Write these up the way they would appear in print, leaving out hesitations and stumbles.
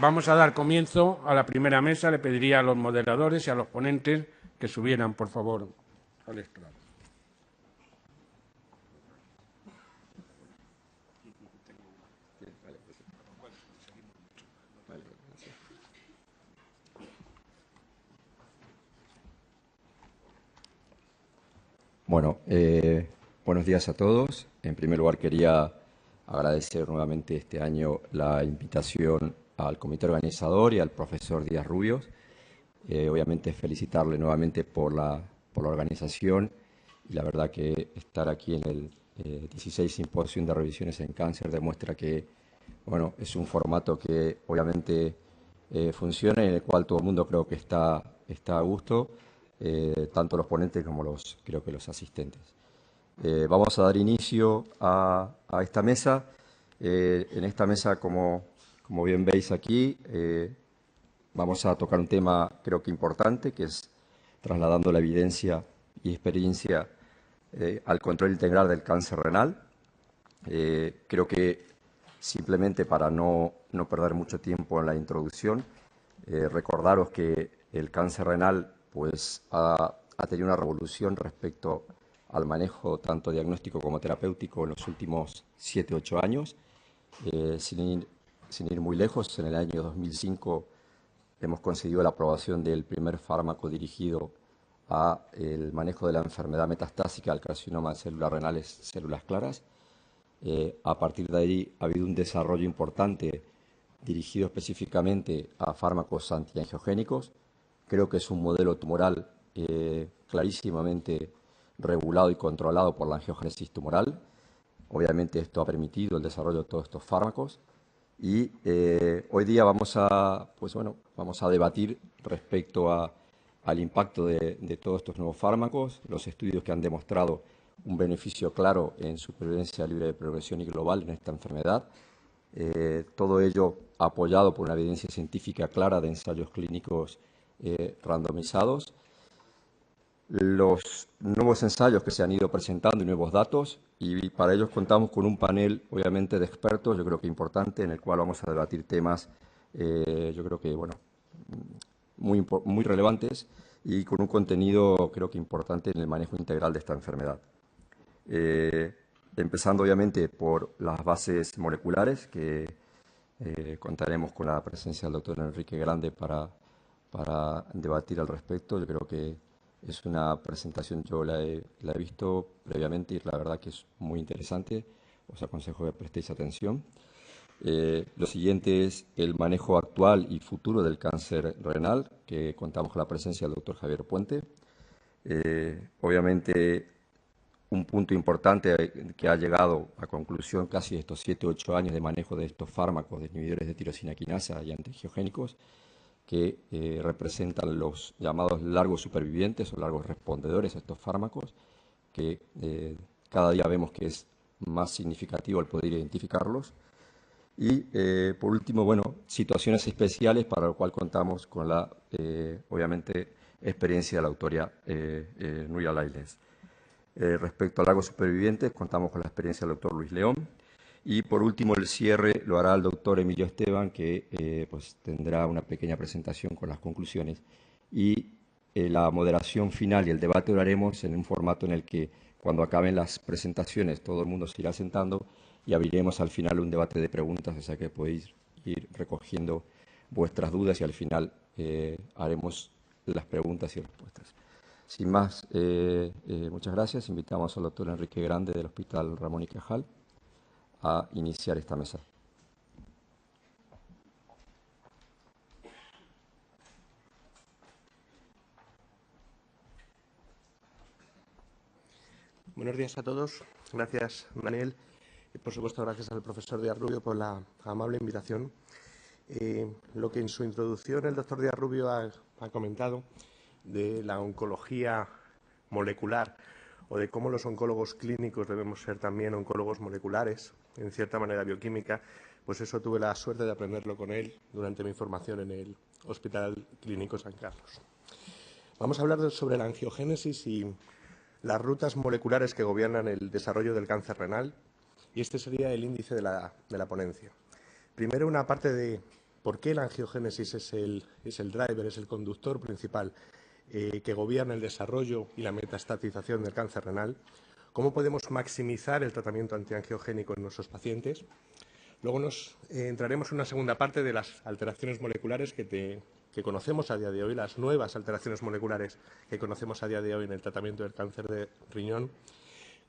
Vamos a dar comienzo a la primera mesa. Le pediría a los moderadores y a los ponentes que subieran, por favor, al estrado. Bueno, buenos días a todos. En primer lugar, quería agradecer nuevamente este año la invitación al comité organizador y al profesor Díaz Rubios. Obviamente felicitarle nuevamente por la organización y la verdad que estar aquí en el 16 Simposio de Revisiones en Cáncer demuestra que bueno, es un formato que obviamente funciona y en el cual todo el mundo creo que está a gusto, tanto los ponentes como creo que los asistentes. Vamos a dar inicio a esta mesa. En esta mesa, como bien veis aquí, vamos a tocar un tema creo que importante, que es trasladando la evidencia y experiencia al control integral del cáncer renal. Creo que simplemente para no perder mucho tiempo en la introducción, recordaros que el cáncer renal pues, ha tenido una revolución respecto al manejo tanto diagnóstico como terapéutico en los últimos 7-8 años. Sin ir muy lejos, en el año 2005 hemos conseguido la aprobación del primer fármaco dirigido a el manejo de la enfermedad metastásica al carcinoma de células renales, células claras. A partir de ahí ha habido un desarrollo importante dirigido específicamente a fármacos antiangiogénicos. Creo que es un modelo tumoral clarísimamente regulado y controlado por la angiogénesis tumoral. Obviamente esto ha permitido el desarrollo de todos estos fármacos y hoy día vamos a debatir respecto al impacto de todos estos nuevos fármacos, los estudios que han demostrado un beneficio claro en supervivencia libre de progresión y global en esta enfermedad. Todo ello apoyado por una evidencia científica clara de ensayos clínicos randomizados. Los nuevos ensayos que se han ido presentando y nuevos datos, y para ellos contamos con un panel, obviamente, de expertos, yo creo que importante, en el cual vamos a debatir temas, yo creo que, bueno, muy relevantes y con un contenido, creo que importante en el manejo integral de esta enfermedad. Empezando, obviamente, por las bases moleculares, que contaremos con la presencia del doctor Enrique Grande para debatir al respecto. Yo creo que es una presentación, yo la he visto previamente y la verdad que es muy interesante. Os aconsejo que prestéis atención. Lo siguiente es el manejo actual y futuro del cáncer renal, que contamos con la presencia del doctor Javier Puente. Obviamente, un punto importante que ha llegado a conclusión casi de estos 7-8 años de manejo de estos fármacos de inhibidores de tirosina quinasa y antiangiogénicos, que representan los llamados largos supervivientes o largos respondedores a estos fármacos, que cada día vemos que es más significativo el poder identificarlos. Y por último, bueno, situaciones especiales para lo cual contamos con la, obviamente, experiencia de la autora Nuria Lailes. Respecto a largos supervivientes, contamos con la experiencia del doctor Luis León. Y por último, el cierre lo hará el doctor Emilio Esteban, que pues, tendrá una pequeña presentación con las conclusiones. Y la moderación final y el debate lo haremos en un formato en el que, cuando acaben las presentaciones, todo el mundo se irá sentando y abriremos al final un debate de preguntas, o sea que podéis ir recogiendo vuestras dudas y al final haremos las preguntas y respuestas. Sin más, muchas gracias. Invitamos al doctor Enrique Grande del Hospital Ramón y Cajal a iniciar esta mesa. Buenos días a todos. Gracias, Daniel. Y, por supuesto, gracias al profesor Díaz Rubio por la amable invitación. Lo que en su introducción el doctor Díaz Rubio ha comentado de la oncología molecular o de cómo los oncólogos clínicos debemos ser también oncólogos moleculares, en cierta manera bioquímica, pues eso tuve la suerte de aprenderlo con él durante mi formación en el Hospital Clínico San Carlos. Vamos a hablar sobre la angiogénesis y las rutas moleculares que gobiernan el desarrollo del cáncer renal, y este sería el índice de la ponencia. Primero, una parte de por qué la angiogénesis es el driver, es el conductor principal que gobierna el desarrollo y la metastatización del cáncer renal, cómo podemos maximizar el tratamiento antiangiogénico en nuestros pacientes. Luego nos entraremos en una segunda parte de las alteraciones moleculares que conocemos a día de hoy, las nuevas alteraciones moleculares que conocemos a día de hoy en el tratamiento del cáncer de riñón,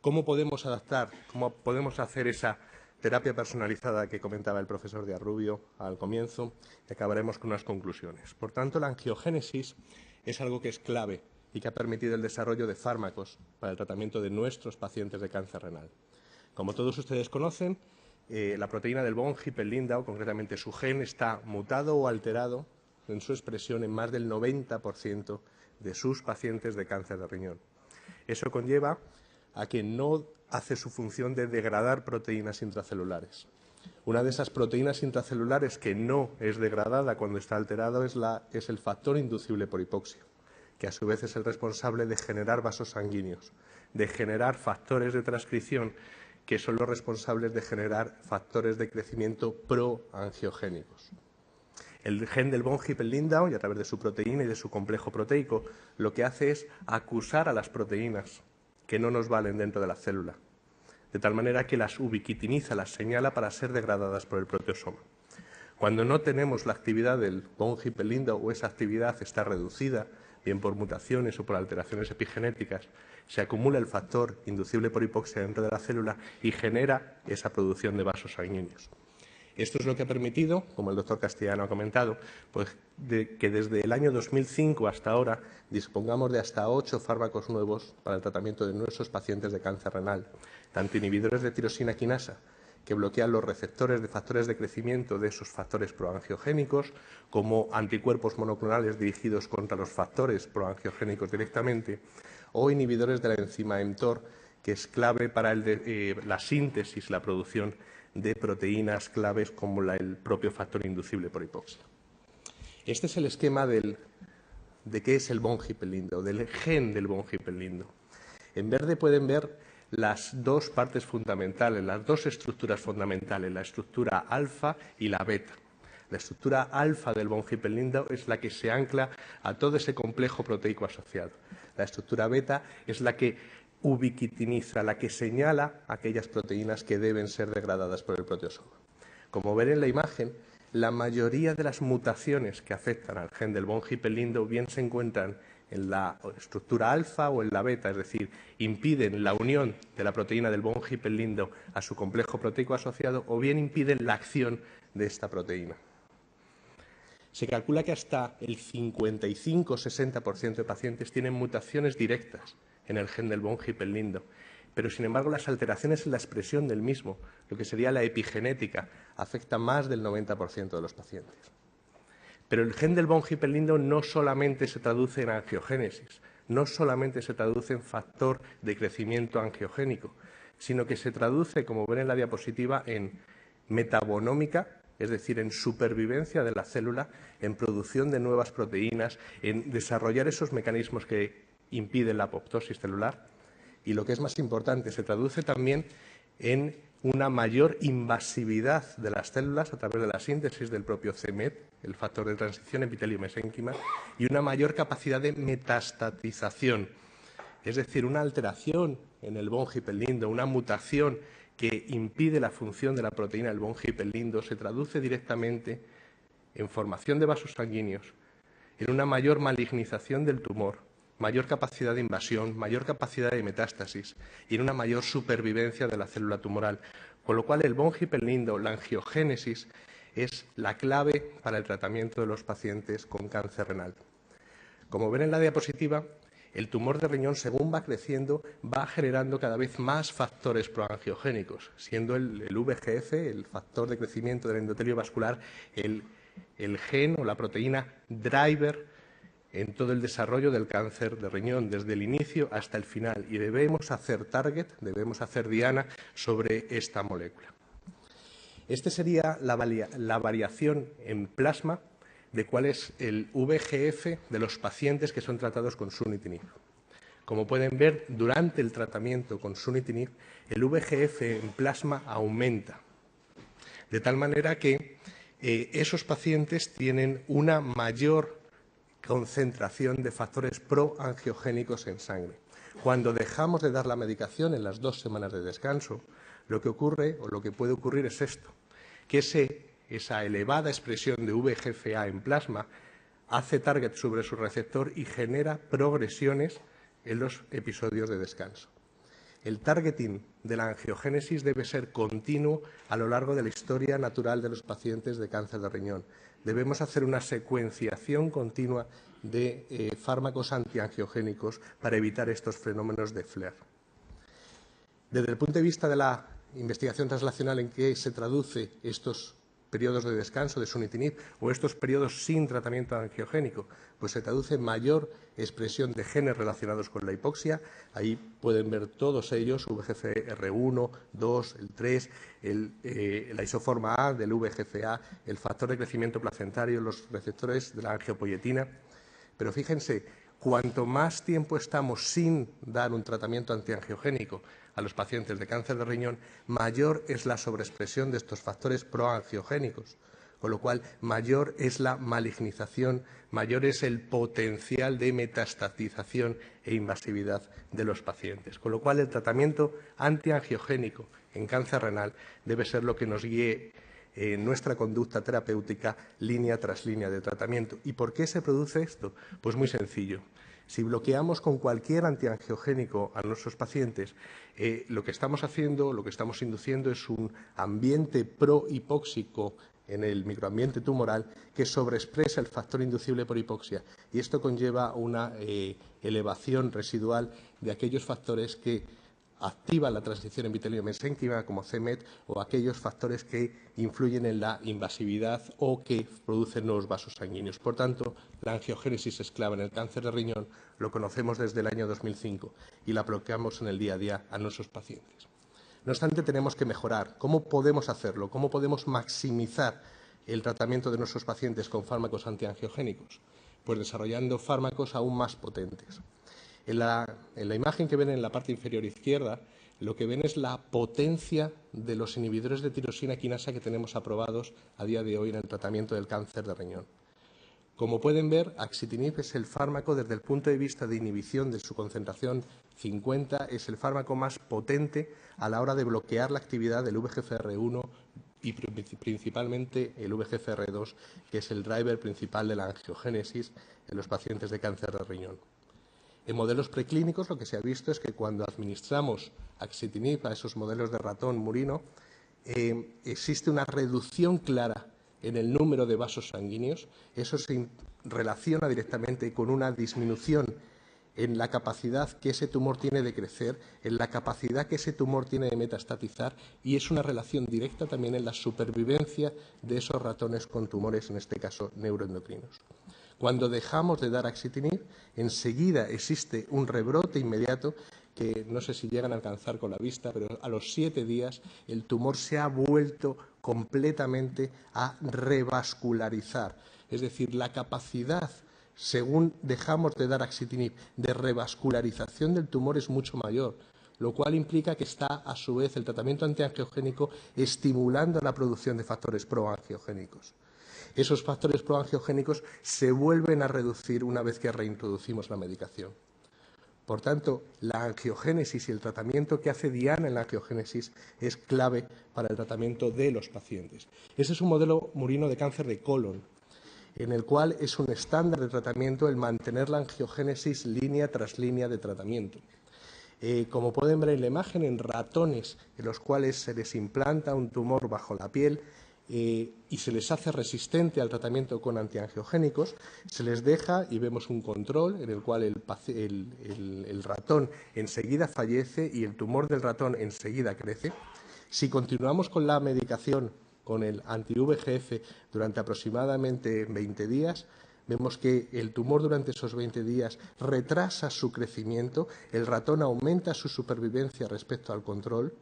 cómo podemos adaptar, cómo podemos hacer esa terapia personalizada que comentaba el profesor Díaz-Rubio al comienzo, y acabaremos con unas conclusiones. Por tanto, la angiogénesis es algo que es clave y que ha permitido el desarrollo de fármacos para el tratamiento de nuestros pacientes de cáncer renal. Como todos ustedes conocen, la proteína del von Hippel-Lindau, concretamente su gen, está mutado o alterado en su expresión en más del 90% de sus pacientes de cáncer de riñón. Eso conlleva a que no hace su función de degradar proteínas intracelulares. Una de esas proteínas intracelulares que no es degradada cuando está alterado es el factor inducible por hipoxia, que a su vez es el responsable de generar vasos sanguíneos, de generar factores de transcripción que son los responsables de generar factores de crecimiento proangiogénicos. El gen del von Hippel-Lindau, y a través de su proteína y de su complejo proteico, lo que hace es acusar a las proteínas que no nos valen dentro de la célula, de tal manera que las ubiquitiniza, las señala para ser degradadas por el proteosoma. Cuando no tenemos la actividad del von Hippel-Lindau o esa actividad está reducida, bien por mutaciones o por alteraciones epigenéticas, se acumula el factor inducible por hipoxia dentro de la célula y genera esa producción de vasos sanguíneos. Esto es lo que ha permitido, como el doctor Castellano ha comentado, pues que desde el año 2005 hasta ahora dispongamos de hasta 8 fármacos nuevos para el tratamiento de nuestros pacientes de cáncer renal, tanto inhibidores de tirosina quinasa, que bloquean los receptores de factores de crecimiento de esos factores proangiogénicos, como anticuerpos monoclonales dirigidos contra los factores proangiogénicos directamente, o inhibidores de la enzima mTOR, que es clave para la síntesis, la producción de proteínas claves como el propio factor inducible por hipoxia. Este es el esquema de qué es el von Hippel-Lindau, del gen del von Hippel-Lindau. En verde pueden ver las dos partes fundamentales, las dos estructuras fundamentales, la estructura alfa y la beta. La estructura alfa del von Hippel-Lindau es la que se ancla a todo ese complejo proteico asociado. La estructura beta es la que ubiquitiniza, la que señala aquellas proteínas que deben ser degradadas por el proteosoma. Como ven en la imagen, la mayoría de las mutaciones que afectan al gen del von Hippel-Lindau bien se encuentran en la estructura alfa o en la beta, es decir, impiden la unión de la proteína del von Hippel-Lindau a su complejo proteico asociado o bien impiden la acción de esta proteína. Se calcula que hasta el 55-60% de pacientes tienen mutaciones directas en el gen del von Hippel-Lindau, pero sin embargo las alteraciones en la expresión del mismo, lo que sería la epigenética, afecta más del 90% de los pacientes. Pero el gen del von Hippel-Lindau no solamente se traduce en angiogénesis, no solamente se traduce en factor de crecimiento angiogénico, sino que se traduce, como ven en la diapositiva, en metabonómica, es decir, en supervivencia de la célula, en producción de nuevas proteínas, en desarrollar esos mecanismos que impiden la apoptosis celular. Y lo que es más importante, se traduce también en una mayor invasividad de las células a través de la síntesis del propio c-Met, el factor de transición epitelio-mesénquima, y una mayor capacidad de metastatización, es decir, una alteración en el von Hippel-Lindau, una mutación que impide la función de la proteína del von Hippel-Lindau, se traduce directamente en formación de vasos sanguíneos, en una mayor malignización del tumor, mayor capacidad de invasión, mayor capacidad de metástasis y en una mayor supervivencia de la célula tumoral. Con lo cual, el von Hippel-Lindau, la angiogénesis, es la clave para el tratamiento de los pacientes con cáncer renal. Como ven en la diapositiva, el tumor de riñón, según va creciendo, va generando cada vez más factores proangiogénicos, siendo el VEGF, el factor de crecimiento del endotelio vascular, el gen o la proteína driver en todo el desarrollo del cáncer de riñón, desde el inicio hasta el final. Y debemos hacer target, debemos hacer diana sobre esta molécula. Esta sería la variación en plasma de cuál es el VEGF de los pacientes que son tratados con sunitinib. Como pueden ver, durante el tratamiento con sunitinib, el VEGF en plasma aumenta, de tal manera que esos pacientes tienen una mayor concentración de factores proangiogénicos en sangre. Cuando dejamos de dar la medicación en las 2 semanas de descanso, lo que ocurre o lo que puede ocurrir es esto, que esa elevada expresión de VEGF-A en plasma hace target sobre su receptor y genera progresiones en los episodios de descanso. El targeting de la angiogénesis debe ser continuo a lo largo de la historia natural de los pacientes de cáncer de riñón. Debemos hacer una secuenciación continua de fármacos antiangiogénicos para evitar estos fenómenos de flare. Desde el punto de vista de la investigación translacional en que se traduce estos periodos de descanso de sunitinib o estos periodos sin tratamiento angiogénico, pues se traduce mayor expresión de genes relacionados con la hipoxia. Ahí pueden ver todos ellos, VEGFR1, 2, el 3, la isoforma A del VEGF-A, el factor de crecimiento placentario, los receptores de la angiopoietina. Pero fíjense, cuanto más tiempo estamos sin dar un tratamiento antiangiogénico a los pacientes de cáncer de riñón, mayor es la sobreexpresión de estos factores proangiogénicos, con lo cual mayor es la malignización, mayor es el potencial de metastatización e invasividad de los pacientes. Con lo cual el tratamiento antiangiogénico en cáncer renal debe ser lo que nos guíe en nuestra conducta terapéutica línea tras línea de tratamiento. ¿Y por qué se produce esto? Pues muy sencillo. Si bloqueamos con cualquier antiangiogénico a nuestros pacientes, lo que estamos haciendo, lo que estamos induciendo es un ambiente prohipóxico en el microambiente tumoral que sobreexpresa el factor inducible por hipoxia. Y esto conlleva una elevación residual de aquellos factores que activan la transición epitelio-mesénquima como c-MET o aquellos factores que influyen en la invasividad o que producen nuevos vasos sanguíneos. Por tanto, la angiogénesis es clave en el cáncer de riñón, lo conocemos desde el año 2005 y la aplicamos en el día a día a nuestros pacientes. No obstante, tenemos que mejorar. ¿Cómo podemos hacerlo? ¿Cómo podemos maximizar el tratamiento de nuestros pacientes con fármacos antiangiogénicos? Pues desarrollando fármacos aún más potentes. En la imagen que ven en la parte inferior izquierda, lo que ven es la potencia de los inhibidores de tirosina quinasa que tenemos aprobados a día de hoy en el tratamiento del cáncer de riñón. Como pueden ver, axitinib es el fármaco desde el punto de vista de inhibición de su concentración 50, es el fármaco más potente a la hora de bloquear la actividad del VEGFR1 y principalmente el VEGFR2, que es el driver principal de la angiogénesis en los pacientes de cáncer de riñón. En modelos preclínicos lo que se ha visto es que cuando administramos axitinib a esos modelos de ratón murino, existe una reducción clara en el número de vasos sanguíneos. Eso se relaciona directamente con una disminución en la capacidad que ese tumor tiene de crecer, en la capacidad que ese tumor tiene de metastatizar, y es una relación directa también en la supervivencia de esos ratones con tumores, en este caso neuroendocrinos. Cuando dejamos de dar axitinib, enseguida existe un rebrote inmediato que no sé si llegan a alcanzar con la vista, pero a los 7 días el tumor se ha vuelto completamente a revascularizar. Es decir, la capacidad, según dejamos de dar axitinib, de revascularización del tumor es mucho mayor, lo cual implica que está, a su vez, el tratamiento antiangiogénico estimulando la producción de factores proangiogénicos. Esos factores proangiogénicos se vuelven a reducir una vez que reintroducimos la medicación. Por tanto, la angiogénesis y el tratamiento que hace Diana en la angiogénesis es clave para el tratamiento de los pacientes. Ese es un modelo murino de cáncer de colon, en el cual es un estándar de tratamiento el mantener la angiogénesis línea tras línea de tratamiento. Como pueden ver en la imagen, en ratones en los cuales se les implanta un tumor bajo la piel, y se les hace resistente al tratamiento con antiangiogénicos, se les deja y vemos un control en el cual el ratón enseguida fallece y el tumor del ratón enseguida crece. Si continuamos con la medicación con el anti-VEGF durante aproximadamente 20 días, vemos que el tumor durante esos 20 días retrasa su crecimiento, el ratón aumenta su supervivencia respecto al control.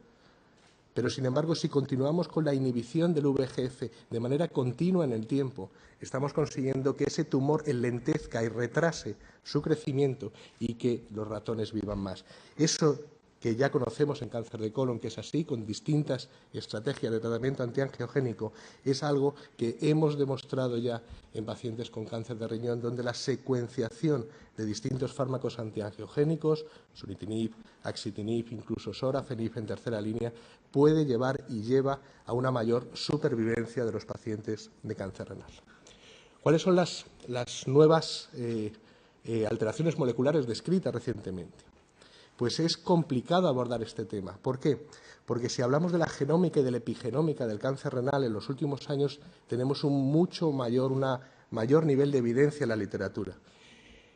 Pero, sin embargo, si continuamos con la inhibición del VEGF de manera continua en el tiempo, estamos consiguiendo que ese tumor enlentezca y retrase su crecimiento y que los ratones vivan más. Eso que ya conocemos en cáncer de colon, que es así, con distintas estrategias de tratamiento antiangiogénico, es algo que hemos demostrado ya en pacientes con cáncer de riñón, donde la secuenciación de distintos fármacos antiangiogénicos, sunitinib, axitinib, incluso sorafenib en tercera línea, puede llevar y lleva a una mayor supervivencia de los pacientes de cáncer renal. ¿Cuáles son las nuevas alteraciones moleculares descritas recientemente? Pues es complicado abordar este tema. ¿Por qué? Porque si hablamos de la genómica y de la epigenómica del cáncer renal, en los últimos años tenemos una mayor nivel de evidencia en la literatura.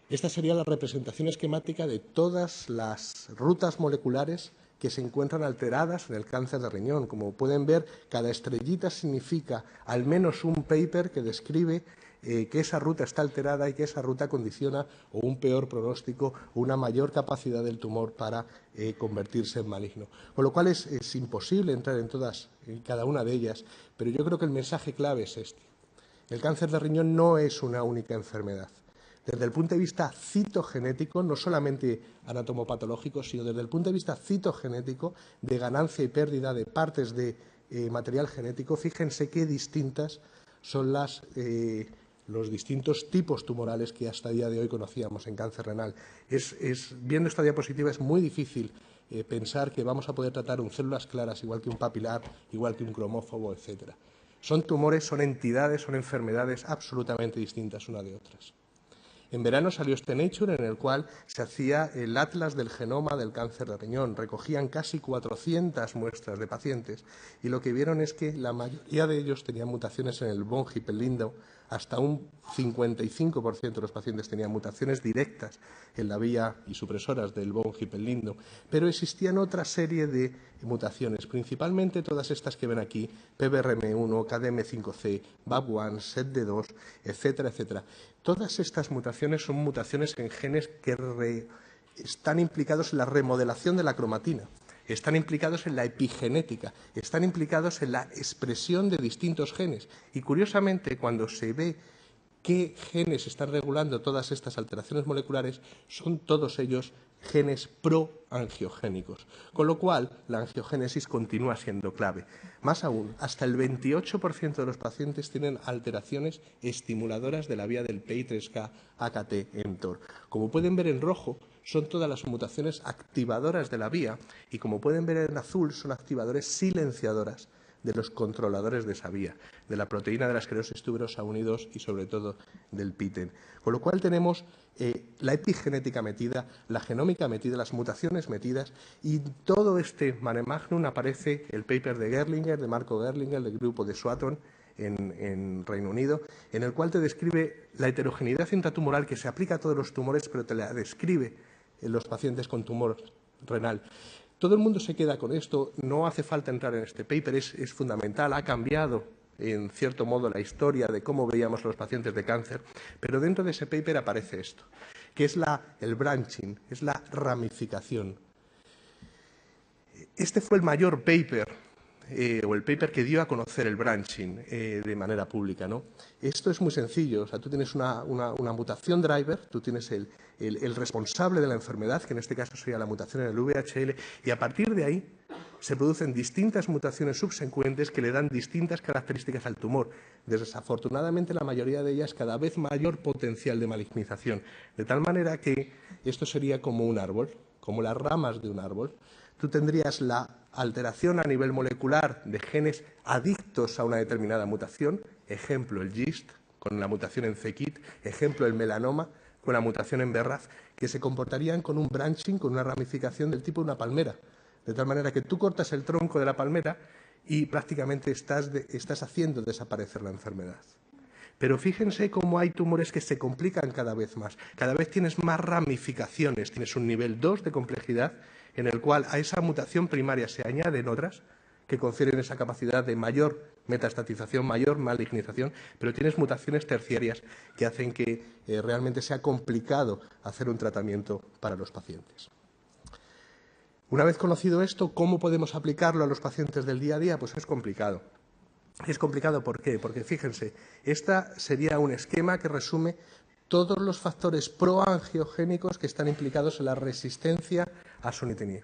Esta sería la representación esquemática de todas las rutas moleculares que se encuentran alteradas en el cáncer de riñón. Como pueden ver, cada estrellita significa al menos un paper que describe que esa ruta está alterada y que esa ruta condiciona o un peor pronóstico o una mayor capacidad del tumor para convertirse en maligno. Con lo cual es imposible entrar en cada una de ellas, pero yo creo que el mensaje clave es este. El cáncer de riñón no es una única enfermedad. Desde el punto de vista citogenético, no solamente anatomopatológico, sino desde el punto de vista citogenético, de ganancia y pérdida de partes de material genético, fíjense qué distintas son los distintos tipos tumorales que hasta el día de hoy conocíamos en cáncer renal. Viendo esta diapositiva es muy difícil pensar que vamos a poder tratar células claras igual que un papilar, igual que un cromófobo, etcétera. Son tumores, son entidades, son enfermedades absolutamente distintas unas de otras. En verano salió este Nature en el cual se hacía el atlas del genoma del cáncer de riñón. Recogían casi 400 muestras de pacientes y lo que vieron es que la mayoría de ellos tenían mutaciones en el von Hippel-Lindau. Hasta un 55% de los pacientes tenían mutaciones directas en la vía y supresoras del von Hippel-Lindau. Pero existían otra serie de mutaciones, principalmente todas estas que ven aquí, PBRM1, KDM5C, BAP1, SETD2, etcétera, etcétera. Todas estas mutaciones son mutaciones en genes que están implicados en la remodelación de la cromatina, están implicados en la epigenética, están implicados en la expresión de distintos genes. Y curiosamente, cuando se ve qué genes están regulando todas estas alteraciones moleculares, son todos ellos genes proangiogénicos, con lo cual la angiogénesis continúa siendo clave. Más aún, hasta el 28% de los pacientes tienen alteraciones estimuladoras de la vía del PI3K AKT-mTOR. Como pueden ver en rojo, son todas las mutaciones activadoras de la vía y como pueden ver en azul, son activadores silenciadoras de los controladores de esa vía, de la proteína de la esclerosis tuberosa unidos y sobre todo del PITEN. Con lo cual tenemos la epigenética metida, la genómica metida, las mutaciones metidas y todo este mare magnum aparece el paper de Gerlinger, de Marco Gerlinger, del grupo de Swatton en Reino Unido, en el cual te describe la heterogeneidad intratumoral que se aplica a todos los tumores, pero te la describe en los pacientes con tumor renal. Todo el mundo se queda con esto, no hace falta entrar en este paper, es fundamental, ha cambiado en cierto modo la historia de cómo veíamos a los pacientes de cáncer, pero dentro de ese paper aparece esto, que es el branching, es la ramificación. Este fue el mayor paper, o el paper que dio a conocer el branching de manera pública, ¿no? Esto es muy sencillo, o sea, tú tienes una mutación driver, tú tienes el responsable de la enfermedad, que en este caso sería la mutación en el VHL, y a partir de ahí se producen distintas mutaciones subsecuentes que le dan distintas características al tumor. Desafortunadamente, la mayoría de ellas cada vez mayor potencial de malignización, de tal manera que esto sería como un árbol, como las ramas de un árbol. Tú tendrías la alteración a nivel molecular de genes adictos a una determinada mutación, ejemplo el GIST, con la mutación en c-KIT, ejemplo el melanoma, con la mutación en BRAF, que se comportarían con un branching, con una ramificación del tipo de una palmera. De tal manera que tú cortas el tronco de la palmera y prácticamente estás haciendo desaparecer la enfermedad. Pero fíjense cómo hay tumores que se complican cada vez más. Cada vez tienes más ramificaciones, tienes un nivel 2 de complejidad en el cual a esa mutación primaria se añaden otras que confieren esa capacidad de mayor metastatización, mayor malignización, pero tienes mutaciones terciarias que hacen que realmente sea complicado hacer un tratamiento para los pacientes. Una vez conocido esto, ¿cómo podemos aplicarlo a los pacientes del día a día? Pues es complicado. Es complicado, ¿por qué? Porque fíjense, esta sería un esquema que resume todos los factores proangiogénicos que están implicados en la resistencia a sunitinib.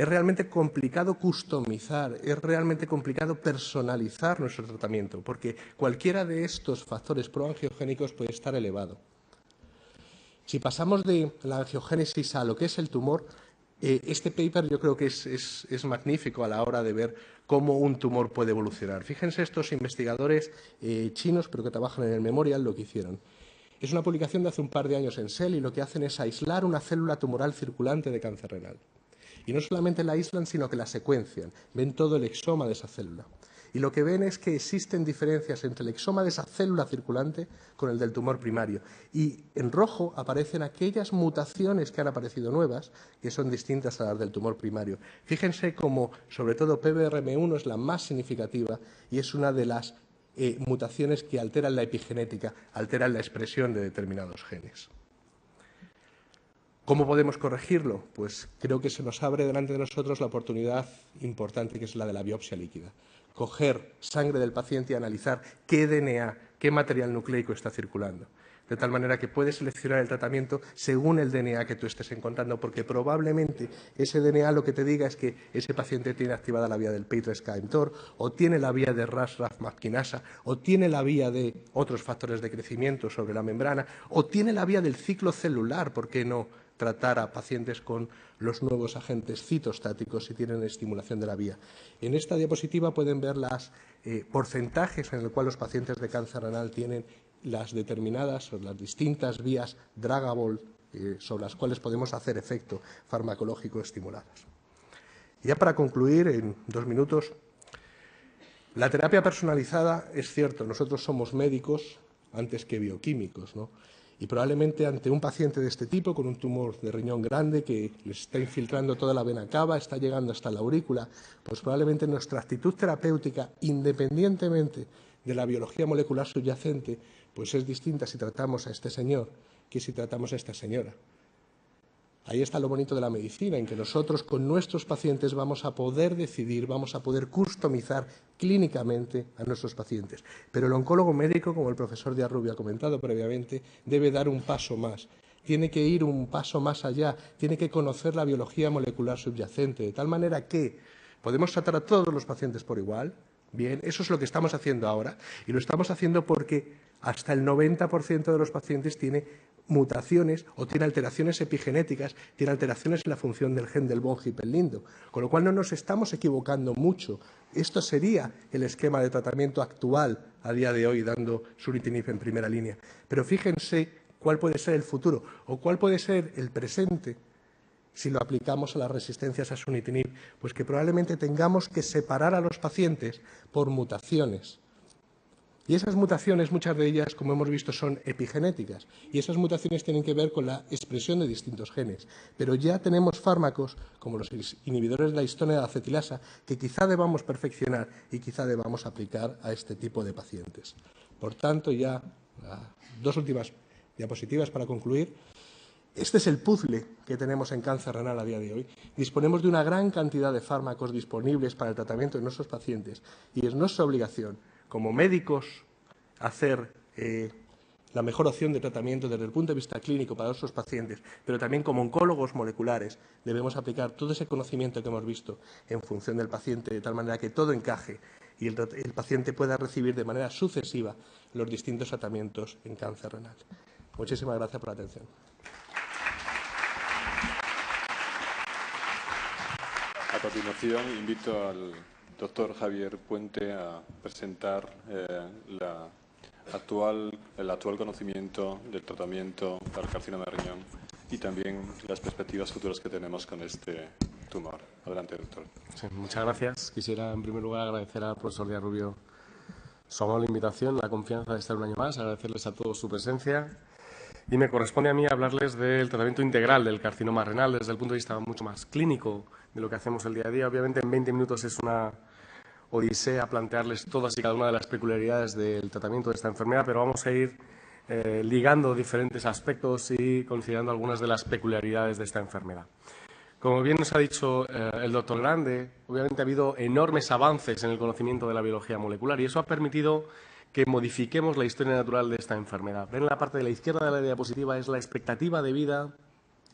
Es realmente complicado customizar, es realmente complicado personalizar nuestro tratamiento, porque cualquiera de estos factores proangiogénicos puede estar elevado. Si pasamos de la angiogénesis a lo que es el tumor, este paper yo creo que es magnífico a la hora de ver cómo un tumor puede evolucionar. Fíjense estos investigadores chinos, pero que trabajan en el Memorial, lo que hicieron. Es una publicación de hace un par de años en Cell y lo que hacen es aislar una célula tumoral circulante de cáncer renal. Y no solamente la aíslan, sino que la secuencian. Ven todo el exoma de esa célula. Y lo que ven es que existen diferencias entre el exoma de esa célula circulante con el del tumor primario. Y en rojo aparecen aquellas mutaciones que han aparecido nuevas, que son distintas a las del tumor primario. Fíjense cómo, sobre todo, PBRM1 es la más significativa y es una de las mutaciones que alteran la epigenética, alteran la expresión de determinados genes. ¿Cómo podemos corregirlo? Pues creo que se nos abre delante de nosotros la oportunidad importante que es la de la biopsia líquida. Coger sangre del paciente y analizar qué DNA, qué material nucleico está circulando. De tal manera que puedes seleccionar el tratamiento según el DNA que tú estés encontrando, porque probablemente ese DNA lo que te diga es que ese paciente tiene activada la vía del P3K-mTOR, o tiene la vía de RAS-RAF-MAPK, o tiene la vía de otros factores de crecimiento sobre la membrana, o tiene la vía del ciclo celular, ¿por qué no tratar a pacientes con los nuevos agentes citostáticos si tienen estimulación de la vía? En esta diapositiva pueden ver los porcentajes en los cuales los pacientes de cáncer renal tienen las determinadas o las distintas vías drugable sobre las cuales podemos hacer efecto farmacológico estimuladas. Ya para concluir, en 2 minutos, la terapia personalizada es cierto, nosotros somos médicos antes que bioquímicos, ¿no? Y probablemente ante un paciente de este tipo, con un tumor de riñón grande que le está infiltrando toda la vena cava, está llegando hasta la aurícula, pues probablemente nuestra actitud terapéutica, independientemente de la biología molecular subyacente, pues es distinta si tratamos a este señor que si tratamos a esta señora. Ahí está lo bonito de la medicina, en que nosotros con nuestros pacientes vamos a poder decidir, vamos a poder customizar clínicamente a nuestros pacientes. Pero el oncólogo médico, como el profesor Díaz-Rubio ha comentado previamente, debe dar un paso más. Tiene que ir un paso más allá, tiene que conocer la biología molecular subyacente, de tal manera que podemos tratar a todos los pacientes por igual. Bien, eso es lo que estamos haciendo ahora y lo estamos haciendo porque hasta el 90% de los pacientes tiene mutaciones o tiene alteraciones epigenéticas, tiene alteraciones en la función del gen del von Hippel-Lindau, con lo cual no nos estamos equivocando mucho. Esto sería el esquema de tratamiento actual a día de hoy, dando sunitinib en primera línea. Pero fíjense cuál puede ser el futuro o cuál puede ser el presente si lo aplicamos a las resistencias a sunitinib, pues que probablemente tengamos que separar a los pacientes por mutaciones. Y esas mutaciones, muchas de ellas, como hemos visto, son epigenéticas. Y esas mutaciones tienen que ver con la expresión de distintos genes. Pero ya tenemos fármacos, como los inhibidores de la histona de acetilasa, que quizá debamos perfeccionar y quizá debamos aplicar a este tipo de pacientes. Por tanto, ya 2 últimas diapositivas para concluir. Este es el puzzle que tenemos en cáncer renal a día de hoy. Disponemos de una gran cantidad de fármacos disponibles para el tratamiento de nuestros pacientes y es nuestra obligación, como médicos, hacer la mejor opción de tratamiento desde el punto de vista clínico para nuestros pacientes, pero también como oncólogos moleculares debemos aplicar todo ese conocimiento que hemos visto en función del paciente, de tal manera que todo encaje y el paciente pueda recibir de manera sucesiva los distintos tratamientos en cáncer renal. Muchísimas gracias por la atención. A continuación, invito al doctor Javier Puente a presentar el actual conocimiento del tratamiento para el carcinoma de riñón y también las perspectivas futuras que tenemos con este tumor. Adelante, doctor. Sí, muchas gracias. Quisiera, en primer lugar, agradecer al profesor Díaz-Rubio su amable invitación, la confianza de estar un año más, agradecerles a todos su presencia. Y me corresponde a mí hablarles del tratamiento integral del carcinoma renal desde el punto de vista mucho más clínico de lo que hacemos el día a día. Obviamente, en 20 minutos es una odisea plantearles todas y cada una de las peculiaridades del tratamiento de esta enfermedad, pero vamos a ir ligando diferentes aspectos y considerando algunas de las peculiaridades de esta enfermedad. Como bien nos ha dicho el doctor Grande, obviamente ha habido enormes avances en el conocimiento de la biología molecular y eso ha permitido que modifiquemos la historia natural de esta enfermedad. Ven en la parte de la izquierda de la diapositiva es la expectativa de vida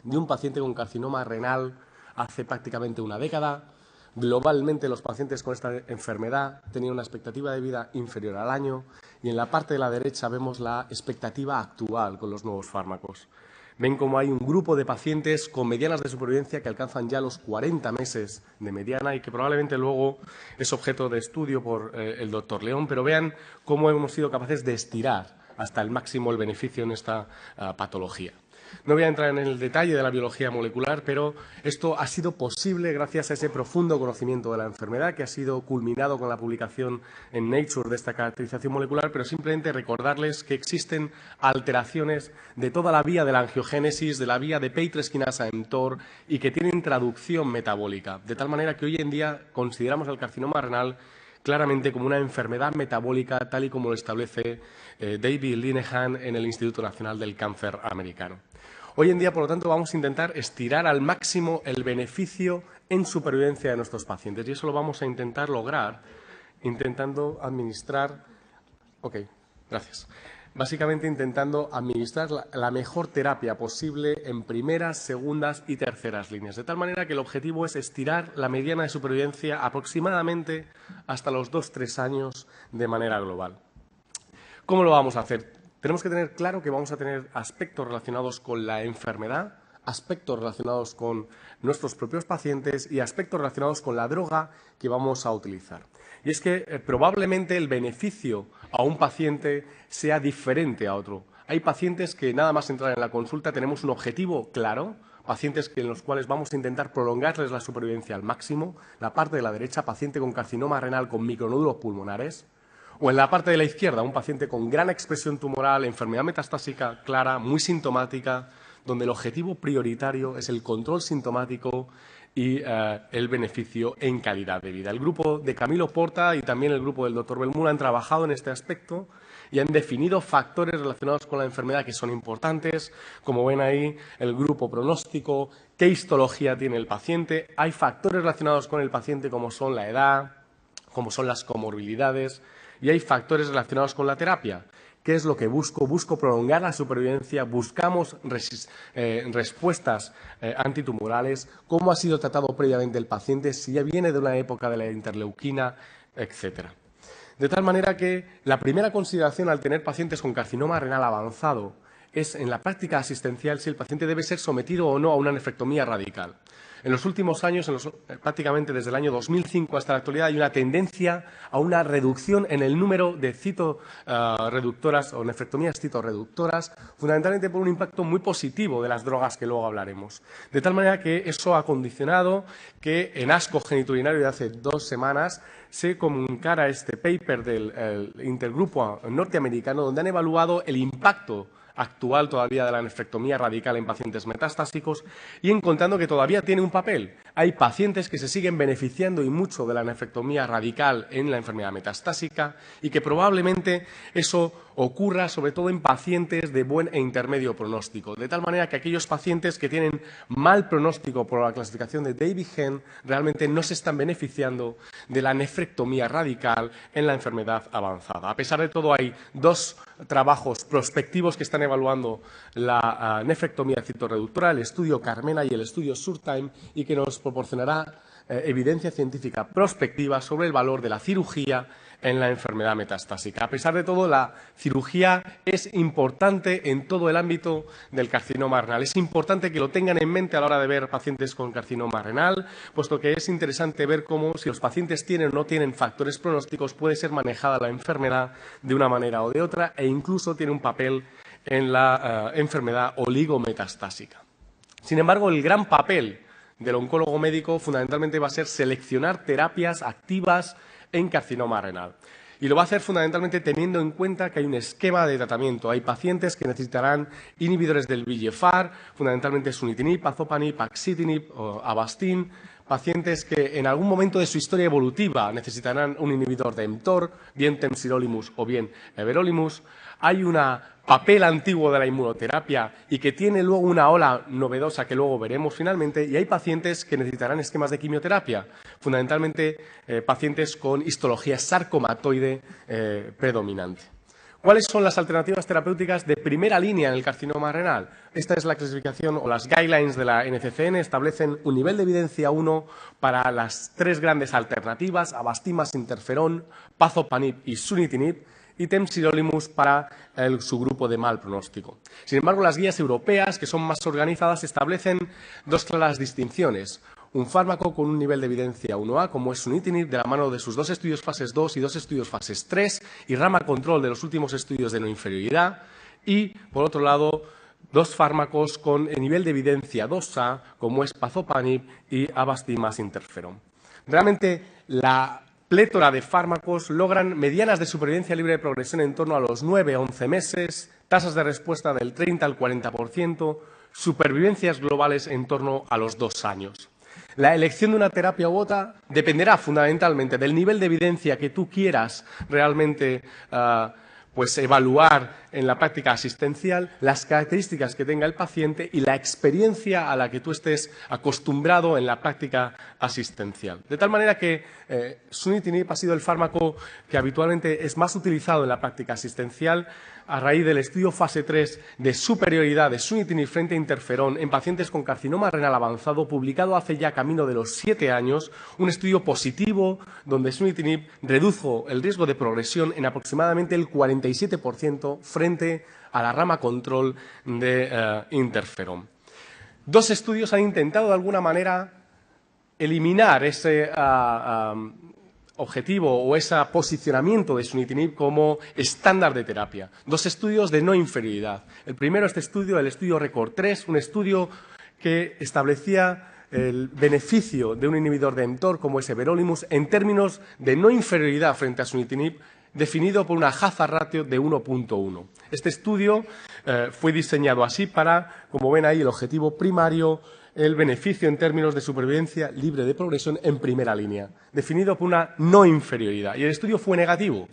de un paciente con carcinoma renal hace prácticamente una década. Globalmente, los pacientes con esta enfermedad tenían una expectativa de vida inferior al año y en la parte de la derecha vemos la expectativa actual con los nuevos fármacos. Ven cómo hay un grupo de pacientes con medianas de supervivencia que alcanzan ya los 40 meses de mediana y que probablemente luego es objeto de estudio por el doctor León, pero vean cómo hemos sido capaces de estirar hasta el máximo el beneficio en esta patología. No voy a entrar en el detalle de la biología molecular, pero esto ha sido posible gracias a ese profundo conocimiento de la enfermedad que ha sido culminado con la publicación en Nature de esta caracterización molecular, pero simplemente recordarles que existen alteraciones de toda la vía de la angiogénesis, de la vía de P3 quinasa mTOR y que tienen traducción metabólica, de tal manera que hoy en día consideramos el carcinoma renal claramente como una enfermedad metabólica, tal y como lo establece David Linehan en el Instituto Nacional del Cáncer americano. Hoy en día, por lo tanto, vamos a intentar estirar al máximo el beneficio en supervivencia de nuestros pacientes y eso lo vamos a intentar lograr intentando administrar... Ok, gracias. Básicamente intentando administrar la mejor terapia posible en primeras, segundas y terceras líneas, de tal manera que el objetivo es estirar la mediana de supervivencia aproximadamente hasta los 2-3 años de manera global. ¿Cómo lo vamos a hacer? Tenemos que tener claro que vamos a tener aspectos relacionados con la enfermedad, aspectos relacionados con nuestros propios pacientes y aspectos relacionados con la droga que vamos a utilizar. Y es que probablemente el beneficio a un paciente sea diferente a otro. Hay pacientes que nada más entrar en la consulta tenemos un objetivo claro, pacientes en los cuales vamos a intentar prolongarles la supervivencia al máximo. La parte de la derecha, paciente con carcinoma renal con micronódulos pulmonares. O en la parte de la izquierda, un paciente con gran expresión tumoral, enfermedad metastásica clara, muy sintomática, donde el objetivo prioritario es el control sintomático y el beneficio en calidad de vida. El grupo de Camilo Porta y también el grupo del doctor Belmul han trabajado en este aspecto y han definido factores relacionados con la enfermedad que son importantes. Como ven ahí, el grupo pronóstico, qué histología tiene el paciente. Hay factores relacionados con el paciente como son la edad, como son las comorbilidades y hay factores relacionados con la terapia. ¿Qué es lo que busco? Busco prolongar la supervivencia, buscamos respuestas antitumorales, cómo ha sido tratado previamente el paciente, si ya viene de una época de la interleuquina, etcétera. De tal manera que la primera consideración al tener pacientes con carcinoma renal avanzado es en la práctica asistencial si el paciente debe ser sometido o no a una nefrectomía radical. En los últimos años, prácticamente desde el año 2005 hasta la actualidad, hay una tendencia a una reducción en el número de citoreductoras o nefrectomías citoreductoras, fundamentalmente por un impacto muy positivo de las drogas que luego hablaremos. De tal manera que eso ha condicionado que en ASCO Genitourinario de hace 2 semanas se comunicara este paper del intergrupo norteamericano donde han evaluado el impacto actual todavía de la nefrectomía radical en pacientes metastásicos y encontrando que todavía tiene un papel. Hay pacientes que se siguen beneficiando y mucho de la nefrectomía radical en la enfermedad metastásica y que probablemente eso ocurra sobre todo en pacientes de buen e intermedio pronóstico, de tal manera que aquellos pacientes que tienen mal pronóstico por la clasificación de David-Henn realmente no se están beneficiando de la nefrectomía radical en la enfermedad avanzada. A pesar de todo, hay 2 trabajos prospectivos que están evaluando la nefrectomía citoreductora, el estudio Carmena y el estudio Surtime, y que nos proporcionará evidencia científica prospectiva sobre el valor de la cirugía en la enfermedad metastásica. A pesar de todo, la cirugía es importante en todo el ámbito del carcinoma renal. Es importante que lo tengan en mente a la hora de ver pacientes con carcinoma renal, puesto que es interesante ver cómo, si los pacientes tienen o no tienen factores pronósticos, puede ser manejada la enfermedad de una manera o de otra e incluso tiene un papel en la enfermedad oligometastásica. Sin embargo, el gran papel del oncólogo médico fundamentalmente va a ser seleccionar terapias activas en carcinoma renal. Y lo va a hacer fundamentalmente teniendo en cuenta que hay un esquema de tratamiento. Hay pacientes que necesitarán inhibidores del VEGFR, fundamentalmente sunitinib, pazopanib, axitinib o Avastin. Pacientes que en algún momento de su historia evolutiva necesitarán un inhibidor de mTOR, bien temsirolimus o bien everolimus. Hay un papel antiguo de la inmunoterapia y que tiene luego una ola novedosa que luego veremos finalmente, y hay pacientes que necesitarán esquemas de quimioterapia, fundamentalmente pacientes con histología sarcomatoide predominante. ¿Cuáles son las alternativas terapéuticas de primera línea en el carcinoma renal? Esta es la clasificación o las guidelines de la NCCN, establecen un nivel de evidencia 1 para las 3 grandes alternativas, Avastin más interferón, Pazopanib y Sunitinib, y temsirolimus para el subgrupo de mal pronóstico. Sin embargo, las guías europeas, que son más organizadas, establecen 2 claras distinciones. Un fármaco con un nivel de evidencia 1A, como es Sunitinib, de la mano de sus 2 estudios fases 2 y 2 estudios fases 3, y rama control de los últimos estudios de no inferioridad, y, por otro lado, 2 fármacos con el nivel de evidencia 2A, como es Pazopanib y Avastin más interferón. Realmente, la plétora de fármacos logran medianas de supervivencia libre de progresión en torno a los 9 a 11 meses, tasas de respuesta del 30 al 40%, supervivencias globales en torno a los 2 años. La elección de una terapia u otra dependerá fundamentalmente del nivel de evidencia que tú quieras realmente evaluar en la práctica asistencial, las características que tenga el paciente y la experiencia a la que tú estés acostumbrado en la práctica asistencial. De tal manera que Sunitinib ha sido el fármaco que habitualmente es más utilizado en la práctica asistencial a raíz del estudio fase 3 de superioridad de Sunitinib frente a interferón en pacientes con carcinoma renal avanzado, publicado hace ya camino de los 7 años, un estudio positivo donde Sunitinib redujo el riesgo de progresión en aproximadamente el 47% frente a la rama control de interferón. 2 estudios han intentado de alguna manera eliminar ese objetivo o ese posicionamiento de Sunitinib como estándar de terapia. 2 estudios de no inferioridad. El primero, este estudio, el estudio RECORD 3, un estudio que establecía el beneficio de un inhibidor de mTOR como es everolimus en términos de no inferioridad frente a Sunitinib, definido por una hazard ratio de 1.1. Este estudio fue diseñado así para, como ven ahí, el objetivo primario, el beneficio en términos de supervivencia libre de progresión en primera línea, definido por una no inferioridad. Y el estudio fue negativo.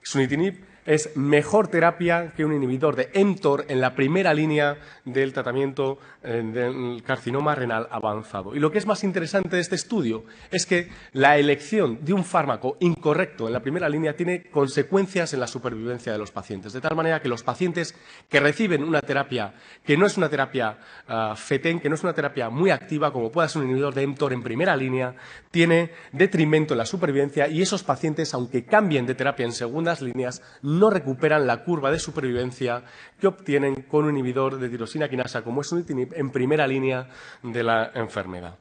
Sunitinib es mejor terapia que un inhibidor de mTOR en la primera línea del tratamiento del carcinoma renal avanzado. Y lo que es más interesante de este estudio es que la elección de un fármaco incorrecto en la primera línea tiene consecuencias en la supervivencia de los pacientes. De tal manera que los pacientes que reciben una terapia que no es una terapia FETEN, que no es una terapia muy activa, como pueda ser un inhibidor de mTOR en primera línea, tiene detrimento en la supervivencia y esos pacientes, aunque cambien de terapia en segundas líneas, no recuperan la curva de supervivencia que obtienen con un inhibidor de tirosina quinasa como es Sunitinib en primera línea de la enfermedad.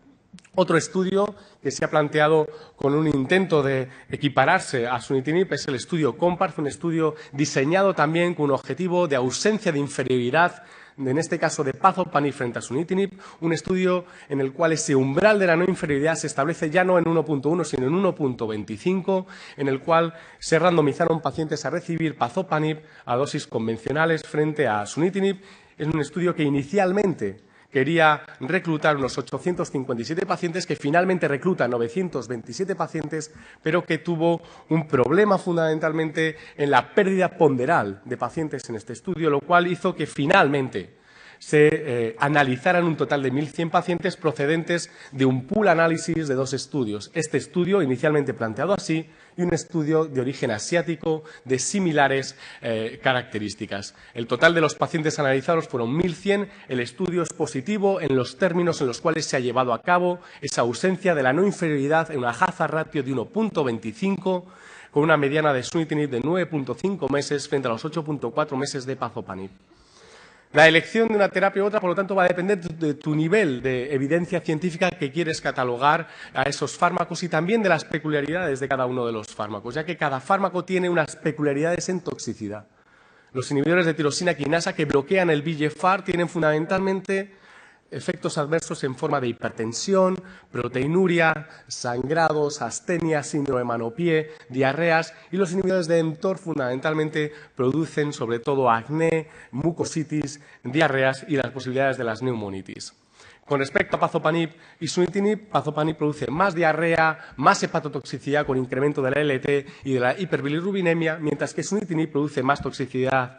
Otro estudio que se ha planteado con un intento de equipararse a Sunitinib es el estudio COMPART, un estudio diseñado también con un objetivo de ausencia de inferioridad, en este caso de Pazopanib frente a Sunitinib, un estudio en el cual ese umbral de la no inferioridad se establece ya no en 1.1 sino en 1.25, en el cual se randomizaron pacientes a recibir Pazopanib a dosis convencionales frente a Sunitinib. Es un estudio que inicialmente quería reclutar unos 857 pacientes, que finalmente recluta 927 pacientes, pero que tuvo un problema fundamentalmente en la pérdida ponderal de pacientes en este estudio, lo cual hizo que finalmente se analizaran un total de 1.100 pacientes procedentes de un pool análisis de 2 estudios. Este estudio, inicialmente planteado así, y un estudio de origen asiático de similares características. El total de los pacientes analizados fueron 1.100. El estudio es positivo en los términos en los cuales se ha llevado a cabo esa ausencia de la no inferioridad en una hazard ratio de 1.25, con una mediana de Sunitinib de 9.5 meses frente a los 8.4 meses de Pazopanib. La elección de una terapia u otra, por lo tanto, va a depender de tu nivel de evidencia científica que quieres catalogar a esos fármacos y también de las peculiaridades de cada uno de los fármacos, ya que cada fármaco tiene unas peculiaridades en toxicidad. Los inhibidores de tirosina quinasa que bloquean el VEGF-R tienen fundamentalmente efectos adversos en forma de hipertensión, proteinuria, sangrados, astenia, síndrome de Manopié, diarreas, y los inhibidores de mTOR fundamentalmente producen sobre todo acné, mucositis, diarreas y las posibilidades de las neumonitis. Con respecto a Pazopanib y Sunitinib, Pazopanib produce más diarrea, más hepatotoxicidad con incremento de la LT y de la hiperbilirrubinemia, mientras que Sunitinib produce más toxicidad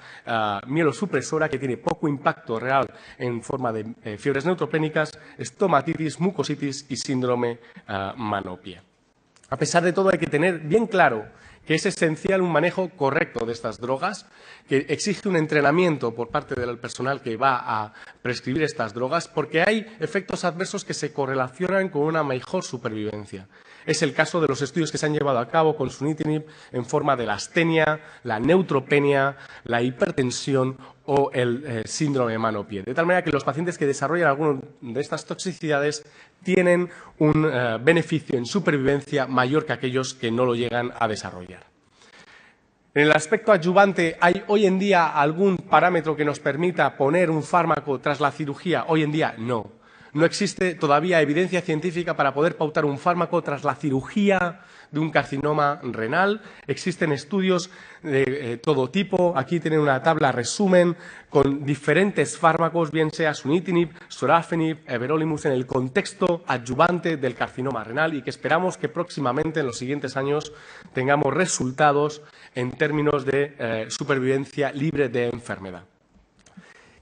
mielosupresora, que tiene poco impacto real en forma de fiebres neutropénicas, estomatitis, mucositis y síndrome Manopié. A pesar de todo, hay que tener bien claro que es esencial un manejo correcto de estas drogas, que exige un entrenamiento por parte del personal que va a prescribir estas drogas, porque hay efectos adversos que se correlacionan con una mejor supervivencia. Es el caso de los estudios que se han llevado a cabo con sunitinib en forma de la astenia, la neutropenia, la hipertensión o el síndrome de mano-pie. De tal manera que los pacientes que desarrollan alguna de estas toxicidades tienen un beneficio en supervivencia mayor que aquellos que no lo llegan a desarrollar. En el aspecto adyuvante, ¿hay hoy en día algún parámetro que nos permita poner un fármaco tras la cirugía? Hoy en día no. No existe todavía evidencia científica para poder pautar un fármaco tras la cirugía de un carcinoma renal. Existen estudios de todo tipo. Aquí tienen una tabla resumen con diferentes fármacos, bien sea sunitinib, sorafenib, everolimus, en el contexto adyuvante del carcinoma renal y que esperamos que próximamente, en los siguientes años, tengamos resultados en términos de supervivencia libre de enfermedad.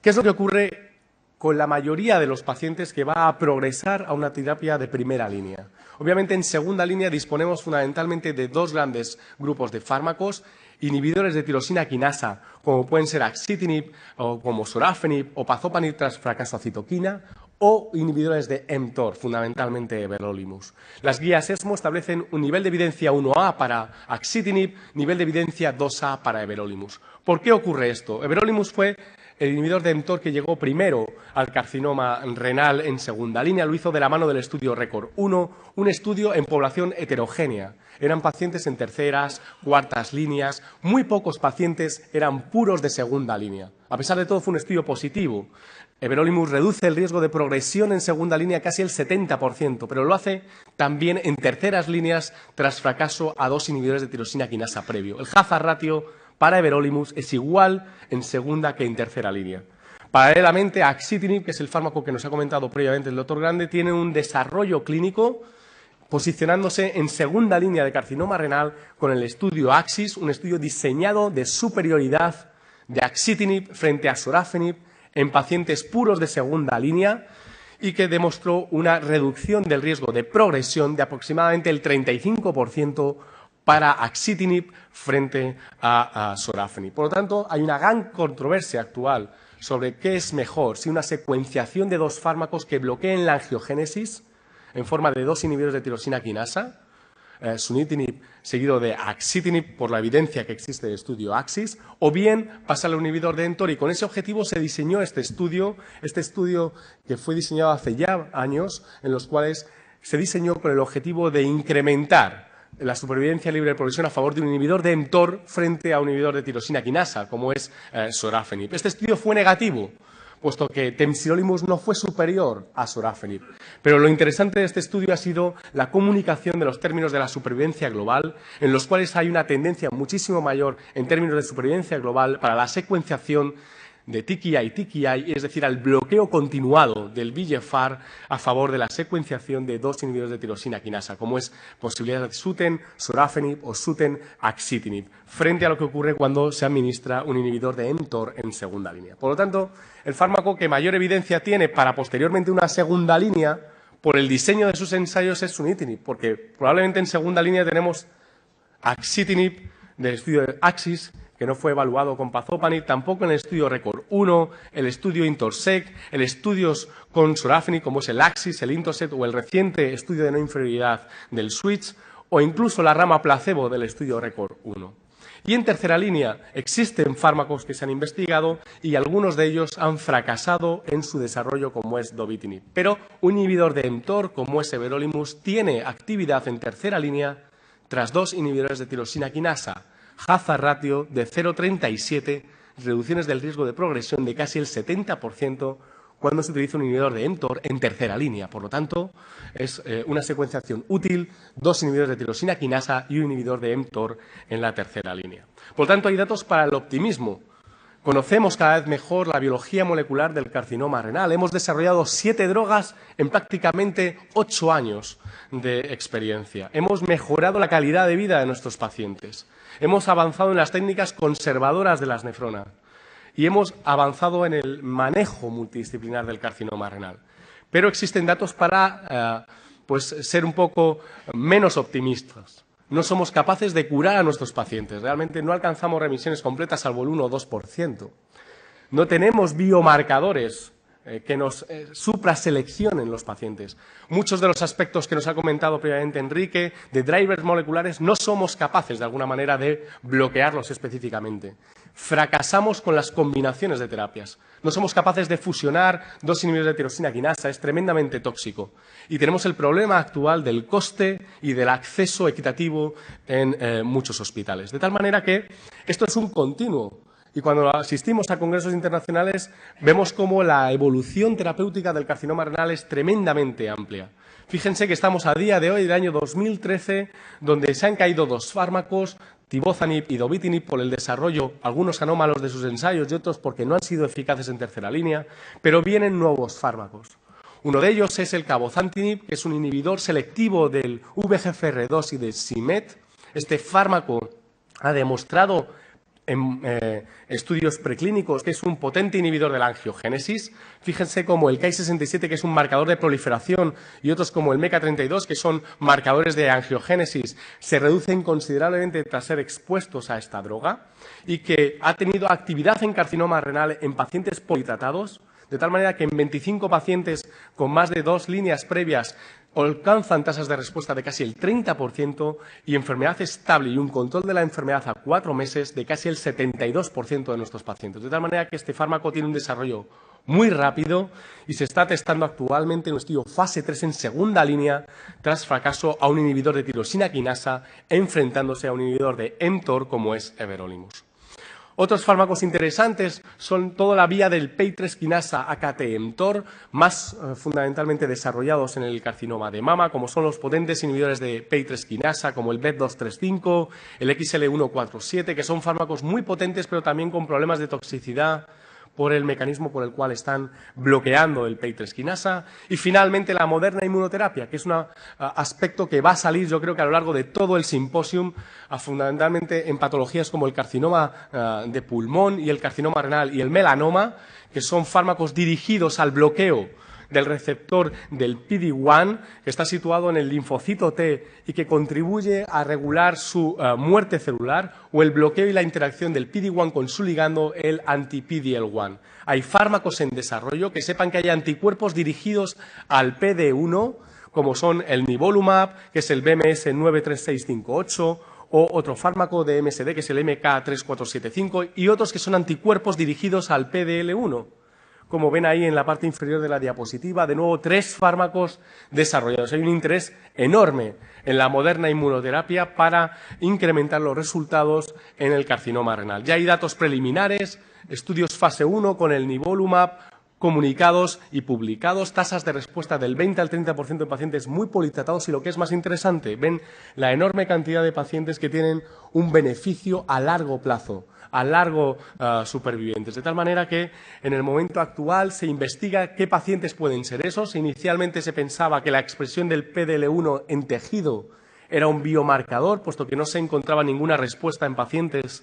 ¿Qué es lo que ocurre con la mayoría de los pacientes que va a progresar a una terapia de primera línea? Obviamente, en segunda línea disponemos fundamentalmente de dos grandes grupos de fármacos, inhibidores de tirosina quinasa, como pueden ser axitinib, o como sorafenib o pazopanib tras fracaso a citoquina, o inhibidores de mTOR, fundamentalmente everolimus. Las guías ESMO establecen un nivel de evidencia 1A para axitinib, nivel de evidencia 2A para everolimus. ¿Por qué ocurre esto? Everolimus fue el inhibidor de mTOR que llegó primero al carcinoma renal en segunda línea. Lo hizo de la mano del estudio RECORD-1, un estudio en población heterogénea. Eran pacientes en terceras, cuartas líneas. Muy pocos pacientes eran puros de segunda línea. A pesar de todo, fue un estudio positivo. Everolimus reduce el riesgo de progresión en segunda línea casi el 70%, pero lo hace también en terceras líneas tras fracaso a dos inhibidores de tirosina quinasa previo. El hazard ratio para everolimus es igual en segunda que en tercera línea. Paralelamente, axitinib, que es el fármaco que nos ha comentado previamente el doctor Grande, tiene un desarrollo clínico posicionándose en segunda línea de carcinoma renal con el estudio AXIS, un estudio diseñado de superioridad de axitinib frente a sorafenib en pacientes puros de segunda línea y que demostró una reducción del riesgo de progresión de aproximadamente el 35% para axitinib frente a sorafenib. Por lo tanto, hay una gran controversia actual sobre qué es mejor, si una secuenciación de dos fármacos que bloqueen la angiogénesis en forma de dos inhibidores de tirosina quinasa, sunitinib seguido de axitinib por la evidencia que existe del estudio AXIS, o bien pasarle a un inhibidor de mTOR, y con ese objetivo se diseñó este estudio que fue diseñado hace ya años, en los cuales se diseñó con el objetivo de incrementar la supervivencia libre de progresión a favor de un inhibidor de mTOR frente a un inhibidor de tirosina quinasa, como es sorafenib. Este estudio fue negativo, puesto que temsirolimus no fue superior a sorafenib. Pero lo interesante de este estudio ha sido la comunicación de los términos de la supervivencia global, en los cuales hay una tendencia muchísimo mayor en términos de supervivencia global para la secuenciación de TKI, es decir, al bloqueo continuado del VEGFR a favor de la secuenciación de dos inhibidores de tirosina quinasa, como es posibilidad de Sutent, sorafenib o Sutent axitinib, frente a lo que ocurre cuando se administra un inhibidor de mTOR en segunda línea. Por lo tanto, el fármaco que mayor evidencia tiene para posteriormente una segunda línea, por el diseño de sus ensayos, es sunitinib, porque probablemente en segunda línea tenemos axitinib del estudio de AXIS, que no fue evaluado con pazopanib, tampoco en el estudio RECORD-1, el estudio INTORSEC, el estudios con sorafenib, como es el AXIS, el INTORSEC o el reciente estudio de no inferioridad del SWITCH, o incluso la rama placebo del estudio RECORD-1. Y en tercera línea existen fármacos que se han investigado y algunos de ellos han fracasado en su desarrollo, como es dovitinib. Pero un inhibidor de mTOR, como es everolimus, tiene actividad en tercera línea tras dos inhibidores de tirosina quinasa, hazard ratio de 0,37, reducciones del riesgo de progresión de casi el 70% cuando se utiliza un inhibidor de mTOR en tercera línea. Por lo tanto, es una secuenciación útil, dos inhibidores de tirosina quinasa y un inhibidor de mTOR en la tercera línea. Por lo tanto, hay datos para el optimismo. Conocemos cada vez mejor la biología molecular del carcinoma renal. Hemos desarrollado 7 drogas en prácticamente 8 años de experiencia. Hemos mejorado la calidad de vida de nuestros pacientes. Hemos avanzado en las técnicas conservadoras de las nefronas y hemos avanzado en el manejo multidisciplinar del carcinoma renal. Pero existen datos para ser un poco menos optimistas. no somos capaces de curar a nuestros pacientes. Realmente no alcanzamos remisiones completas salvo el 1 o 2%. No tenemos biomarcadores que nos supraseleccionen los pacientes. Muchos de los aspectos que nos ha comentado previamente Enrique, de drivers moleculares, no somos capaces de alguna manera de bloquearlos específicamente. Fracasamos con las combinaciones de terapias. No somos capaces de fusionar dos inhibidores de tirosina quinasa, es tremendamente tóxico. Y tenemos el problema actual del coste y del acceso equitativo en muchos hospitales. De tal manera que esto es un continuo. Y cuando asistimos a congresos internacionales vemos cómo la evolución terapéutica del carcinoma renal es tremendamente amplia. Fíjense que estamos a día de hoy, del año 2013, donde se han caído dos fármacos, Tivozanib y Dovitinib, por el desarrollo, algunos anómalos de sus ensayos y otros porque no han sido eficaces en tercera línea, pero vienen nuevos fármacos. Uno de ellos es el cabozantinib, que es un inhibidor selectivo del VEGFR2 y del c-MET. Este fármaco ha demostrado en estudios preclínicos que es un potente inhibidor de la angiogénesis. Fíjense como el Ki67, que es un marcador de proliferación, y otros como el MECA32, que son marcadores de angiogénesis, se reducen considerablemente tras ser expuestos a esta droga, y que ha tenido actividad en carcinoma renal en pacientes politratados, de tal manera que en 25 pacientes con más de 2 líneas previas alcanzan tasas de respuesta de casi el 30% y enfermedad estable y un control de la enfermedad a 4 meses de casi el 72% de nuestros pacientes. De tal manera que este fármaco tiene un desarrollo muy rápido y se está testando actualmente en un estudio fase 3 en segunda línea tras fracaso a un inhibidor de tirosina quinasa enfrentándose a un inhibidor de mTOR como es everolimus. Otros fármacos interesantes son toda la vía del PI3 quinasa AKT-mTOR, más fundamentalmente desarrollados en el carcinoma de mama, como son los potentes inhibidores de PI3 quinasa, como el BET235, el XL147, que son fármacos muy potentes, pero también con problemas de toxicidad por el mecanismo por el cual están bloqueando el PI3 quinasa. Y finalmente la moderna inmunoterapia, que es un aspecto que va a salir yo creo que a lo largo de todo el simposium, fundamentalmente en patologías como el carcinoma de pulmón y el carcinoma renal y el melanoma, que son fármacos dirigidos al bloqueo del receptor del PD-1, que está situado en el linfocito T y que contribuye a regular su muerte celular, o el bloqueo y la interacción del PD-1 con su ligando, el anti-PD-L1. Hay fármacos en desarrollo, que sepan que hay anticuerpos dirigidos al PD-1, como son el nivolumab, que es el BMS 93658, o otro fármaco de MSD, que es el MK3475, y otros que son anticuerpos dirigidos al PDL1. Como ven ahí en la parte inferior de la diapositiva, de nuevo 3 fármacos desarrollados. Hay un interés enorme en la moderna inmunoterapia para incrementar los resultados en el carcinoma renal. Ya hay datos preliminares, estudios fase 1 con el nivolumab, comunicados y publicados, tasas de respuesta del 20 al 30% de pacientes muy politratados y lo que es más interesante, ven la enorme cantidad de pacientes que tienen un beneficio a largo plazo, a largo supervivientes. De tal manera que en el momento actual se investiga qué pacientes pueden ser esos. Inicialmente se pensaba que la expresión del PDL1 en tejido era un biomarcador, puesto que no se encontraba ninguna respuesta en pacientes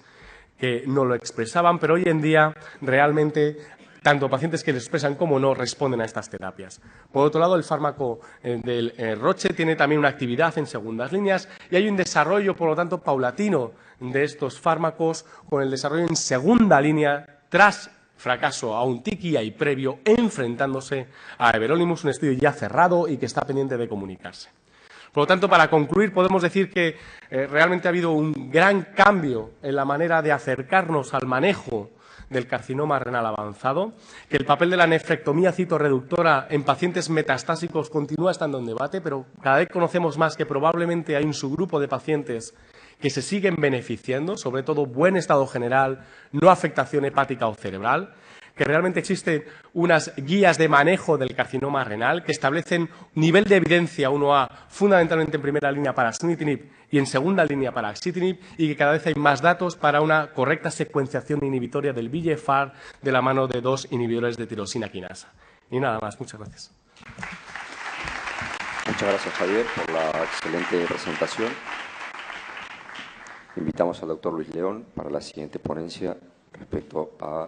que no lo expresaban, pero hoy en día realmente tanto pacientes que lo expresan como no responden a estas terapias. Por otro lado, el fármaco del Roche tiene también una actividad en segundas líneas y hay un desarrollo, por lo tanto, paulatino de estos fármacos con el desarrollo en segunda línea tras fracaso a un TKI previo enfrentándose a everolimus, un estudio ya cerrado y que está pendiente de comunicarse. Por lo tanto, para concluir, podemos decir que realmente ha habido un gran cambio en la manera de acercarnos al manejo del carcinoma renal avanzado, que el papel de la nefrectomía citorreductora en pacientes metastásicos continúa estando en debate, pero cada vez conocemos más que probablemente hay un subgrupo de pacientes que se siguen beneficiando, sobre todo buen estado general, no afectación hepática o cerebral, que realmente existen unas guías de manejo del carcinoma renal que establecen nivel de evidencia 1A fundamentalmente en primera línea para sunitinib y en segunda línea para axitinib y que cada vez hay más datos para una correcta secuenciación inhibitoria del VEGFR de la mano de 2 inhibidores de tirosina quinasa. Y nada más, muchas gracias. Muchas gracias, Javier, por la excelente presentación. Invitamos al doctor Luis León para la siguiente ponencia respecto a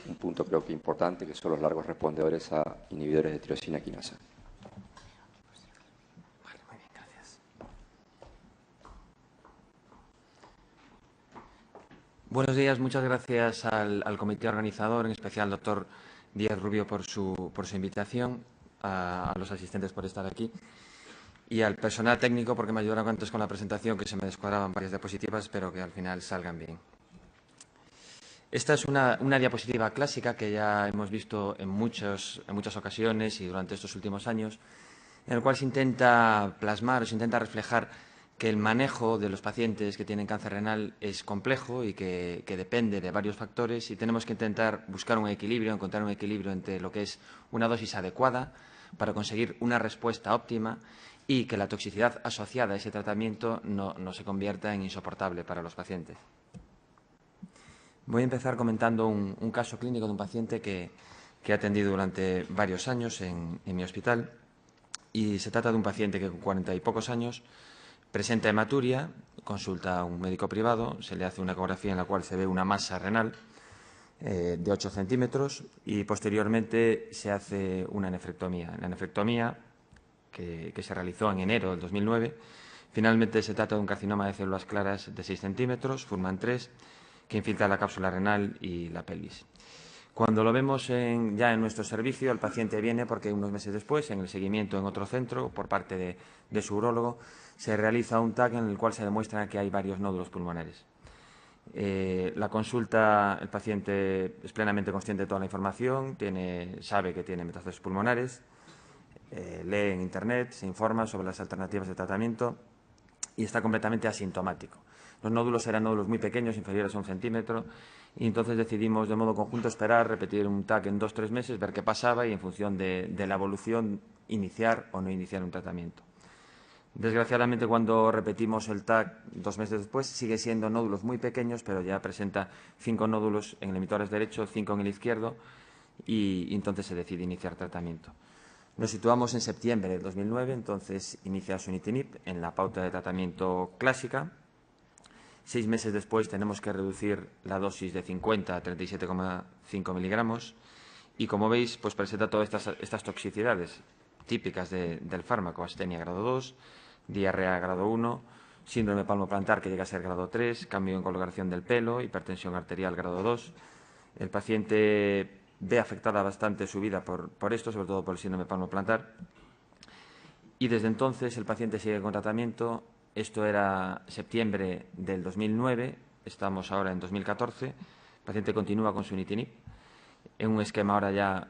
un punto creo que importante, que son los largos respondedores a inhibidores de tirosina quinasa. Vale, muy bien, gracias. Buenos días, muchas gracias al comité organizador, en especial al doctor Díaz Rubio por su invitación, a los asistentes por estar aquí y al personal técnico porque me ayudaron antes con la presentación, que se me descuadraban varias diapositivas, pero que al final salgan bien. Esta es una diapositiva clásica que ya hemos visto en muchas ocasiones y durante estos últimos años, en el cual se intenta plasmar o se intenta reflejar que el manejo de los pacientes que tienen cáncer renal es complejo y que depende de varios factores y tenemos que intentar buscar un equilibrio, encontrar un equilibrio entre lo que es una dosis adecuada para conseguir una respuesta óptima y que la toxicidad asociada a ese tratamiento no se convierta en insoportable para los pacientes. Voy a empezar comentando un caso clínico de un paciente que he atendido durante varios años en mi hospital y se trata de un paciente que con 40 y pocos años presenta hematuria, consulta a un médico privado, se le hace una ecografía en la cual se ve una masa renal de 8 centímetros y posteriormente se hace una nefrectomía. La nefrectomía, que se realizó en enero del 2009, finalmente se trata de un carcinoma de células claras de 6 centímetros, Fuhrmann 3, que infiltra la cápsula renal y la pelvis. Cuando lo vemos ya en nuestro servicio, el paciente viene porque unos meses después, en el seguimiento en otro centro, por parte de su urólogo, se realiza un TAC en el cual se demuestra que hay varios nódulos pulmonares. La consulta, el paciente es plenamente consciente de toda la información, sabe que tiene metástasis pulmonares, lee en Internet, se informa sobre las alternativas de tratamiento y está completamente asintomático. Los nódulos eran nódulos muy pequeños, inferiores a 1 centímetro, y entonces decidimos de modo conjunto esperar, repetir un TAC en 2 o 3 meses, ver qué pasaba y en función de la evolución iniciar o no iniciar un tratamiento. Desgraciadamente, cuando repetimos el TAC 2 meses después, sigue siendo nódulos muy pequeños, pero ya presenta 5 nódulos en el emitores derecho, 5 en el izquierdo, y entonces se decide iniciar tratamiento. Nos situamos en septiembre de 2009, entonces inicia sunitinib en la pauta de tratamiento clásica. 6 meses después tenemos que reducir la dosis de 50 a 37,5 miligramos y, como veis, pues presenta todas estas toxicidades típicas del fármaco: astenia grado 2, diarrea grado 1, síndrome palmoplantar que llega a ser grado 3, cambio en coloración del pelo, hipertensión arterial grado 2. El paciente ve afectada bastante su vida por esto, sobre todo por el síndrome palmoplantar. Y desde entonces el paciente sigue con tratamiento. Esto era septiembre del 2009, estamos ahora en 2014. El paciente continúa con sunitinib en un esquema ahora ya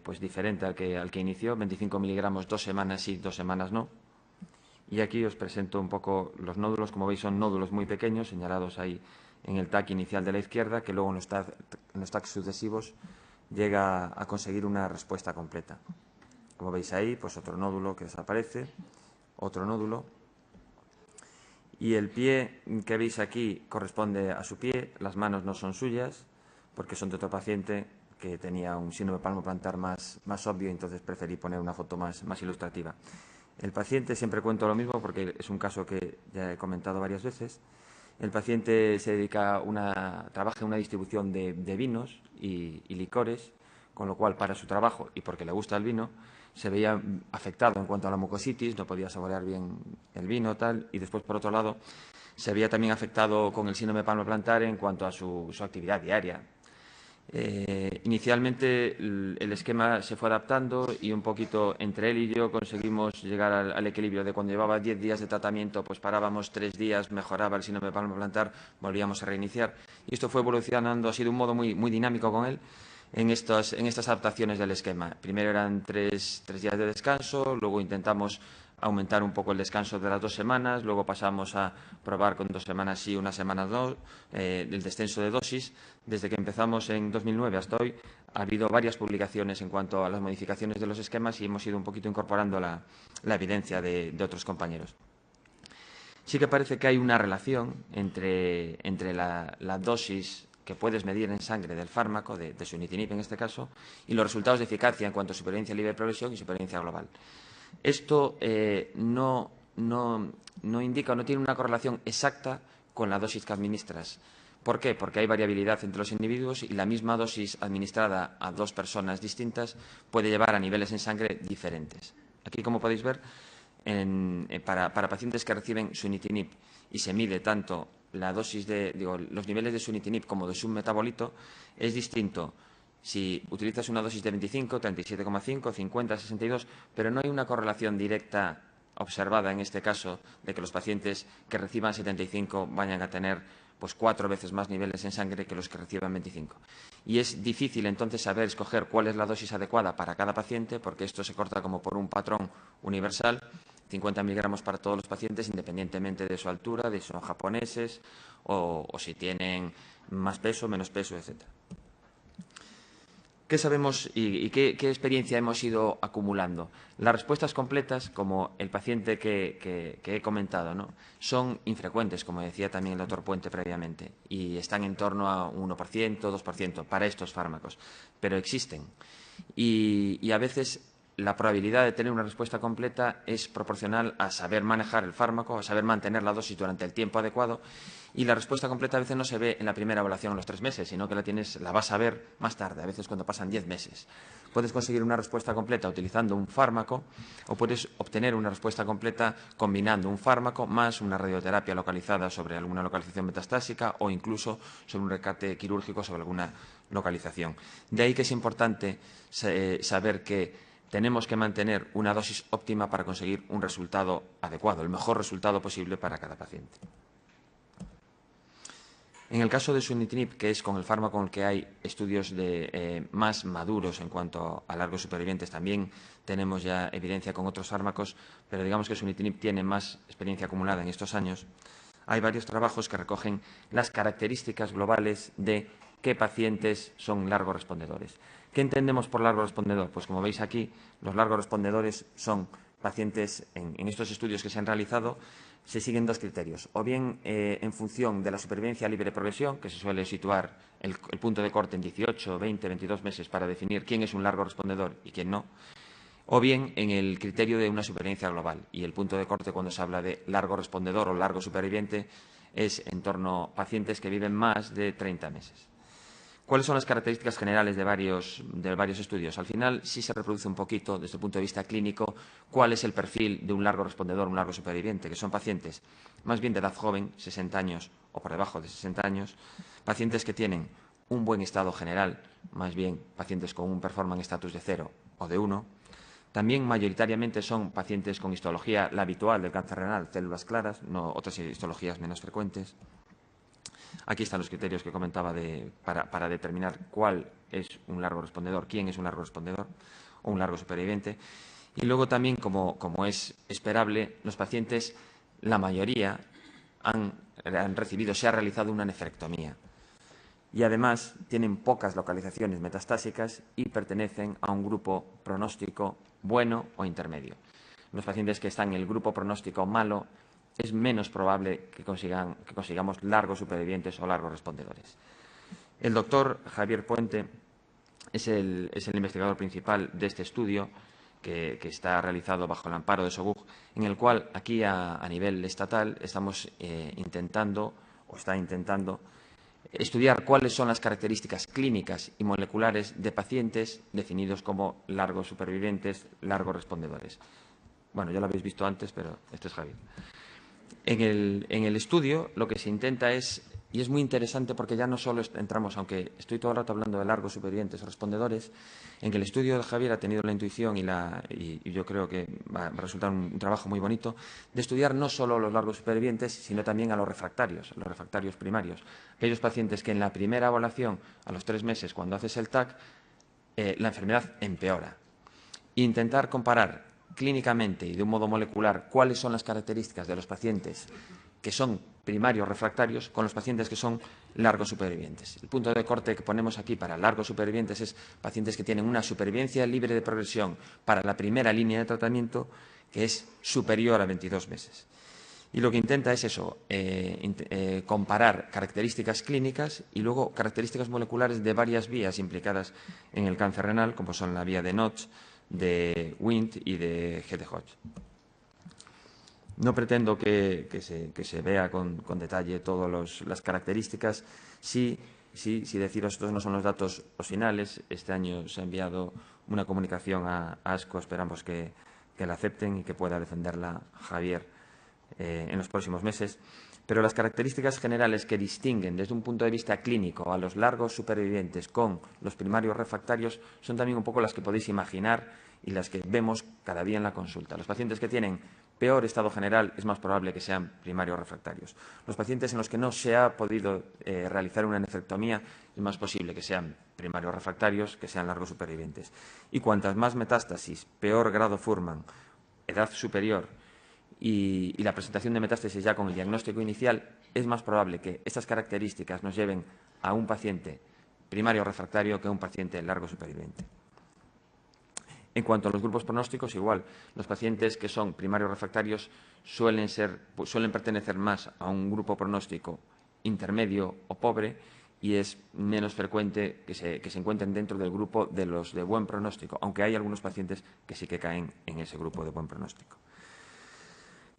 pues diferente al que inició, 25 miligramos 2 semanas sí, 2 semanas no. Y aquí os presento un poco los nódulos. Como veis, son nódulos muy pequeños, señalados ahí en el TAC inicial de la izquierda, que luego en los TAC sucesivos llega a conseguir una respuesta completa. Como veis ahí, pues otro nódulo que desaparece, otro nódulo. Y el pie que veis aquí corresponde a su pie, las manos no son suyas, porque son de otro paciente que tenía un síndrome palmoplantar más obvio, entonces preferí poner una foto más ilustrativa. El paciente, siempre cuento lo mismo porque es un caso que ya he comentado varias veces. El paciente trabaja en una distribución de vinos y licores, con lo cual para su trabajo y porque le gusta el vino, se veía afectado en cuanto a la mucositis, no podía saborear bien el vino, tal, y después, por otro lado, se veía también afectado con el síndrome palmoplantar en cuanto a su actividad diaria. Inicialmente el esquema se fue adaptando y un poquito entre él y yo conseguimos llegar al equilibrio de cuando llevaba 10 días de tratamiento, pues parábamos 3 días, mejoraba el síndrome palmoplantar, volvíamos a reiniciar. Y esto fue evolucionando así de un modo muy dinámico con él en estas adaptaciones del esquema. Primero eran 3 días de descanso, luego intentamos aumentar un poco el descanso de las 2 semanas, luego pasamos a probar con 2 semanas sí, 1 semana no, el descenso de dosis. Desde que empezamos en 2009 hasta hoy ha habido varias publicaciones en cuanto a las modificaciones de los esquemas y hemos ido un poquito incorporando la evidencia de otros compañeros. Sí que parece que hay una relación entre la dosis que puedes medir en sangre del fármaco, de sunitinib en este caso, y los resultados de eficacia en cuanto a supervivencia libre de progresión y supervivencia global. Esto no indica o no tiene una correlación exacta con la dosis que administras. ¿Por qué? Porque hay variabilidad entre los individuos y la misma dosis administrada a 2 personas distintas puede llevar a niveles en sangre diferentes. Aquí, como podéis ver, para pacientes que reciben sunitinib y se mide tanto la dosis los niveles de sunitinib como de submetabolito es distinto si utilizas una dosis de 25, 37,5, 50, 62, pero no hay una correlación directa observada en este caso de que los pacientes que reciban 75 vayan a tener pues 4 veces más niveles en sangre que los que reciban 25. Y es difícil entonces saber escoger cuál es la dosis adecuada para cada paciente, porque esto se corta como por un patrón universal, 50 miligramos para todos los pacientes, independientemente de su altura, de si son japoneses o si tienen más peso, menos peso, etc. ¿Qué sabemos y qué experiencia hemos ido acumulando? Las respuestas completas, como el paciente que he comentado, ¿no?, son infrecuentes, como decía también el doctor Puente previamente, y están en torno a 1%, 2% para estos fármacos, pero existen. Y a veces la probabilidad de tener una respuesta completa es proporcional a saber manejar el fármaco, a saber mantener la dosis durante el tiempo adecuado, y la respuesta completa a veces no se ve en la primera evaluación a los 3 meses, sino que la vas a ver más tarde, a veces cuando pasan 10 meses. Puedes conseguir una respuesta completa utilizando un fármaco o puedes obtener una respuesta completa combinando un fármaco más una radioterapia localizada sobre alguna localización metastásica o incluso sobre un rescate quirúrgico sobre alguna localización. De ahí que es importante saber que tenemos que mantener una dosis óptima para conseguir un resultado adecuado, el mejor resultado posible para cada paciente. En el caso de sunitinib, que es con el fármaco con el que hay estudios más maduros en cuanto a largos supervivientes, también tenemos ya evidencia con otros fármacos, pero digamos que sunitinib tiene más experiencia acumulada en estos años. Hay varios trabajos que recogen las características globales de qué pacientes son largos respondedores. ¿Qué entendemos por largo respondedor? Pues como veis aquí, los largos respondedores son pacientes, en estos estudios que se han realizado, se siguen 2 criterios. O bien en función de la supervivencia libre de progresión, que se suele situar el punto de corte en 18, 20, 22 meses para definir quién es un largo respondedor y quién no. O bien en el criterio de una supervivencia global. Y el punto de corte cuando se habla de largo respondedor o largo superviviente es en torno a pacientes que viven más de 30 meses. ¿Cuáles son las características generales de varios estudios? Al final sí se reproduce un poquito, desde el punto de vista clínico, cuál es el perfil de un largo respondedor, un largo superviviente, que son pacientes más bien de edad joven, 60 años o por debajo de 60 años, pacientes que tienen un buen estado general, más bien pacientes con un performance status de 0 o de 1. También mayoritariamente son pacientes con histología, la habitual del cáncer renal, células claras, no otras histologías menos frecuentes. Aquí están los criterios que comentaba para determinar cuál es un largo respondedor, quién es un largo respondedor o un largo superviviente. Y luego también, como es esperable, los pacientes, la mayoría, han recibido, se ha realizado una nefrectomía. Y además tienen pocas localizaciones metastásicas y pertenecen a un grupo pronóstico bueno o intermedio. Los pacientes que están en el grupo pronóstico malo es menos probable que consigamos largos supervivientes o largos respondedores. El doctor Javier Puente es el investigador principal de este estudio que está realizado bajo el amparo de SOGUG, en el cual aquí a nivel estatal estamos intentando estudiar cuáles son las características clínicas y moleculares de pacientes definidos como largos supervivientes, largos respondedores. Bueno, ya lo habéis visto antes, pero este es Javier. En el estudio lo que se intenta es, y es muy interesante porque ya no solo entramos, aunque estoy todo el rato hablando de largos supervivientes o respondedores, en que el estudio de Javier ha tenido la intuición y yo creo que va a resultar un trabajo muy bonito, de estudiar no solo los largos supervivientes, sino también a los refractarios primarios. Aquellos pacientes que en la primera evaluación, a los 3 meses, cuando haces el TAC, la enfermedad empeora. Intentar comparar clínicamente y de un modo molecular cuáles son las características de los pacientes que son primarios refractarios con los pacientes que son largos supervivientes. El punto de corte que ponemos aquí para largos supervivientes es pacientes que tienen una supervivencia libre de progresión para la primera línea de tratamiento que es superior a 22 meses. Y lo que intenta es eso, comparar características clínicas y luego características moleculares de varias vías implicadas en el cáncer renal, como son la vía de Notch, de Wnt y de GTH. No pretendo que se vea con detalle todas las características. Sí deciros, estos no son los datos finales. Este año se ha enviado una comunicación a ASCO, esperamos que la acepten y que pueda defenderla Javier en los próximos meses. Pero las características generales que distinguen desde un punto de vista clínico a los largos supervivientes con los primarios refractarios son también un poco las que podéis imaginar y las que vemos cada día en la consulta. Los pacientes que tienen peor estado general es más probable que sean primarios refractarios. Los pacientes en los que no se ha podido realizar una nefrectomía es más posible que sean primarios refractarios, que sean largos supervivientes. Y cuantas más metástasis, peor grado Fuhrmann, edad superior y la presentación de metástasis ya con el diagnóstico inicial, es más probable que estas características nos lleven a un paciente primario refractario que a un paciente largo superviviente. En cuanto a los grupos pronósticos, igual, los pacientes que son primarios refractarios suelen pertenecer más a un grupo pronóstico intermedio o pobre y es menos frecuente que se encuentren dentro del grupo de los de buen pronóstico, aunque hay algunos pacientes que sí que caen en ese grupo de buen pronóstico.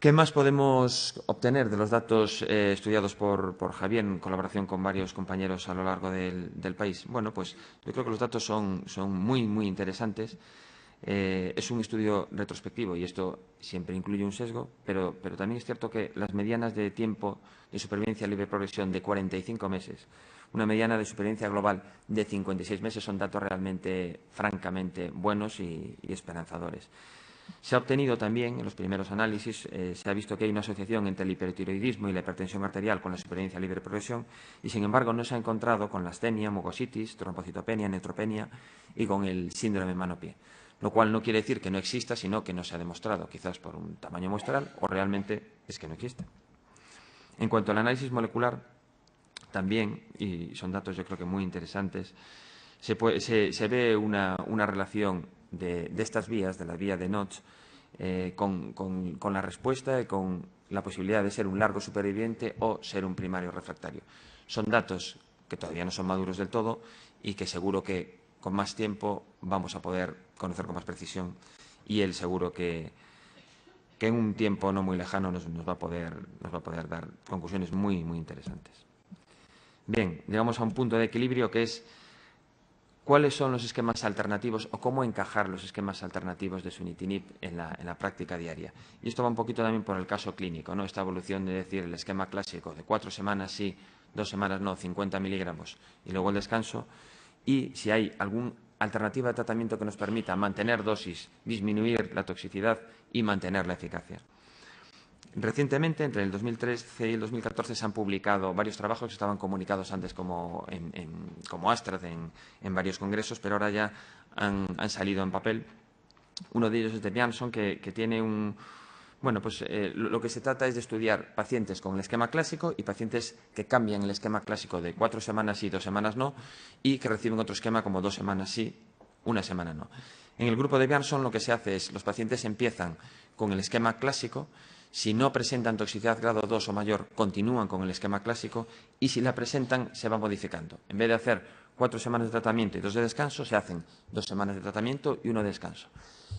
¿Qué más podemos obtener de los datos estudiados por Javier en colaboración con varios compañeros a lo largo del país? Bueno, pues yo creo que los datos son muy, muy interesantes. Es un estudio retrospectivo y esto siempre incluye un sesgo, pero también es cierto que las medianas de tiempo de supervivencia libre progresión de 45 meses, una mediana de supervivencia global de 56 meses son datos realmente, francamente, buenos y esperanzadores. Se ha obtenido también, en los primeros análisis, se ha visto que hay una asociación entre el hipertiroidismo y la hipertensión arterial con la supervivencia libre progresión y, sin embargo, no se ha encontrado con la astenia, mucositis, trombocitopenia, neutropenia y con el síndrome mano-pie. Lo cual no quiere decir que no exista, sino que no se ha demostrado, quizás por un tamaño muestral o realmente es que no existe. En cuanto al análisis molecular, también, y son datos yo creo que muy interesantes, se ve una relación de estas vías, de la vía de Notch, con la respuesta y con la posibilidad de ser un largo superviviente o ser un primario refractario. Son datos que todavía no son maduros del todo y que seguro que con más tiempo vamos a poder conocer con más precisión y él seguro que en un tiempo no muy lejano nos va a poder dar conclusiones muy, muy interesantes. Bien, llegamos a un punto de equilibrio que es cuáles son los esquemas alternativos o cómo encajar los esquemas alternativos de sunitinib en la práctica diaria. Y esto va un poquito también por el caso clínico, ¿no? Esta evolución de decir el esquema clásico de 4 semanas sí, 2 semanas no, 50 miligramos y luego el descanso. Y si hay alguna alternativa de tratamiento que nos permita mantener dosis, disminuir la toxicidad y mantener la eficacia. Recientemente, entre el 2013 y el 2014, se han publicado varios trabajos que estaban comunicados antes como Astrad en varios congresos, pero ahora ya han salido en papel. Uno de ellos es de Jansson, que tiene un... Bueno, pues lo que se trata es de estudiar pacientes con el esquema clásico y pacientes que cambian el esquema clásico de 4 semanas sí, 2 semanas no, y que reciben otro esquema como 2 semanas sí, 1 semana no. En el grupo de Jansson lo que se hace es, los pacientes empiezan con el esquema clásico. Si no presentan toxicidad grado 2 o mayor, continúan con el esquema clásico y si la presentan, se va modificando. En vez de hacer 4 semanas de tratamiento y 2 de descanso, se hacen 2 semanas de tratamiento y 1 de descanso.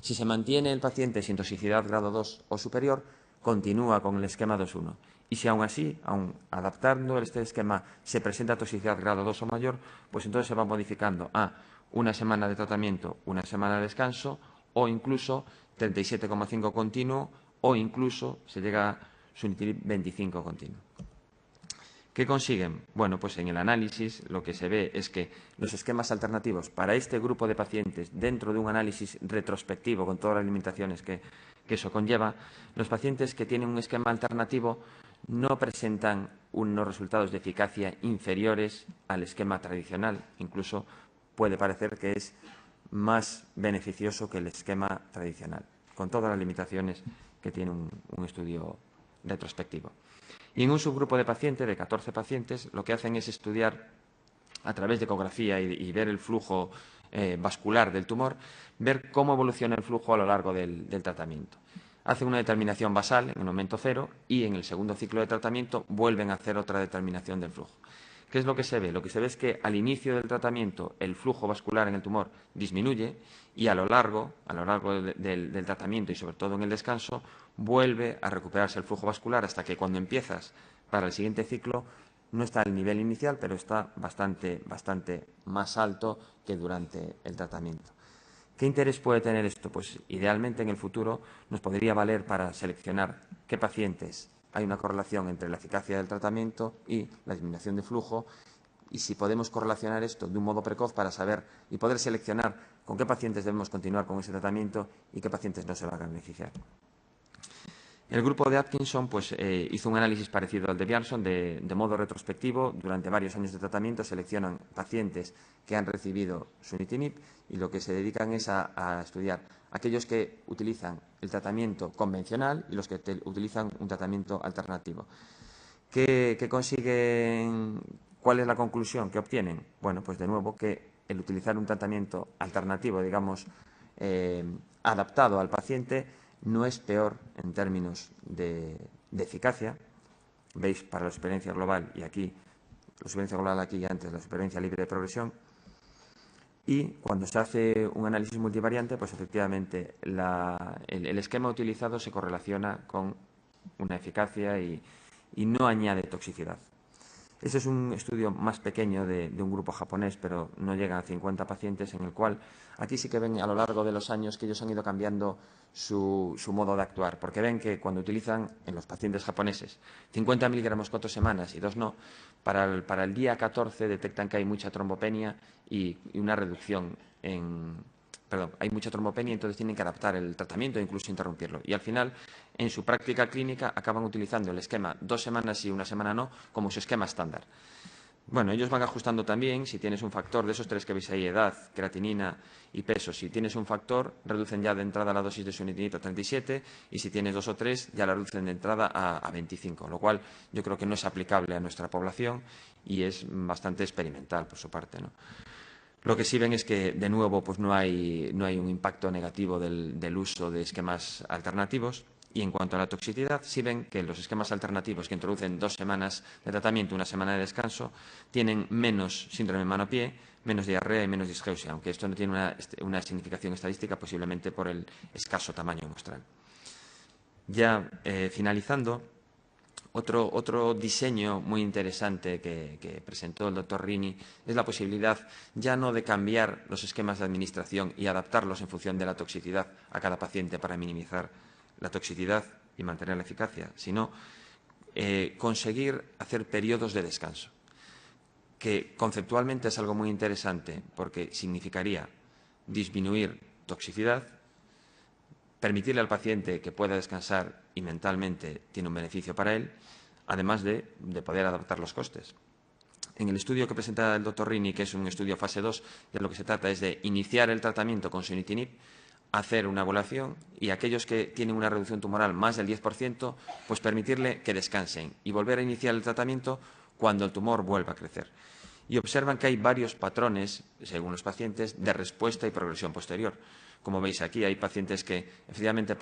Si se mantiene el paciente sin toxicidad grado 2 o superior, continúa con el esquema 2-1. Y si aún así, aún adaptando este esquema, se presenta toxicidad grado 2 o mayor, pues entonces se va modificando a 1 semana de tratamiento, 1 semana de descanso o incluso 37,5 continuo o incluso se llega a sunitinib 25 continuo. ¿Qué consiguen? Bueno, pues en el análisis lo que se ve es que los esquemas alternativos para este grupo de pacientes, dentro de un análisis retrospectivo con todas las limitaciones que eso conlleva, los pacientes que tienen un esquema alternativo no presentan unos resultados de eficacia inferiores al esquema tradicional. Incluso puede parecer que es más beneficioso que el esquema tradicional, con todas las limitaciones que tiene un estudio retrospectivo. Y en un subgrupo de pacientes, de 14 pacientes, lo que hacen es estudiar a través de ecografía y ver el flujo vascular del tumor, ver cómo evoluciona el flujo a lo largo del tratamiento. Hacen una determinación basal en el momento cero y en el segundo ciclo de tratamiento vuelven a hacer otra determinación del flujo. ¿Qué es lo que se ve? Lo que se ve es que al inicio del tratamiento el flujo vascular en el tumor disminuye y a lo largo del tratamiento y sobre todo en el descanso vuelve a recuperarse el flujo vascular hasta que cuando empiezas para el siguiente ciclo no está al nivel inicial, pero está bastante más alto que durante el tratamiento. ¿Qué interés puede tener esto? Pues idealmente en el futuro nos podría valer para seleccionar qué pacientes hay una correlación entre la eficacia del tratamiento y la disminución de flujo, y si podemos correlacionar esto de un modo precoz para saber y poder seleccionar con qué pacientes debemos continuar con ese tratamiento y qué pacientes no se van a beneficiar. El grupo de Atkinson pues, hizo un análisis parecido al de Bjarnson de modo retrospectivo. Durante varios años de tratamiento seleccionan pacientes que han recibido sunitinib y lo que se dedican es a estudiar aquellos que utilizan el tratamiento convencional y los que utilizan un tratamiento alternativo. ¿Qué consiguen? ¿Cuál es la conclusión que obtienen? Bueno, pues de nuevo que el utilizar un tratamiento alternativo, digamos, adaptado al paciente, no es peor en términos de eficacia. Veis para la supervivencia global y aquí, la supervivencia global aquí y antes la supervivencia libre de progresión. Y cuando se hace un análisis multivariante, pues efectivamente el esquema utilizado se correlaciona con una eficacia y no añade toxicidad. Este es un estudio más pequeño de un grupo japonés, pero no llega a 50 pacientes, en el cual aquí sí que ven a lo largo de los años que ellos han ido cambiando su modo de actuar, porque ven que cuando utilizan en los pacientes japoneses 50 miligramos 4 semanas y 2 no, para el día 14 detectan que hay mucha trombopenia y una reducción hay mucha trombopenia, entonces tienen que adaptar el tratamiento e incluso interrumpirlo. Y al final, en su práctica clínica, acaban utilizando el esquema 2 semanas y 1 semana no como su esquema estándar. Bueno, ellos van ajustando también, si tienes un factor de esos 3 que veis ahí, edad, creatinina y peso, si tienes un factor, reducen ya de entrada la dosis de sunitinib a 37 y si tienes 2 o 3, ya la reducen de entrada a 25, lo cual yo creo que no es aplicable a nuestra población y es bastante experimental por su parte, ¿no? Lo que sí ven es que, de nuevo, pues no hay un impacto negativo del uso de esquemas alternativos. Y en cuanto a la toxicidad, sí ven que los esquemas alternativos que introducen 2 semanas de tratamiento, 1 semana de descanso, tienen menos síndrome de mano-pie, menos diarrea y menos disgeusia, aunque esto no tiene una significación estadística, posiblemente por el escaso tamaño muestral. Ya finalizando, otro diseño muy interesante que presentó el doctor Rini es la posibilidad ya no de cambiar los esquemas de administración y adaptarlos en función de la toxicidad a cada paciente para minimizar la toxicidad y mantener la eficacia, sino conseguir hacer periodos de descanso, que conceptualmente es algo muy interesante porque significaría disminuir toxicidad, permitirle al paciente que pueda descansar y mentalmente tiene un beneficio para él, además de poder adaptar los costes. En el estudio que presenta el doctor Rini, que es un estudio fase 2, de lo que se trata es de iniciar el tratamiento con sunitinib, hacer una evaluación y aquellos que tienen una reducción tumoral más del 10%, pues permitirle que descansen y volver a iniciar el tratamiento cuando el tumor vuelva a crecer. Y observan que hay varios patrones, según los pacientes, de respuesta y progresión posterior. Como veis aquí, hay pacientes que efectivamente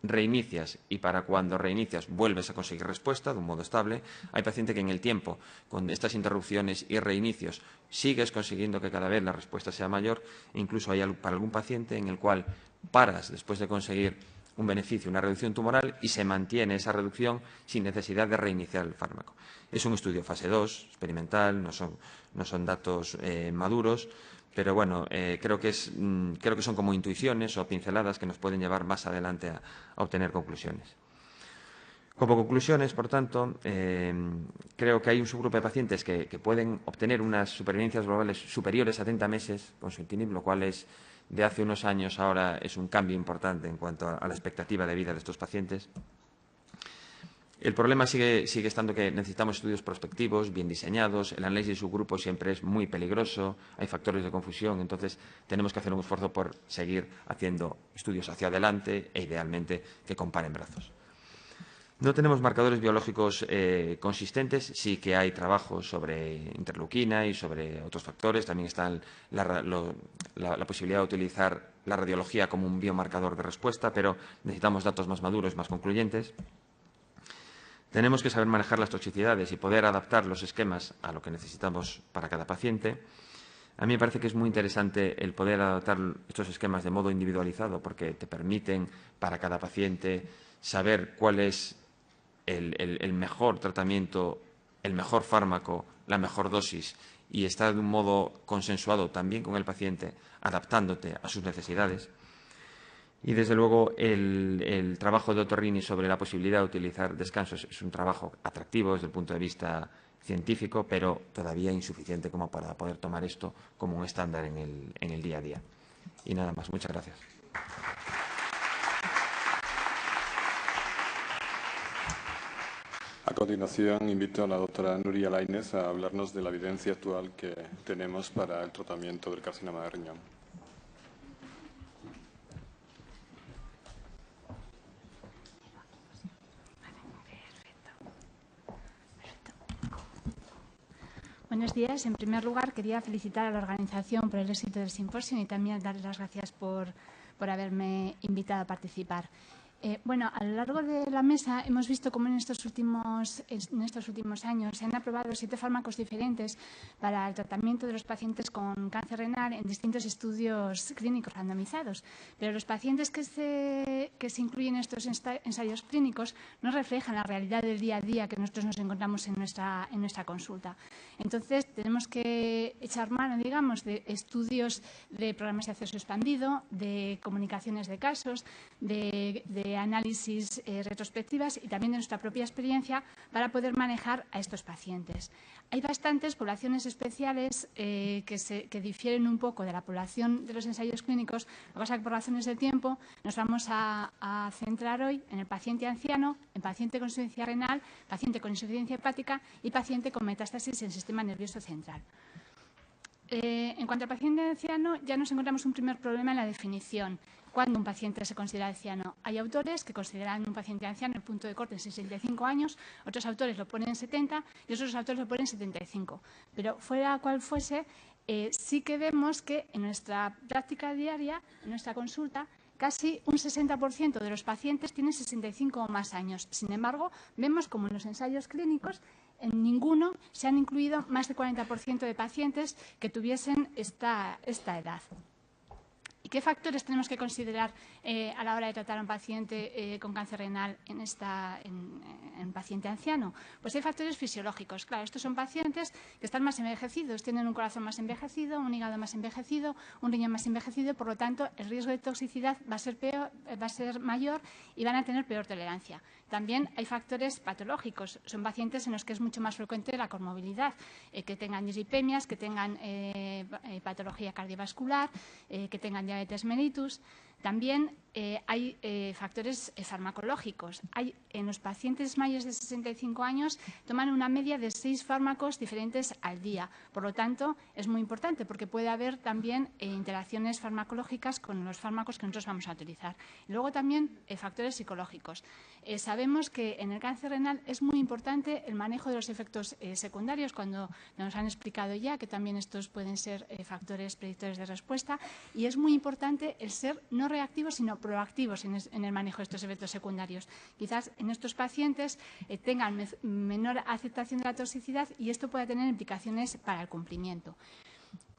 reinicias y para cuando reinicias vuelves a conseguir respuesta de un modo estable. Hay pacientes que en el tiempo, con estas interrupciones y reinicios, sigues consiguiendo que cada vez la respuesta sea mayor. Incluso hay para algún paciente en el cual paras después de conseguir un beneficio, una reducción tumoral, y se mantiene esa reducción sin necesidad de reiniciar el fármaco. Es un estudio fase 2, experimental, no son datos maduros, pero bueno, creo que son como intuiciones o pinceladas que nos pueden llevar más adelante a obtener conclusiones. Como conclusiones, por tanto, creo que hay un subgrupo de pacientes que pueden obtener unas supervivencias globales superiores a 30 meses con sunitinib, lo cual es, de hace unos años ahora, es un cambio importante en cuanto a la expectativa de vida de estos pacientes. El problema sigue estando que necesitamos estudios prospectivos, bien diseñados. El análisis de subgrupo siempre es muy peligroso, hay factores de confusión, entonces tenemos que hacer un esfuerzo por seguir haciendo estudios hacia adelante e, idealmente, que comparen brazos. No tenemos marcadores biológicos consistentes, sí que hay trabajos sobre interleuquina y sobre otros factores. También está la posibilidad de utilizar la radiología como un biomarcador de respuesta, pero necesitamos datos más maduros, más concluyentes. Tenemos que saber manejar las toxicidades y poder adaptar los esquemas a lo que necesitamos para cada paciente. A mí me parece que es muy interesante el poder adaptar estos esquemas de modo individualizado porque te permiten para cada paciente saber cuál es el mejor tratamiento, el mejor fármaco, la mejor dosis y estar de un modo consensuado también con el paciente, adaptándote a sus necesidades. Y, desde luego, el trabajo de Otorrini sobre la posibilidad de utilizar descansos es un trabajo atractivo desde el punto de vista científico, pero todavía insuficiente como para poder tomar esto como un estándar en el día a día. Y nada más. Muchas gracias. A continuación, invito a la doctora Nuria Lainez a hablarnos de la evidencia actual que tenemos para el tratamiento del carcinoma de riñón. Buenos días. En primer lugar, quería felicitar a la organización por el éxito del simposio y también darles las gracias por haberme invitado a participar. Bueno, a lo largo de la mesa hemos visto cómo en estos últimos años se han aprobado 7 fármacos diferentes para el tratamiento de los pacientes con cáncer renal en distintos estudios clínicos randomizados. Pero los pacientes que se incluyen en estos ensayos clínicos no reflejan la realidad del día a día que nosotros nos encontramos en nuestra consulta. Entonces, tenemos que echar mano, digamos, de estudios de programas de acceso expandido, de comunicaciones de casos, de análisis retrospectivas y también de nuestra propia experiencia para poder manejar a estos pacientes. Hay bastantes poblaciones especiales que difieren un poco de la población de los ensayos clínicos. Lo que pasa es que por razones de tiempo nos vamos a centrar hoy en el paciente anciano, en paciente con insuficiencia renal, paciente con insuficiencia hepática y paciente con metástasis en el sistema nervioso central. En cuanto al paciente anciano, ya nos encontramos un primer problema en la definición. ¿Cuándo un paciente se considera anciano? Hay autores que consideran un paciente anciano el punto de corte en 65 años, otros autores lo ponen en 70 y otros autores lo ponen en 75. Pero fuera cual fuese, sí que vemos que en nuestra práctica diaria, en nuestra consulta, casi un 60% de los pacientes tienen 65 o más años. Sin embargo, vemos como en los ensayos clínicos en ninguno se han incluido más del 40% de pacientes que tuviesen esta edad. ¿Y qué factores tenemos que considerar a la hora de tratar a un paciente con cáncer renal en paciente anciano? Pues hay factores fisiológicos. Claro, estos son pacientes que están más envejecidos, tienen un corazón más envejecido, un hígado más envejecido, un riñón más envejecido, por lo tanto, el riesgo de toxicidad va a ser mayor y van a tener peor tolerancia. También hay factores patológicos. Son pacientes en los que es mucho más frecuente la comorbilidad, que tengan dislipemias, que tengan patología cardiovascular, que tengan diabetes mellitus. También hay factores farmacológicos. En los pacientes mayores de 65 años toman una media de 6 fármacos diferentes al día. Por lo tanto, es muy importante porque puede haber también interacciones farmacológicas con los fármacos que nosotros vamos a utilizar. Y luego también factores psicológicos. Sabemos que en el cáncer renal es muy importante el manejo de los efectos secundarios, cuando nos han explicado ya que también estos pueden ser factores predictores de respuesta, y es muy importante el ser no reactivos sino proactivos en el manejo de estos efectos secundarios. Quizás en estos pacientes tengan menor aceptación de la toxicidad y esto puede tener implicaciones para el cumplimiento.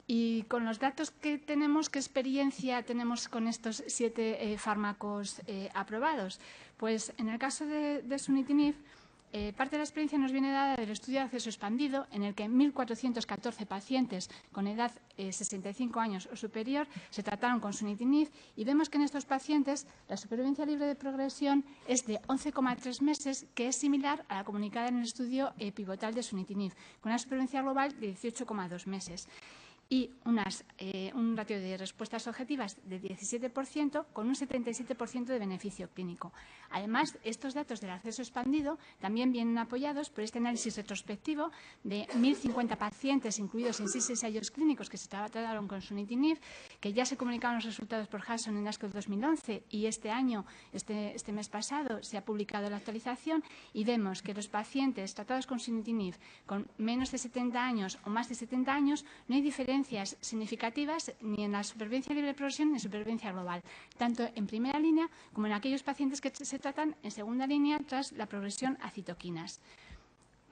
Y con los datos que tenemos, ¿qué experiencia tenemos con estos 7 fármacos aprobados? Pues en el caso de sunitinib, parte de la experiencia nos viene dada del estudio de acceso expandido, en el que 1.414 pacientes con edad 65 años o superior se trataron con sunitinib y vemos que en estos pacientes la supervivencia libre de progresión es de 11,3 meses, que es similar a la comunicada en el estudio pivotal de sunitinib, con una supervivencia global de 18,2 meses. Y un ratio de respuestas objetivas de 17% con un 77% de beneficio clínico. Además, estos datos del acceso expandido también vienen apoyados por este análisis retrospectivo de 1.050 pacientes incluidos en 6 ensayos clínicos que se trataron con sunitinib, que ya se comunicaron los resultados por Hudson en ASCO 2011 y este mes pasado, se ha publicado la actualización y vemos que los pacientes tratados con sunitinib con menos de 70 años o más de 70 años no hay diferencias significativas ni en la supervivencia libre de progresión ni en supervivencia global, tanto en primera línea como en aquellos pacientes que se tratan en segunda línea tras la progresión a citoquinas.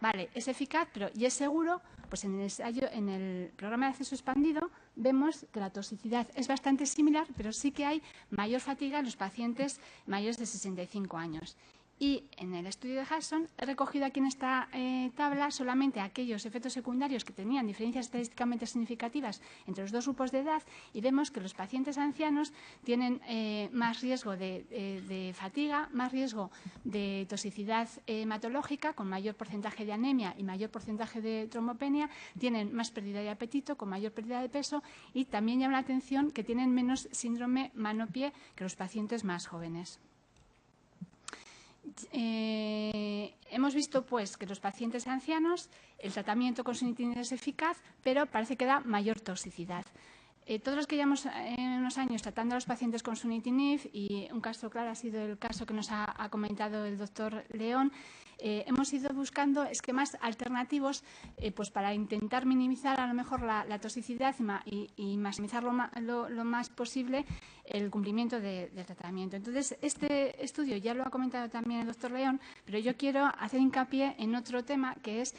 Vale, es eficaz, pero ¿y es seguro? Pues en el programa de acceso expandido vemos que la toxicidad es bastante similar, pero sí que hay mayor fatiga en los pacientes mayores de 65 años. Y en el estudio de Hudson he recogido aquí en esta tabla solamente aquellos efectos secundarios que tenían diferencias estadísticamente significativas entre los dos grupos de edad, y vemos que los pacientes ancianos tienen más riesgo de fatiga, más riesgo de toxicidad hematológica, con mayor porcentaje de anemia y mayor porcentaje de trombopenia, tienen más pérdida de apetito, con mayor pérdida de peso, y también llama la atención que tienen menos síndrome mano-pie que los pacientes más jóvenes. Hemos visto pues que los pacientes ancianos el tratamiento con sunitinib es eficaz, pero parece que da mayor toxicidad. Todos los que llevamos unos años tratando a los pacientes con sunitinib, y un caso claro ha sido el caso que nos ha comentado el doctor León, hemos ido buscando esquemas alternativos pues para intentar minimizar a lo mejor la toxicidad y maximizar lo más posible el cumplimiento del tratamiento. Entonces, este estudio ya lo ha comentado también el doctor León, pero yo quiero hacer hincapié en otro tema, que es,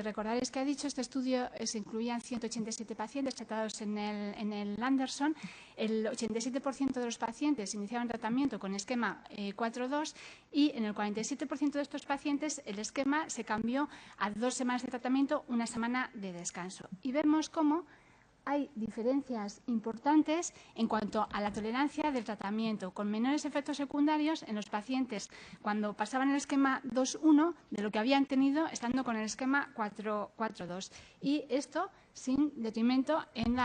recordaréis que ha dicho, este estudio se incluían 187 pacientes tratados en el Anderson. El 87% de los pacientes iniciaron tratamiento con esquema 4-2, y en el 47% de estos pacientes el esquema se cambió a 2 semanas de tratamiento, 1 semana de descanso. Y vemos cómo hay diferencias importantes en cuanto a la tolerancia del tratamiento, con menores efectos secundarios en los pacientes cuando pasaban el esquema 2-1 de lo que habían tenido estando con el esquema 4-2. Y esto sin detrimento en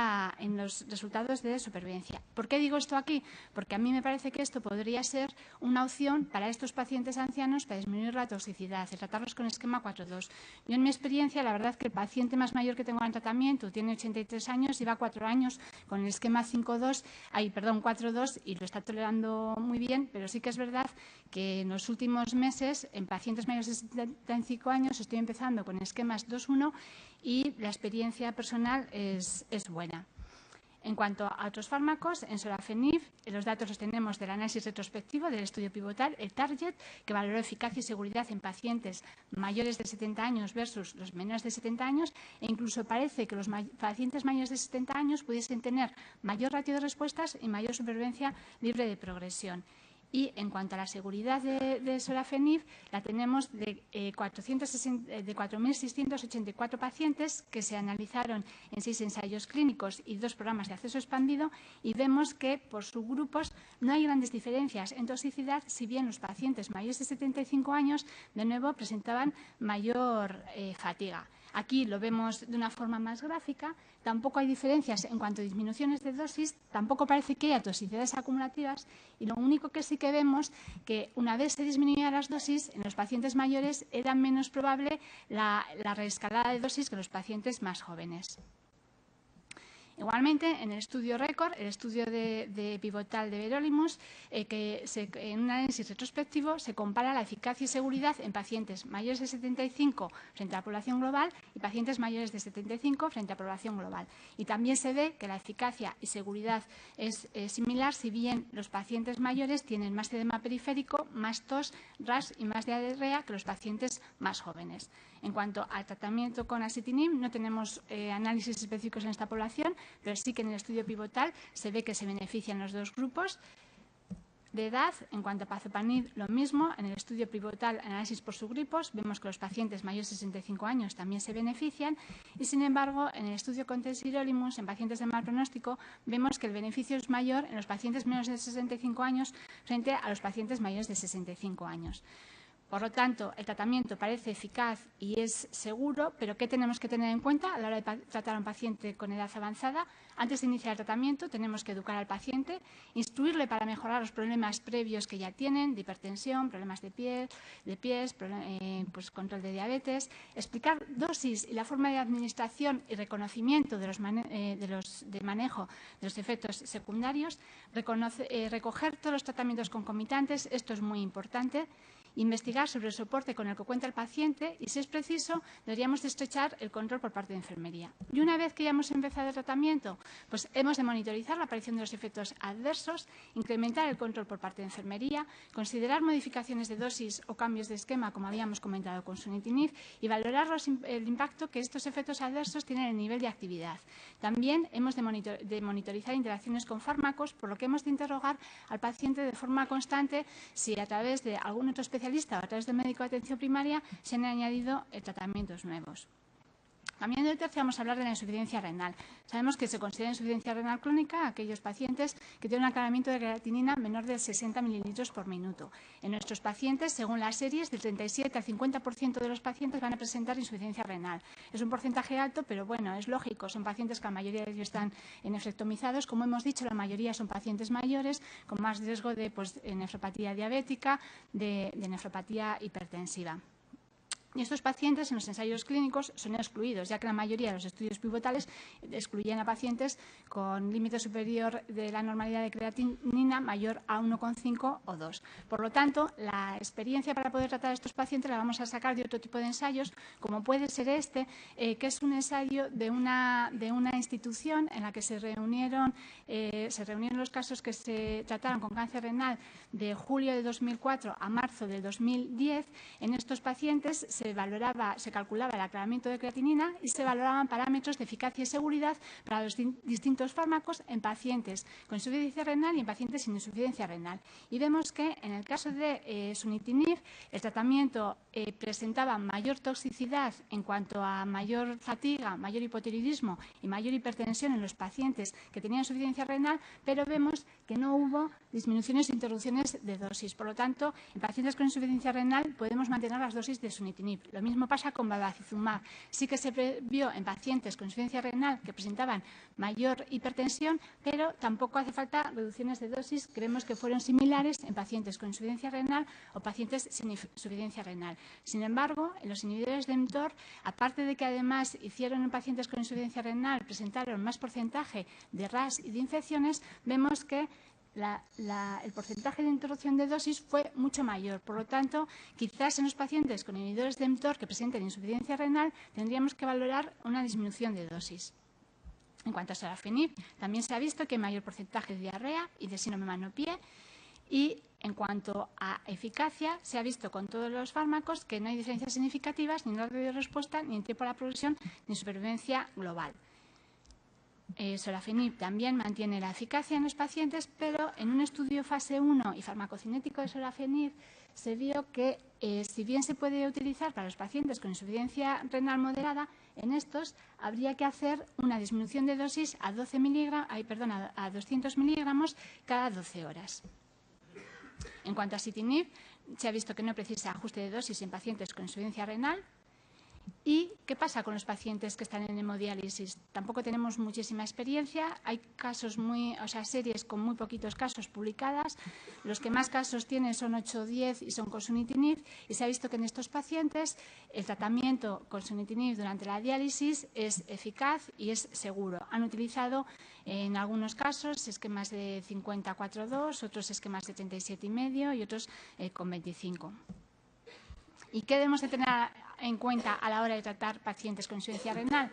los resultados de supervivencia. ¿Por qué digo esto aquí? Porque a mí me parece que esto podría ser una opción para estos pacientes ancianos para disminuir la toxicidad, y tratarlos con esquema 4-2. Yo, en mi experiencia, la verdad que el paciente más mayor que tengo en tratamiento tiene 83 años, lleva 4 años con el esquema 4-2 y lo está tolerando muy bien, pero sí que es verdad que en los últimos meses, en pacientes mayores de 75 años, estoy empezando con esquemas 2-1 y la experiencia personal es buena. En cuanto a otros fármacos, en sorafenib, los datos los tenemos del análisis retrospectivo del estudio pivotal, el Target, que valoró eficacia y seguridad en pacientes mayores de 70 años versus los menores de 70 años, e incluso parece que los pacientes mayores de 70 años pudiesen tener mayor ratio de respuestas y mayor supervivencia libre de progresión. Y en cuanto a la seguridad de sorafenib, la tenemos de 4.684 pacientes que se analizaron en 6 ensayos clínicos y 2 programas de acceso expandido, y vemos que por subgrupos no hay grandes diferencias en toxicidad, si bien los pacientes mayores de 75 años de nuevo presentaban mayor fatiga. Aquí lo vemos de una forma más gráfica. Tampoco hay diferencias en cuanto a disminuciones de dosis, tampoco parece que haya toxicidades acumulativas, y lo único que sí que vemos que una vez se disminuían las dosis, en los pacientes mayores era menos probable la reescalada de dosis que en los pacientes más jóvenes. Igualmente, en el estudio RECORD, el estudio de pivotal de Verolimus, en un análisis retrospectivo se compara la eficacia y seguridad en pacientes mayores de 75 frente a la población global y pacientes mayores de 75 frente a la población global. Y también se ve que la eficacia y seguridad es similar, si bien los pacientes mayores tienen más edema periférico, más tos, rash y más diarrea que los pacientes más jóvenes. En cuanto al tratamiento con axitinib, no tenemos análisis específicos en esta población, pero sí que en el estudio pivotal se ve que se benefician los dos grupos de edad. En cuanto a pazopanib, lo mismo. En el estudio pivotal, análisis por subgrupos, vemos que los pacientes mayores de 65 años también se benefician, y sin embargo, en el estudio con sirolimus, en pacientes de mal pronóstico, vemos que el beneficio es mayor en los pacientes menores de 65 años frente a los pacientes mayores de 65 años. Por lo tanto, el tratamiento parece eficaz y es seguro, pero ¿qué tenemos que tener en cuenta a la hora de tratar a un paciente con edad avanzada? Antes de iniciar el tratamiento, tenemos que educar al paciente, instruirle para mejorar los problemas previos que ya tienen, de hipertensión, problemas de pies, pues control de diabetes, explicar dosis y la forma de administración y reconocimiento de manejo de los efectos secundarios, recoger todos los tratamientos concomitantes, esto es muy importante. Investigar sobre el soporte con el que cuenta el paciente y, si es preciso, deberíamos de estrechar el control por parte de enfermería. Y una vez que ya hemos empezado el tratamiento, pues hemos de monitorizar la aparición de los efectos adversos, incrementar el control por parte de enfermería, considerar modificaciones de dosis o cambios de esquema, como habíamos comentado con sunitinib, y valorar el impacto que estos efectos adversos tienen en el nivel de actividad. También hemos de monitorizar interacciones con fármacos, por lo que hemos de interrogar al paciente de forma constante si a través de algún otro especialista especialista o a través del médico de atención primaria, se han añadido tratamientos nuevos. Cambiando de tercio, vamos a hablar de la insuficiencia renal. Sabemos que se considera insuficiencia renal crónica a aquellos pacientes que tienen un aclaramiento de creatinina menor de 60 mililitros por minuto. En nuestros pacientes, según las series, del 37 al 50% de los pacientes van a presentar insuficiencia renal. Es un porcentaje alto, pero bueno, es lógico. Son pacientes que la mayoría de ellos están nefrectomizados. Como hemos dicho, la mayoría son pacientes mayores con más riesgo de nefropatía diabética, de nefropatía hipertensiva. Y estos pacientes en los ensayos clínicos son excluidos, ya que la mayoría de los estudios pivotales excluían a pacientes con límite superior de la normalidad de creatinina mayor a 1,5 o 2. Por lo tanto, la experiencia para poder tratar a estos pacientes la vamos a sacar de otro tipo de ensayos, como puede ser este, que es un ensayo de una institución en la que se reunieron los casos que se trataron con cáncer renal de julio de 2004 a marzo del 2010. En estos pacientes se calculaba el aclaramiento de creatinina y se valoraban parámetros de eficacia y seguridad para los distintos fármacos en pacientes con insuficiencia renal y en pacientes sin insuficiencia renal. Y vemos que en el caso de sunitinib, el tratamiento presentaba mayor toxicidad en cuanto a mayor fatiga, mayor hipotiroidismo y mayor hipertensión en los pacientes que tenían insuficiencia renal, pero vemos que no hubo disminuciones e interrupciones de dosis. Por lo tanto, en pacientes con insuficiencia renal podemos mantener las dosis de sunitinib. Lo mismo pasa con bevacizumab. Sí que se vio en pacientes con insuficiencia renal que presentaban mayor hipertensión, pero tampoco hace falta reducciones de dosis. Creemos que fueron similares en pacientes con insuficiencia renal o pacientes sin insuficiencia renal. Sin embargo, en los inhibidores de mTOR, aparte de que además hicieron en pacientes con insuficiencia renal, presentaron más porcentaje de RAS y de infecciones, vemos que el porcentaje de interrupción de dosis fue mucho mayor. Por lo tanto, quizás en los pacientes con inhibidores de mTOR que presenten insuficiencia renal tendríamos que valorar una disminución de dosis. En cuanto a sorafenib, también se ha visto que hay mayor porcentaje de diarrea y de síndrome mano-pie. Y en cuanto a eficacia, se ha visto con todos los fármacos que no hay diferencias significativas ni en orden de respuesta, ni en tiempo a la progresión, ni en supervivencia global. Sorafenib también mantiene la eficacia en los pacientes, pero en un estudio fase 1 y farmacocinético de sorafenib se vio que, si bien se puede utilizar para los pacientes con insuficiencia renal moderada, en estos habría que hacer una disminución de dosis a 200 miligramos cada 12 horas. En cuanto a sunitinib, se ha visto que no precisa ajuste de dosis en pacientes con insuficiencia renal. ¿Y qué pasa con los pacientes que están en hemodiálisis? Tampoco tenemos muchísima experiencia. Hay casos series con muy poquitos casos publicadas. Los que más casos tienen son 8 o 10 y son con sunitinib. Y se ha visto que en estos pacientes el tratamiento con sunitinib durante la diálisis es eficaz y es seguro. Han utilizado en algunos casos esquemas de 50-4-2, otros esquemas de 37,5 y otros con 25. ¿Y qué debemos de tener en cuenta a la hora de tratar pacientes con insuficiencia renal?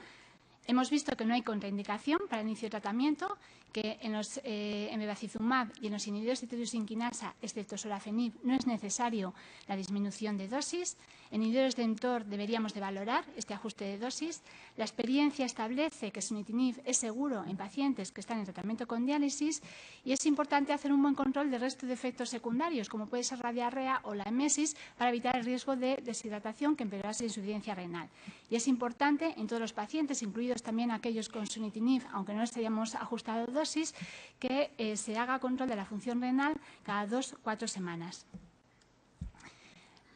Hemos visto que no hay contraindicación para el inicio de tratamiento, que en bevacizumab y en los inhibidores de tirosinasa quinasa, excepto sorafenib, no es necesario la disminución de dosis. En inhibidores de mTOR deberíamos de valorar este ajuste de dosis. La experiencia establece que sunitinib es seguro en pacientes que están en tratamiento con diálisis y es importante hacer un buen control del resto de efectos secundarios, como puede ser la diarrea o la emesis, para evitar el riesgo de deshidratación que empeorase la insuficiencia renal. Y es importante en todos los pacientes, incluidos también aquellos con sunitinib, aunque no les hayamos ajustado dosis, que se haga control de la función renal cada 2 o 4 semanas.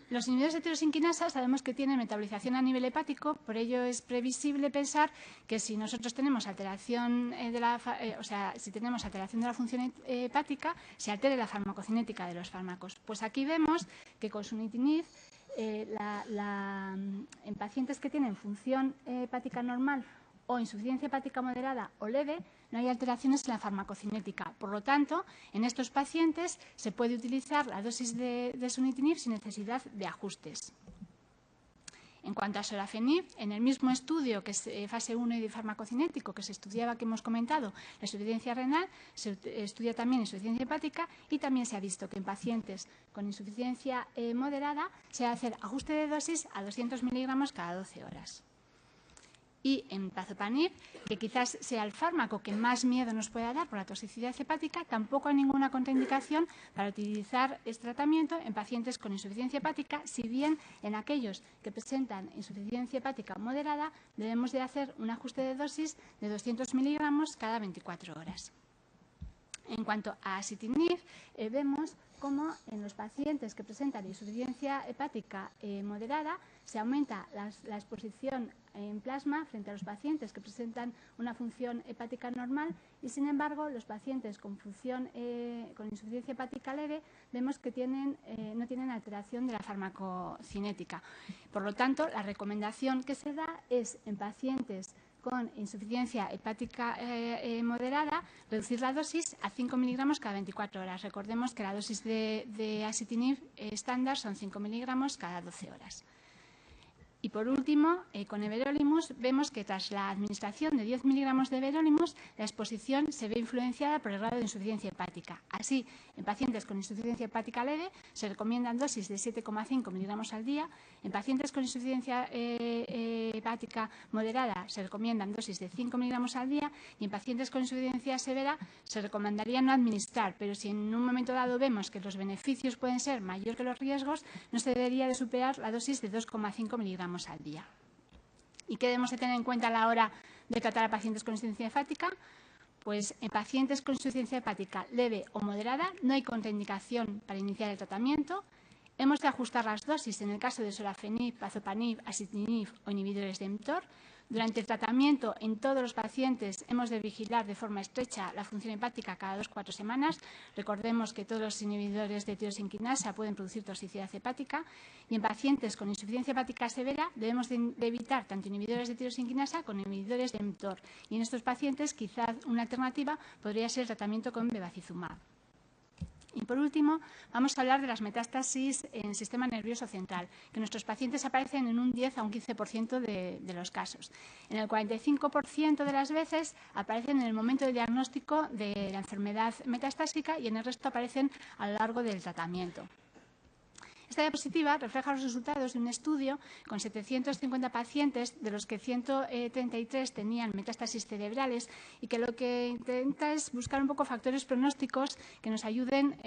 Los inhibidores de tirosinasa quinasa sabemos que tienen metabolización a nivel hepático, por ello es previsible pensar que si nosotros tenemos alteración si tenemos alteración de la función hepática, se altere la farmacocinética de los fármacos. Pues aquí vemos que con sunitinib, en pacientes que tienen función hepática normal o insuficiencia hepática moderada o leve, no hay alteraciones en la farmacocinética. Por lo tanto, en estos pacientes se puede utilizar la dosis de sunitinib sin necesidad de ajustes. En cuanto a sorafenib, en el mismo estudio que es fase 1 y de farmacocinético que se estudiaba, que hemos comentado, la insuficiencia renal, se estudia también insuficiencia hepática y también se ha visto que en pacientes con insuficiencia moderada se va a hacer ajuste de dosis a 200 miligramos cada 12 horas. Y en pazopanib, que quizás sea el fármaco que más miedo nos pueda dar por la toxicidad hepática, tampoco hay ninguna contraindicación para utilizar este tratamiento en pacientes con insuficiencia hepática, si bien en aquellos que presentan insuficiencia hepática moderada debemos de hacer un ajuste de dosis de 200 miligramos cada 24 horas. En cuanto a asitinib, vemos cómo en los pacientes que presentan insuficiencia hepática moderada se aumenta la exposición en plasma frente a los pacientes que presentan una función hepática normal y, sin embargo, los pacientes con insuficiencia hepática leve vemos que no tienen alteración de la farmacocinética. Por lo tanto, la recomendación que se da es en pacientes con insuficiencia hepática moderada, reducir la dosis a 5 miligramos cada 24 horas. Recordemos que la dosis de asitinib estándar son 5 miligramos cada 12 horas. Y por último, con everolimus vemos que tras la administración de 10 miligramos de everolimus, la exposición se ve influenciada por el grado de insuficiencia hepática. Así, en pacientes con insuficiencia hepática leve se recomiendan dosis de 7,5 miligramos al día. En pacientes con insuficiencia hepática moderada se recomiendan dosis de 5 miligramos al día y en pacientes con insuficiencia severa se recomendaría no administrar, pero si en un momento dado vemos que los beneficios pueden ser mayor que los riesgos, no se debería de superar la dosis de 2,5 miligramos al día. ¿Y qué debemos de tener en cuenta a la hora de tratar a pacientes con insuficiencia hepática? Pues en pacientes con insuficiencia hepática leve o moderada no hay contraindicación para iniciar el tratamiento. Hemos de ajustar las dosis en el caso de sorafenib, pazopanib, asitinib o inhibidores de mTOR. Durante el tratamiento, en todos los pacientes, hemos de vigilar de forma estrecha la función hepática cada 2 o 4 semanas. Recordemos que todos los inhibidores de tirosina pueden producir toxicidad hepática. Y en pacientes con insuficiencia hepática severa, debemos de evitar tanto inhibidores de tirosina como inhibidores de mTOR. Y en estos pacientes, quizás una alternativa podría ser el tratamiento con bevacizumab. Y por último, vamos a hablar de las metástasis en el sistema nervioso central, que en nuestros pacientes aparecen en un 10 a un 15% de los casos. En el 45% de las veces aparecen en el momento de diagnóstico de la enfermedad metastásica y en el resto aparecen a lo largo del tratamiento. Esta diapositiva refleja los resultados de un estudio con 750 pacientes, de los que 133 tenían metástasis cerebrales y que lo que intenta es buscar un poco factores pronósticos que nos ayuden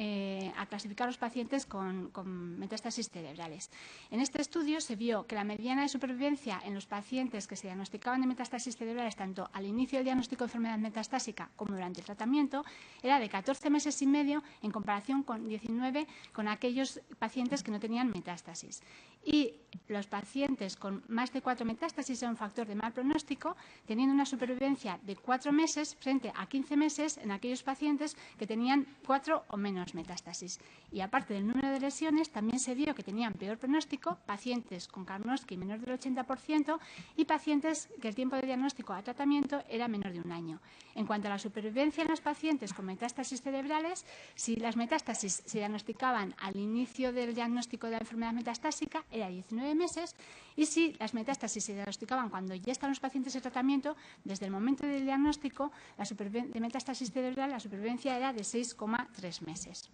a clasificar a los pacientes con metástasis cerebrales. En este estudio se vio que la mediana de supervivencia en los pacientes que se diagnosticaban de metástasis cerebrales, tanto al inicio del diagnóstico de enfermedad metastásica como durante el tratamiento, era de 14 meses y medio en comparación con 19 con aquellos pacientes que no tenían metástasis. Y los pacientes con más de 4 metástasis son un factor de mal pronóstico, teniendo una supervivencia de 4 meses frente a 15 meses en aquellos pacientes que tenían 4 o menos metástasis. Y aparte del número de lesiones, también se vio que tenían peor pronóstico pacientes con Karnofsky menor del 80% y pacientes que el tiempo de diagnóstico a tratamiento era menor de un año. En cuanto a la supervivencia en los pacientes con metástasis cerebrales, si las metástasis se diagnosticaban al inicio del diagnóstico de la enfermedad metastásica, era 19 meses, y si las metástasis se diagnosticaban cuando ya están los pacientes en tratamiento, desde el momento del diagnóstico de metástasis cerebral, la supervivencia era de 6,3 meses.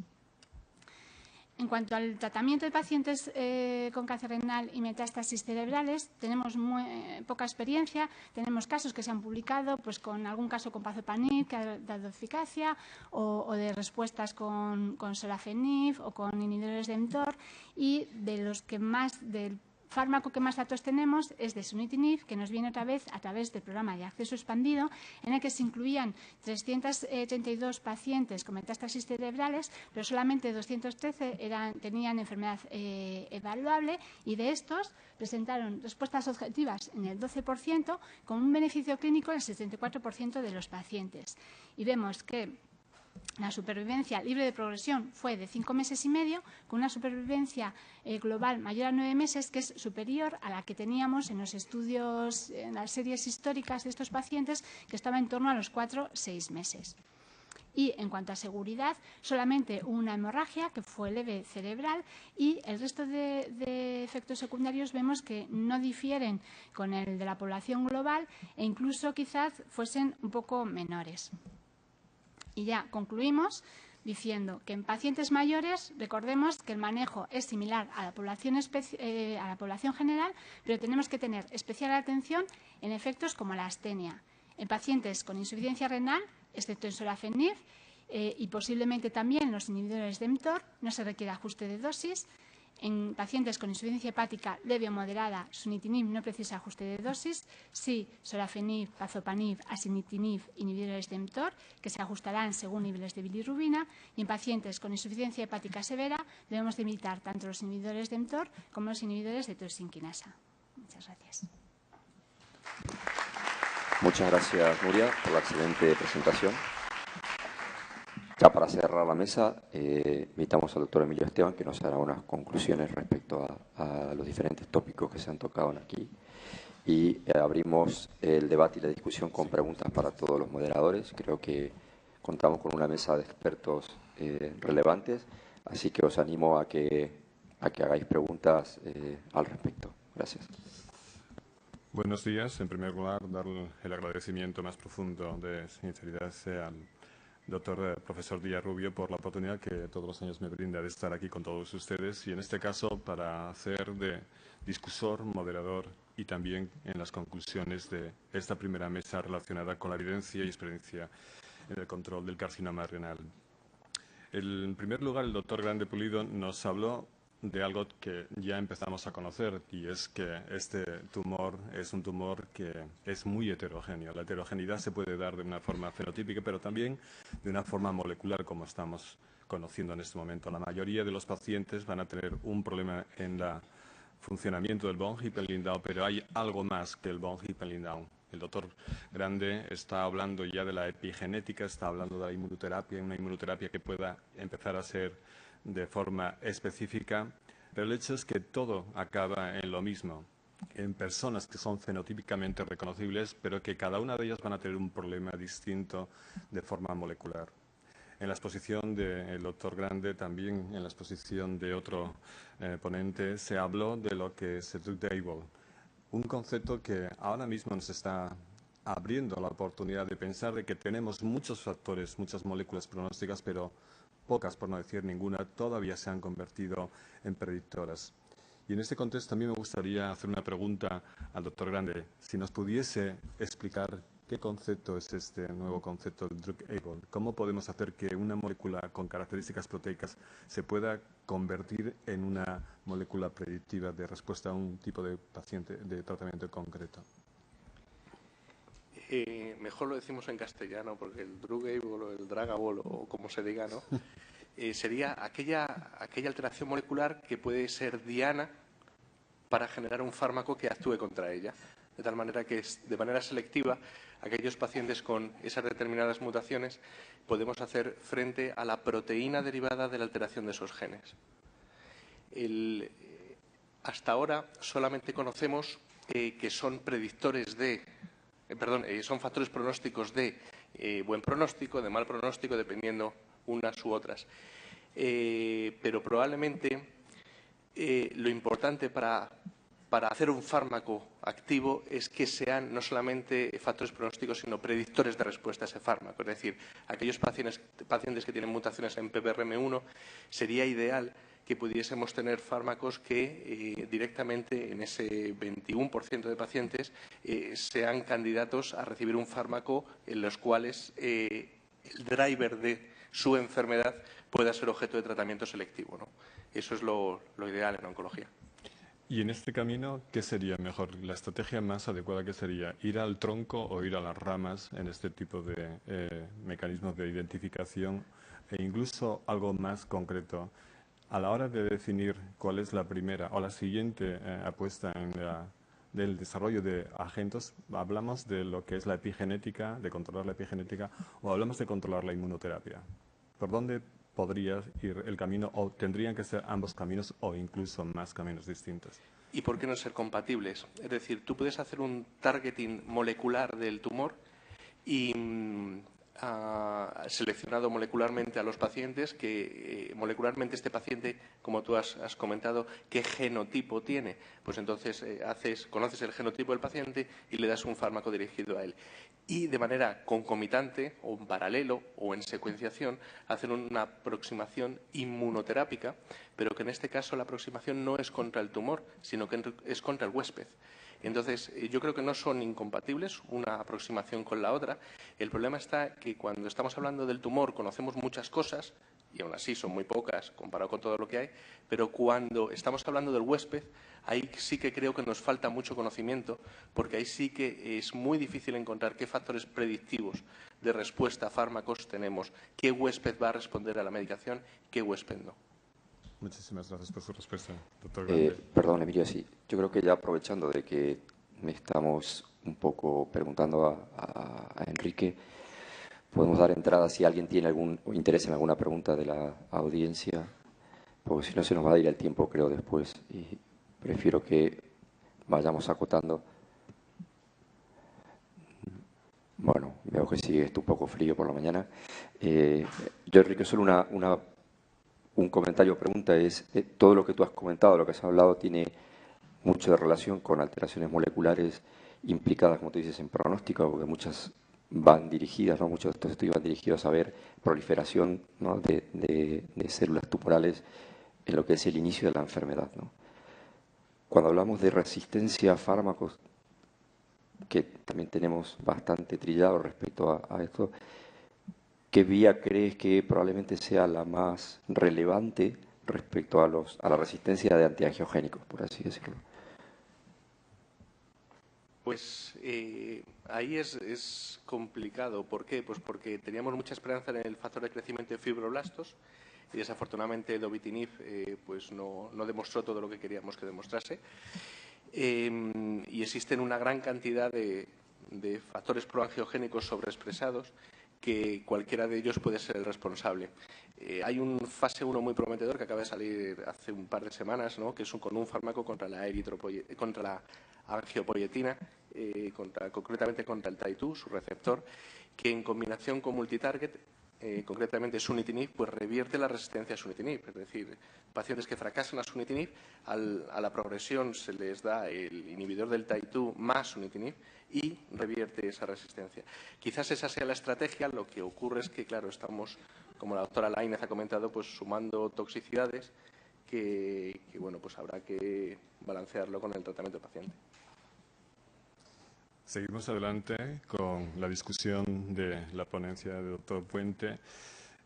En cuanto al tratamiento de pacientes con cáncer renal y metástasis cerebrales, tenemos muy poca experiencia. Tenemos casos que se han publicado, pues con algún caso con pazopanib que ha dado eficacia, o de respuestas con sorafenib o con inhibidores de mTOR, y de los que más del fármaco que más datos tenemos es de sunitinib, que nos viene otra vez a través del programa de acceso expandido, en el que se incluían 332 pacientes con metástasis cerebrales, pero solamente 213 tenían enfermedad evaluable, y de estos presentaron respuestas objetivas en el 12%, con un beneficio clínico en el 64% de los pacientes. Y vemos que la supervivencia libre de progresión fue de 5 meses y medio, con una supervivencia global mayor a 9 meses, que es superior a la que teníamos en los estudios, en las series históricas de estos pacientes, que estaba en torno a los 4 o 6 meses. Y en cuanto a seguridad, solamente una hemorragia, que fue leve cerebral, y el resto de efectos secundarios vemos que no difieren con el de la población global e incluso quizás fuesen un poco menores. Y ya concluimos diciendo que en pacientes mayores, recordemos que el manejo es similar a la población general, pero tenemos que tener especial atención en efectos como la astenia. En pacientes con insuficiencia renal, excepto en sorafenib, y posiblemente también los inhibidores de mTOR, no se requiere ajuste de dosis. En pacientes con insuficiencia hepática leve o moderada, sunitinib no precisa ajuste de dosis. Sí, sorafenib, pazopanib, asinitinib, inhibidores de mTOR, que se ajustarán según niveles de bilirrubina. Y en pacientes con insuficiencia hepática severa debemos de evitar tanto los inhibidores de mTOR como los inhibidores de tirosina. Muchas gracias. Muchas gracias, Nuria, por la excelente presentación. Ya para cerrar la mesa, invitamos al doctor Emilio Esteban, que nos hará unas conclusiones respecto a los diferentes tópicos que se han tocado aquí. Y abrimos el debate y la discusión con preguntas para todos los moderadores. Creo que contamos con una mesa de expertos relevantes, así que os animo a que hagáis preguntas al respecto. Gracias. Buenos días. En primer lugar, dar el agradecimiento más profundo de sinceridad al doctor profesor Díaz Rubio por la oportunidad que todos los años me brinda de estar aquí con todos ustedes y en este caso para hacer de discusor, moderador y también en las conclusiones de esta primera mesa relacionada con la evidencia y experiencia en el control del carcinoma renal. En primer lugar, el doctor Grande Pulido nos habló de algo que ya empezamos a conocer y es que este tumor es un tumor que es muy heterogéneo. La heterogeneidad se puede dar de una forma fenotípica, pero también de una forma molecular, como estamos conociendo en este momento. La mayoría de los pacientes van a tener un problema en el funcionamiento del von Hippel-Lindau, pero hay algo más que el von Hippel-Lindau. El doctor Grande está hablando ya de la epigenética, está hablando de la inmunoterapia, una inmunoterapia que pueda empezar a ser de forma específica, pero el hecho es que todo acaba en lo mismo, en personas que son fenotípicamente reconocibles, pero que cada una de ellas van a tener un problema distinto de forma molecular. En la exposición del doctor Grande, también en la exposición de otro ponente, se habló de lo que es el drug table, un concepto que ahora mismo nos está abriendo la oportunidad de pensar de que tenemos muchos factores, muchas moléculas pronósticas, pero pocas, por no decir ninguna, todavía se han convertido en predictoras. Y en este contexto también me gustaría hacer una pregunta al doctor Grande. Si nos pudiese explicar qué concepto es este nuevo concepto del drug-able. ¿Cómo podemos hacer que una molécula con características proteicas se pueda convertir en una molécula predictiva de respuesta a un tipo de paciente, de tratamiento concreto? Mejor lo decimos en castellano, porque el drug-able o el drug-able, o como se diga, ¿no? Sería aquella alteración molecular que puede ser diana para generar un fármaco que actúe contra ella. De tal manera que, de manera selectiva, aquellos pacientes con esas determinadas mutaciones podemos hacer frente a la proteína derivada de la alteración de esos genes. Hasta ahora solamente conocemos que son predictores de... son factores pronósticos de buen pronóstico, de mal pronóstico, dependiendo unas u otras. Pero probablemente lo importante para hacer un fármaco activo es que sean no solamente factores pronósticos, sino predictores de respuesta a ese fármaco. Es decir, aquellos pacientes que tienen mutaciones en PPRM1, sería ideal que pudiésemos tener fármacos que directamente en ese 21% de pacientes sean candidatos a recibir un fármaco en los cuales el driver de su enfermedad pueda ser objeto de tratamiento selectivo, ¿no? Eso es lo ideal en oncología. Y en este camino, ¿qué sería mejor? ¿La estrategia más adecuada qué sería? ¿Ir al tronco o ir a las ramas en este tipo de mecanismos de identificación? E incluso algo más concreto. A la hora de definir cuál es la primera o la siguiente apuesta del desarrollo de agentes, ¿hablamos de lo que es la epigenética, de controlar la epigenética, o hablamos de controlar la inmunoterapia? ¿Por dónde podría ir el camino, o tendrían que ser ambos caminos o incluso más caminos distintos? ¿Y por qué no ser compatibles? Es decir, tú puedes hacer un targeting molecular del tumor y seleccionado molecularmente a los pacientes, que molecularmente este paciente, como tú has comentado, ¿qué genotipo tiene? Pues entonces conoces el genotipo del paciente y le das un fármaco dirigido a él. Y de manera concomitante o en paralelo o en secuenciación hacen una aproximación inmunoterápica, pero que en este caso la aproximación no es contra el tumor, sino que es contra el huésped. Entonces, yo creo que no son incompatibles una aproximación con la otra. El problema está que cuando estamos hablando del tumor conocemos muchas cosas, y aún así son muy pocas comparado con todo lo que hay, pero cuando estamos hablando del huésped, ahí sí que creo que nos falta mucho conocimiento, porque ahí sí que es muy difícil encontrar qué factores predictivos de respuesta a fármacos tenemos, qué huésped va a responder a la medicación, qué huésped no. Muchísimas gracias por su respuesta, doctor Grande. Perdón, Emilio, sí. Yo creo que ya aprovechando de que me estamos un poco preguntando a Enrique, podemos dar entrada si alguien tiene algún interés en alguna pregunta de la audiencia, porque si no se nos va a ir el tiempo, creo, después. Y prefiero que vayamos acotando. Bueno, veo que sigue esto un poco frío por la mañana. Yo, Enrique, solo un comentario o pregunta es, todo lo que tú has comentado, lo que has hablado, tiene mucho de relación con alteraciones moleculares implicadas, como tú dices, en pronóstico, porque muchas van dirigidas, ¿no? Muchos de estos estudios van dirigidos a ver proliferación, ¿no? de células tumorales en lo que es el inicio de la enfermedad, ¿no? Cuando hablamos de resistencia a fármacos, que también tenemos bastante trillado respecto a esto, ¿qué vía crees que probablemente sea la más relevante respecto a la resistencia de antiangiogénicos, por así decirlo? Pues ahí es complicado. ¿Por qué? Pues porque teníamos mucha esperanza en el factor de crecimiento de fibroblastos y desafortunadamente Dovitinib pues no demostró todo lo que queríamos que demostrase. Y existen una gran cantidad de factores proangiogénicos sobreexpresados que cualquiera de ellos puede ser el responsable. Hay un fase 1 muy prometedor que acaba de salir hace un par de semanas, ¿no? Que es con un fármaco contra la angiopoietina, concretamente contra el TAI2, su receptor, que en combinación con multitarget, concretamente sunitinib, pues revierte la resistencia a sunitinib. Es decir, pacientes que fracasan a sunitinib, a la progresión se les da el inhibidor del TAI2 más sunitinib y revierte esa resistencia. Quizás esa sea la estrategia. Lo que ocurre es que, claro, estamos, como la doctora Lainez ha comentado, pues sumando toxicidades que bueno, pues habrá que balancearlo con el tratamiento del paciente. Seguimos adelante con la discusión de la ponencia del doctor Puente.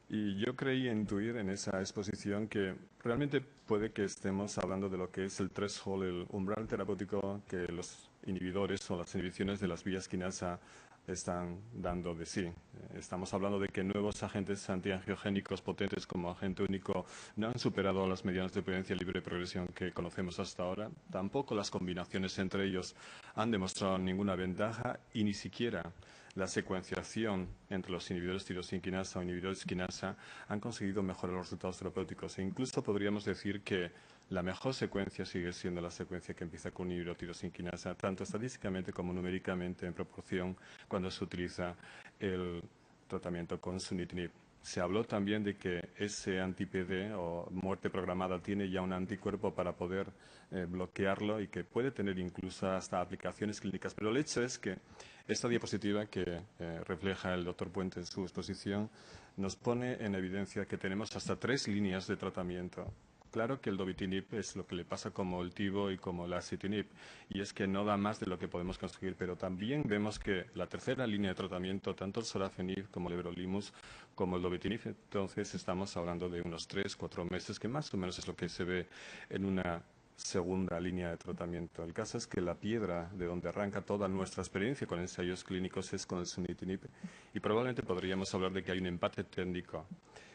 Y yo creí intuir en esa exposición que realmente puede que estemos hablando de lo que es el threshold, el umbral terapéutico que los inhibidores o las inhibiciones de las vías quinasa están dando de sí. Estamos hablando de que nuevos agentes antiangiogénicos potentes como agente único no han superado las medianas de potencia libre de progresión que conocemos hasta ahora. Tampoco las combinaciones entre ellos han demostrado ninguna ventaja y ni siquiera la secuenciación entre los inhibidores tirosina quinasa o inhibidores quinasa han conseguido mejorar los resultados terapéuticos. E incluso podríamos decir que la mejor secuencia sigue siendo la secuencia que empieza con un inhibidor tirosina quinasa, tanto estadísticamente como numéricamente en proporción cuando se utiliza el tratamiento con sunitinib. Se habló también de que ese anti-PD o muerte programada tiene ya un anticuerpo para poder bloquearlo y que puede tener incluso hasta aplicaciones clínicas. Pero el hecho es que esta diapositiva que refleja el doctor Puente en su exposición nos pone en evidencia que tenemos hasta 3 líneas de tratamiento. Claro que el Dovitinib es lo que le pasa como el Tivo y como el Axitinib, y es que no da más de lo que podemos conseguir, pero también vemos que la tercera línea de tratamiento, tanto el Sorafenib como el Everolimus, como el Dovitinib, entonces estamos hablando de unos 3-4 meses, que más o menos es lo que se ve en una segunda línea de tratamiento. El caso es que la piedra de donde arranca toda nuestra experiencia con ensayos clínicos es con el sunitinib, y probablemente podríamos hablar de que hay un empate técnico.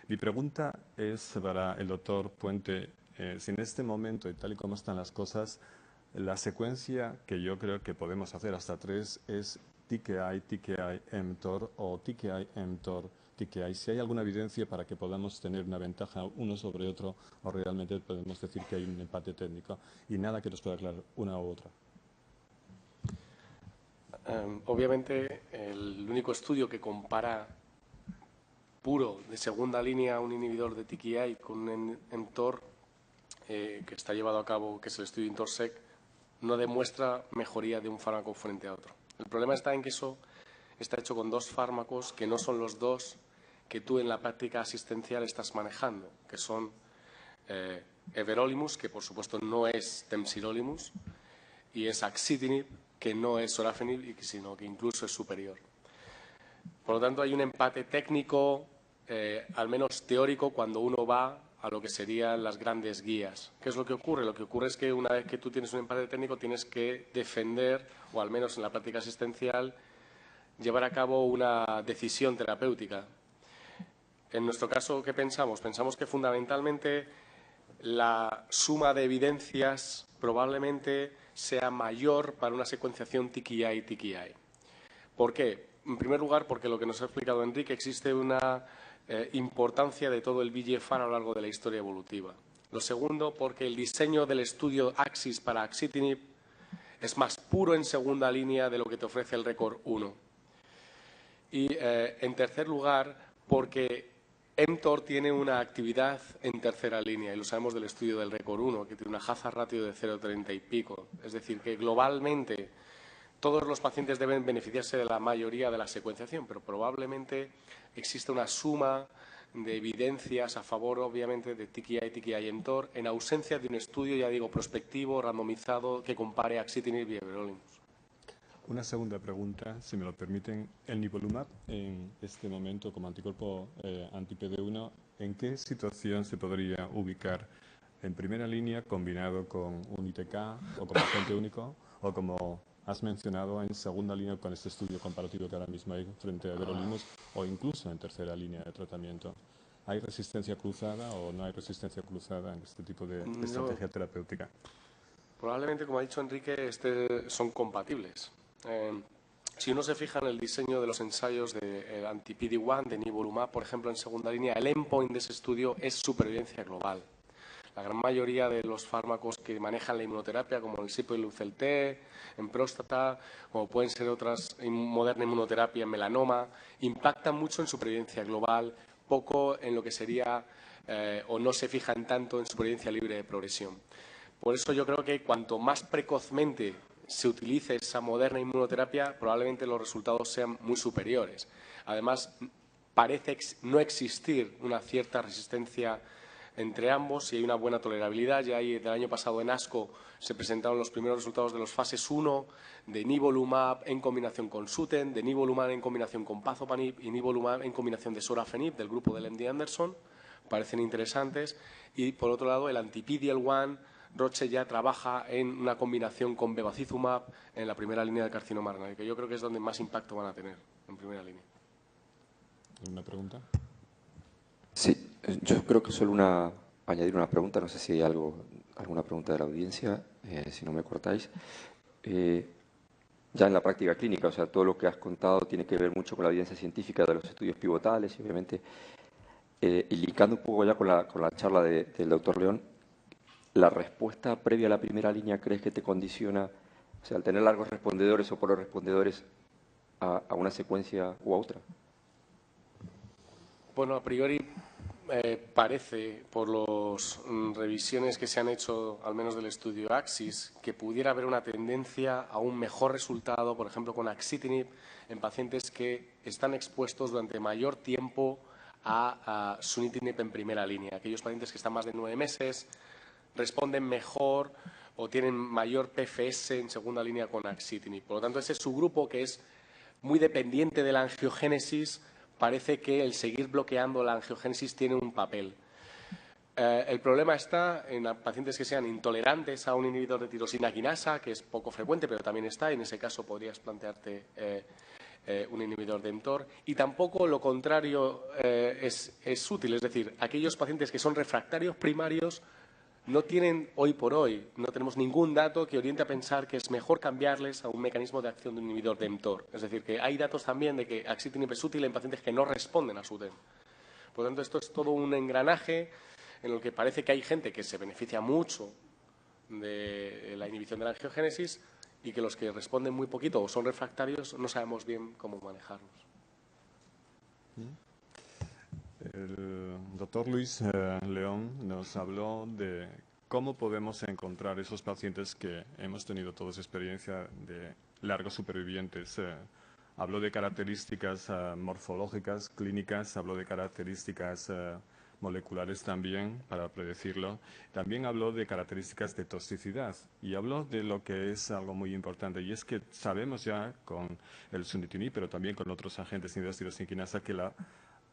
Mi pregunta es para el doctor Puente, si en este momento y tal y como están las cosas, la secuencia que yo creo que podemos hacer hasta 3 es TKI, TKI, mTOR o TKI, mTOR, TKI. Si hay alguna evidencia para que podamos tener una ventaja uno sobre otro o realmente podemos decir que hay un empate técnico y nada que nos pueda aclarar una u otra. Obviamente, el único estudio que compara puro de segunda línea, un inhibidor de TKI con un mTOR que está llevado a cabo, que es el estudio INTORSEC, no demuestra mejoría de un fármaco frente a otro. El problema está en que eso está hecho con dos fármacos que no son los dos que tú en la práctica asistencial estás manejando, que son everolimus, que por supuesto no es temsirolimus, y es axitinib, que no es sorafenib, sino que incluso es superior. Por lo tanto, hay un empate técnico, al menos teórico, cuando uno va a lo que serían las grandes guías. ¿Qué es lo que ocurre? Lo que ocurre es que una vez que tú tienes un empate técnico tienes que defender, o al menos en la práctica asistencial, llevar a cabo una decisión terapéutica. En nuestro caso, ¿qué pensamos? Pensamos que fundamentalmente la suma de evidencias probablemente sea mayor para una secuenciación TKI-TKI. ¿Por qué? En primer lugar, porque lo que nos ha explicado Enrique, existe una importancia de todo el VEGFR a lo largo de la historia evolutiva. Lo segundo, porque el diseño del estudio AXIS para axitinib es más puro en segunda línea de lo que te ofrece el RECORD 1. Y, en tercer lugar, porque mTOR tiene una actividad en tercera línea, y lo sabemos del estudio del RECORD 1, que tiene una hazard ratio de 0,30 y pico. Es decir, que globalmente todos los pacientes deben beneficiarse de la mayoría de la secuenciación, pero probablemente existe una suma de evidencias a favor, obviamente, de TKI, mTOR, en ausencia de un estudio, ya digo, prospectivo, randomizado, que compare axitinib y everolimus. Una segunda pregunta, si me lo permiten. El nivolumab, en este momento como anticuerpo anti-PD1, ¿en qué situación se podría ubicar? ¿En primera línea combinado con un ITK o como agente único? ¿O como has mencionado en segunda línea con este estudio comparativo que ahora mismo hay frente a everolimus? ¿O incluso en tercera línea de tratamiento? ¿Hay resistencia cruzada o no hay resistencia cruzada en este tipo de estrategia terapéutica? Probablemente, como ha dicho Enrique, son compatibles. Si uno se fija en el diseño de los ensayos de anti-PD1, de nivolumab, por ejemplo, en segunda línea, el endpoint de ese estudio es supervivencia global. La gran mayoría de los fármacos que manejan la inmunoterapia, como el Sipo-T en próstata, o pueden ser otras moderna inmunoterapia en melanoma, impactan mucho en supervivencia global, poco en lo que sería o no se fijan tanto en supervivencia libre de progresión. Por eso yo creo que cuanto más precozmente se utilice esa moderna inmunoterapia, probablemente los resultados sean muy superiores. Además, parece no existir una cierta resistencia entre ambos y hay una buena tolerabilidad. Ya del año pasado en ASCO se presentaron los primeros resultados de los fases 1 de nivolumab en combinación con Sutent, de nivolumab en combinación con pazopanib y nivolumab en combinación de sorafenib del grupo del MD Anderson. Parecen interesantes. Y, por otro lado, el anti-PD-L1, Roche ya trabaja en una combinación con bevacizumab en la primera línea de carcinoma renal, que yo creo que es donde más impacto van a tener, en primera línea. ¿Una pregunta? Sí, yo creo que solo añadir una pregunta, no sé si hay alguna pregunta de la audiencia, si no me cortáis. Ya en la práctica clínica, o sea, todo lo que has contado tiene que ver mucho con la evidencia científica de los estudios pivotales y obviamente, y linkando un poco ya con la charla del doctor León, ¿la respuesta previa a la primera línea crees que te condiciona, o sea, al tener largos respondedores o poros respondedores, a una secuencia u otra? Bueno, a priori parece, por las revisiones que se han hecho, al menos del estudio AXIS, que pudiera haber una tendencia a un mejor resultado, por ejemplo, con axitinib, en pacientes que están expuestos durante mayor tiempo a sunitinib en primera línea. Aquellos pacientes que están más de 9 meses responden mejor o tienen mayor PFS en segunda línea con axitinib. Por lo tanto, ese subgrupo que es muy dependiente de la angiogénesis, parece que el seguir bloqueando la angiogénesis tiene un papel. El problema está en pacientes que sean intolerantes a un inhibidor de tirosina quinasa, que es poco frecuente, pero también está. En ese caso podrías plantearte un inhibidor de mTOR. Y tampoco lo contrario es útil. Es decir, aquellos pacientes que son refractarios primarios no tienen, hoy por hoy, no tenemos ningún dato que oriente a pensar que es mejor cambiarles a un mecanismo de acción de un inhibidor de mTOR. Es decir, que hay datos también de que axitinib es útil en pacientes que no responden a Sutent. Por lo tanto, esto es todo un engranaje en el que parece que hay gente que se beneficia mucho de la inhibición de la angiogénesis y que los que responden muy poquito o son refractarios no sabemos bien cómo manejarlos. El doctor Luis León nos habló de cómo podemos encontrar esos pacientes que hemos tenido todos experiencia de largos supervivientes. Habló de características morfológicas, clínicas, habló de características moleculares también, para predecirlo. También habló de características de toxicidad y habló de lo que es algo muy importante, y es que sabemos ya con el sunitinib, pero también con otros agentes inhibidores de tirosinquinasa, que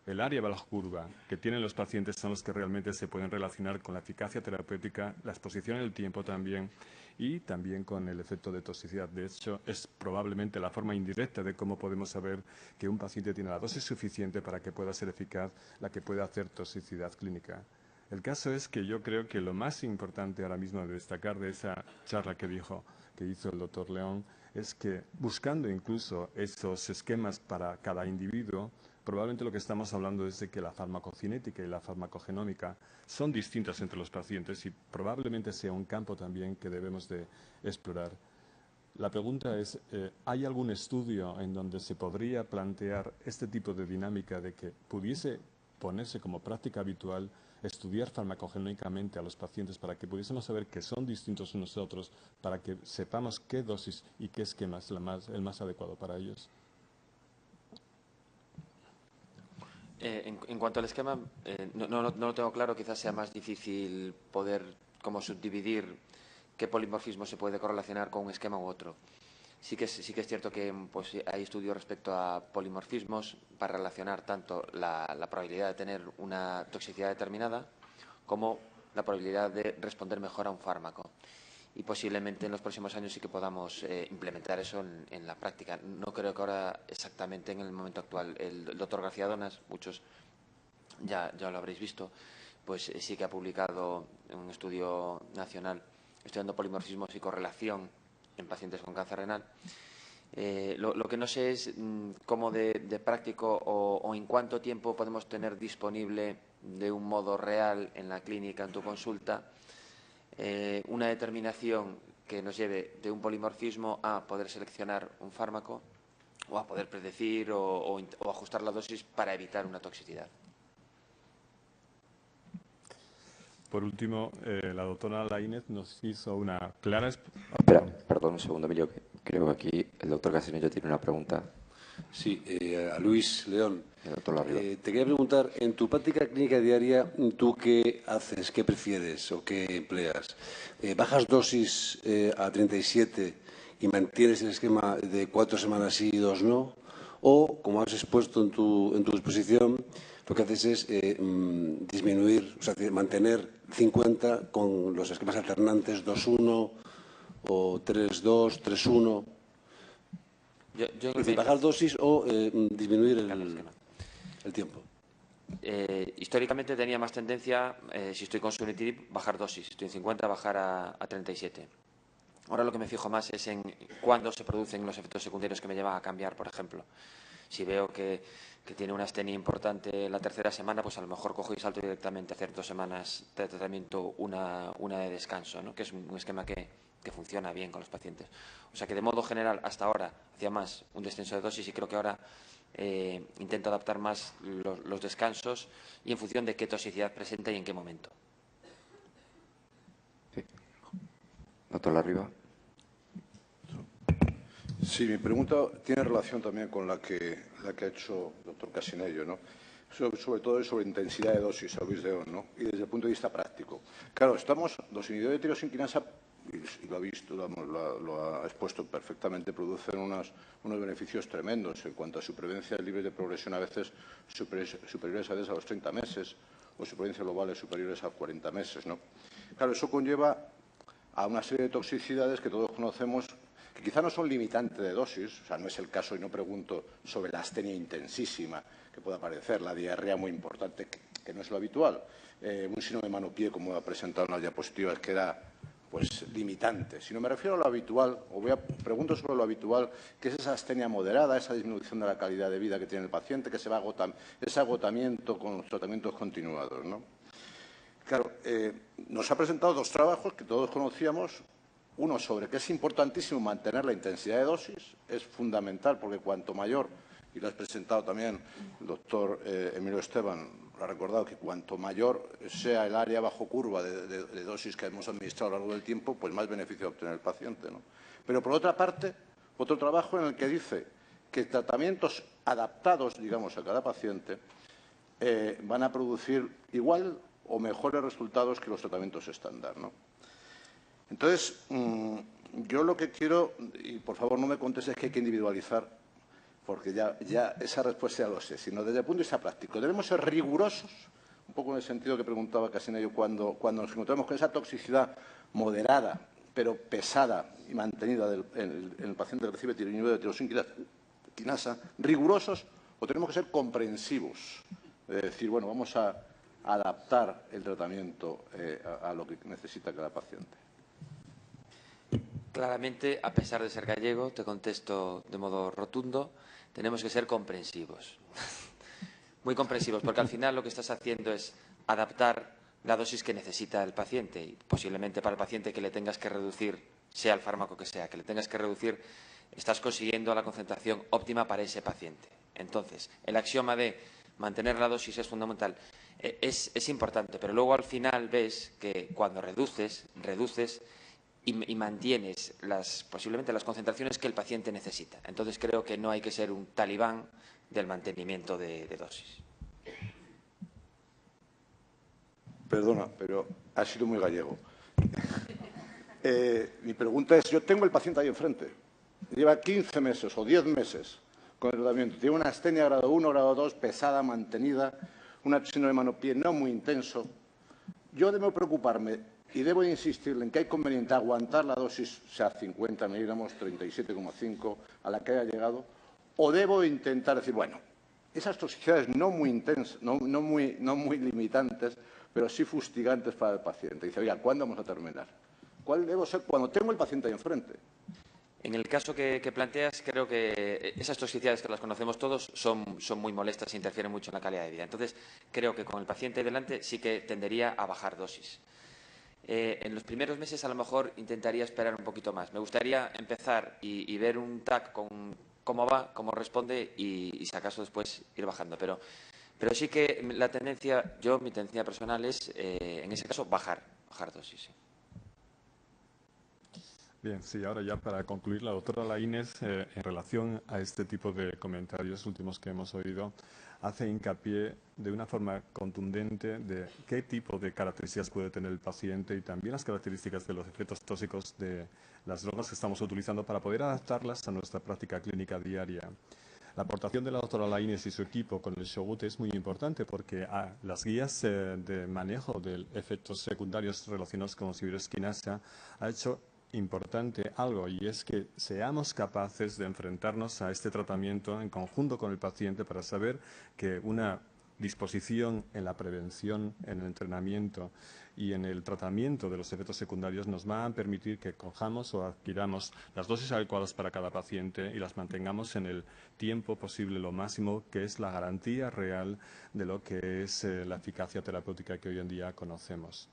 el área bajo curva que tienen los pacientes son los que realmente se pueden relacionar con la eficacia terapéutica, la exposición en el tiempo también, y también con el efecto de toxicidad. De hecho, es probablemente la forma indirecta de cómo podemos saber que un paciente tiene la dosis suficiente para que pueda ser eficaz, la que pueda hacer toxicidad clínica. El caso es que yo creo que lo más importante ahora mismo de destacar de esa charla que hizo el doctor León, es que buscando incluso esos esquemas para cada individuo, probablemente lo que estamos hablando es de que la farmacocinética y la farmacogenómica son distintas entre los pacientes, y probablemente sea un campo también que debemos de explorar. La pregunta es, ¿hay algún estudio en donde se podría plantear este tipo de dinámica de que pudiese ponerse como práctica habitual estudiar farmacogenómicamente a los pacientes para que pudiésemos saber que son distintos unos a otros, para que sepamos qué dosis y qué esquema es el más adecuado para ellos? En cuanto al esquema, no lo tengo claro. Quizás sea más difícil poder como subdividir qué polimorfismo se puede correlacionar con un esquema u otro. Sí que es cierto que pues, hay estudios respecto a polimorfismos para relacionar tanto la probabilidad de tener una toxicidad determinada como la probabilidad de responder mejor a un fármaco. Y posiblemente en los próximos años sí que podamos implementar eso en la práctica. No creo que ahora exactamente en el momento actual. El doctor García Donas, muchos ya lo habréis visto, pues sí que ha publicado un estudio nacional estudiando polimorfismos y correlación en pacientes con cáncer renal. Lo que no sé es cómo de práctico o en cuánto tiempo podemos tener disponible de un modo real en la clínica, en tu consulta, una determinación que nos lleve de un polimorfismo a poder seleccionar un fármaco o a poder predecir o ajustar la dosis para evitar una toxicidad. Por último, la doctora Lainez nos hizo una clara... Espera, perdón un segundo, Emilio, que creo que aquí el doctor Casinello tiene una pregunta. Sí, a Luis León. El doctor Larriba. Te quería preguntar, en tu práctica clínica diaria, ¿tú qué haces, qué prefieres o qué empleas? ¿Bajas dosis a 37 y mantienes el esquema de 4 semanas sí y 2 no? O, como has expuesto en tu exposición, lo que haces es disminuir, o sea, mantener 50 con los esquemas alternantes 2-1 o 3-2, 3-1. Es decir, bajar dosis o disminuir el tiempo. Históricamente tenía más tendencia, si estoy con sunitinib, bajar dosis. Si estoy en 50, bajar a 37. Ahora lo que me fijo más es en cuándo se producen los efectos secundarios que me llevan a cambiar, por ejemplo. Si veo que tiene una astenia importante la tercera semana, pues a lo mejor cojo y salto directamente a hacer 2 semanas de tratamiento, una de descanso, ¿no? Que es un esquema que funciona bien con los pacientes. O sea que de modo general, hasta ahora, hacía más un descenso de dosis, y creo que ahora intento adaptar más los descansos y en función de qué toxicidad presenta y en qué momento. Sí. Doctor Larriba. Sí, mi pregunta tiene relación también con la que ha hecho el doctor Casinello, ¿no? Sobre todo sobre intensidad de dosis a Luis León, ¿no? Y desde el punto de vista práctico. Claro, los inhibidores de tirosinquinasa, y lo ha visto, lo ha expuesto perfectamente, producen unos beneficios tremendos en cuanto a supervivencia libre de progresión, a veces superiores a los 30 meses, o supervivencia globales superiores a 40 meses, ¿no? Claro, eso conlleva a una serie de toxicidades que todos conocemos, que quizá no son limitantes de dosis, o sea, no es el caso, y no pregunto sobre la astenia intensísima que pueda aparecer, la diarrea muy importante, que no es lo habitual, un síndrome de mano-pie, como ha presentado en las diapositivas, que era pues limitante, sino me refiero a lo habitual, pregunto sobre lo habitual, que es esa astenia moderada, esa disminución de la calidad de vida que tiene el paciente, que se va ese agotamiento con los tratamientos continuados, ¿no? Claro, nos ha presentado 2 trabajos que todos conocíamos, uno sobre que es importantísimo mantener la intensidad de dosis, es fundamental porque cuanto mayor, y lo has presentado también el doctor Emilio Esteban, lo ha recordado, que cuanto mayor sea el área bajo curva de dosis que hemos administrado a lo largo del tiempo, pues más beneficio va a obtener el paciente, ¿no? Pero, por otra parte, otro trabajo en el que dice que tratamientos adaptados, digamos, a cada paciente van a producir igual o mejores resultados que los tratamientos estándar, ¿no? Entonces, yo lo que quiero, y por favor no me contestes que hay que individualizar, porque ya esa respuesta ya lo sé, sino desde el punto de vista práctico. Debemos ser rigurosos, un poco en el sentido que preguntaba Casinello, cuando nos encontramos con esa toxicidad moderada, pero pesada y mantenida en el paciente que recibe nivel de tirosinquinasa, rigurosos o tenemos que ser comprensivos. Es decir, bueno, vamos a adaptar el tratamiento a lo que necesita cada paciente. Claramente, a pesar de ser gallego, te contesto de modo rotundo, tenemos que ser comprensivos. Muy comprensivos, porque al final lo que estás haciendo es adaptar la dosis que necesita el paciente y posiblemente para el paciente que le tengas que reducir, sea el fármaco que sea, que le tengas que reducir, estás consiguiendo la concentración óptima para ese paciente. Entonces, el axioma de mantener la dosis es fundamental. Es importante, pero luego al final ves que cuando reduces y mantienes posiblemente las concentraciones que el paciente necesita. Entonces creo que no hay que ser un talibán del mantenimiento de dosis. Perdona, pero ha sido muy gallego. Mi pregunta es, yo tengo el paciente ahí enfrente, lleva 15 meses o 10 meses con el tratamiento, tiene una astenia grado 1, grado 2, pesada, mantenida, una síndrome de mano-pie no muy intenso. Yo debo preocuparme y debo insistirle en que hay conveniente aguantar la dosis, sea 50 miligramos, 37,5, a la que haya llegado, o debo intentar decir, bueno, esas toxicidades no muy intensas, no muy limitantes, pero sí fustigantes para el paciente. Dice, oiga, ¿cuándo vamos a terminar? ¿Cuál debo ser cuando tengo el paciente ahí enfrente? En el caso que planteas, creo que esas toxicidades que las conocemos todos son muy molestas e interfieren mucho en la calidad de vida. Entonces, creo que con el paciente ahí delante sí que tendería a bajar dosis. En los primeros meses a lo mejor intentaría esperar un poquito más. Me gustaría empezar y ver un TAC con cómo va, cómo responde y si acaso después ir bajando. Pero sí que la tendencia, mi tendencia personal es, en ese caso, bajar dosis. Sí. Bien, sí, ahora ya para concluir, la doctora Laínez, en relación a este tipo de comentarios últimos que hemos oído, hace hincapié de una forma contundente de qué tipo de características puede tener el paciente y también las características de los efectos tóxicos de las drogas que estamos utilizando para poder adaptarlas a nuestra práctica clínica diaria. La aportación de la doctora Laínez y su equipo con el Shogut es muy importante porque las guías de manejo de efectos secundarios relacionados con ciberesquinasa ha hecho importante algo, y es que seamos capaces de enfrentarnos a este tratamiento en conjunto con el paciente para saber que una disposición en la prevención, en el entrenamiento y en el tratamiento de los efectos secundarios nos va a permitir que cojamos o adquiramos las dosis adecuadas para cada paciente y las mantengamos en el tiempo posible, lo máximo, que es la garantía real de lo que es la eficacia terapéutica que hoy en día conocemos.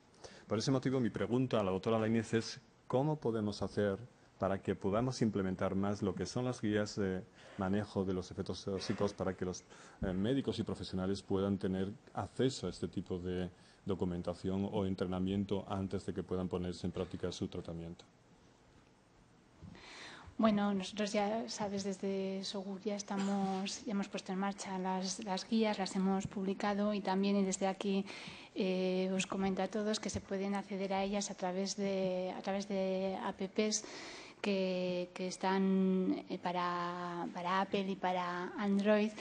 Por ese motivo, mi pregunta a la doctora Laínez es ¿cómo podemos hacer para que podamos implementar más lo que son las guías de manejo de los efectos tóxicos para que los médicos y profesionales puedan tener acceso a este tipo de documentación o entrenamiento antes de que puedan ponerse en práctica su tratamiento? Bueno, nosotros ya sabes, desde Sogur ya hemos puesto en marcha las guías, las hemos publicado y también desde aquí os comento a todos que se pueden acceder a ellas a través de apps que están para Apple y para Android.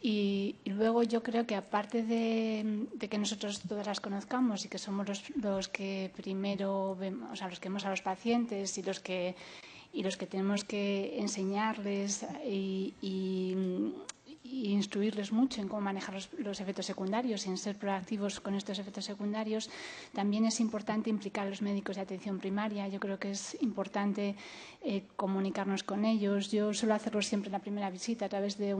Y luego yo creo que aparte de que nosotros todas las conozcamos y que somos los que primero vemos, o sea, los que vemos a los pacientes y los que tenemos que enseñarles y instruirles mucho en cómo manejar los efectos secundarios y en ser proactivos con estos efectos secundarios, también es importante implicar a los médicos de atención primaria. Yo creo que es importante comunicarnos con ellos. Yo suelo hacerlo siempre en la primera visita a través de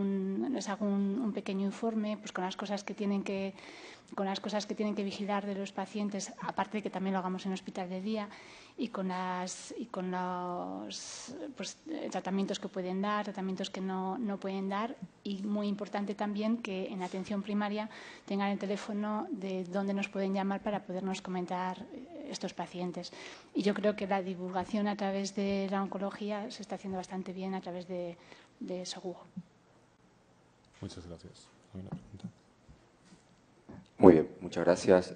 les hago un pequeño informe pues con las cosas que tienen que vigilar de los pacientes, aparte de que también lo hagamos en hospital de día, y con los tratamientos que pueden dar, tratamientos que no pueden dar, y muy muy importante también que en atención primaria tengan el teléfono de donde nos pueden llamar para podernos comentar estos pacientes. Y yo creo que la divulgación a través de la oncología se está haciendo bastante bien a través de Segugo. Muchas gracias. ¿Alguna pregunta? Muy bien, muchas gracias.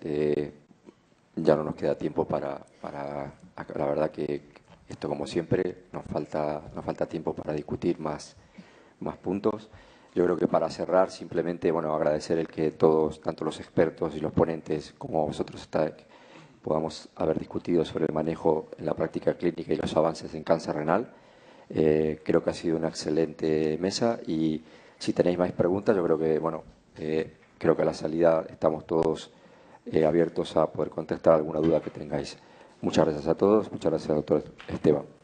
Ya no nos queda tiempo para la verdad que esto, como siempre, nos falta tiempo para discutir más puntos. Yo creo que para cerrar, simplemente, bueno, agradecer el que todos, tanto los expertos y los ponentes como vosotros, podamos haber discutido sobre el manejo en la práctica clínica y los avances en cáncer renal. Creo que ha sido una excelente mesa y si tenéis más preguntas, yo creo que, bueno, creo que a la salida estamos todos abiertos a poder contestar alguna duda que tengáis. Muchas gracias a todos. Muchas gracias, doctor Esteban.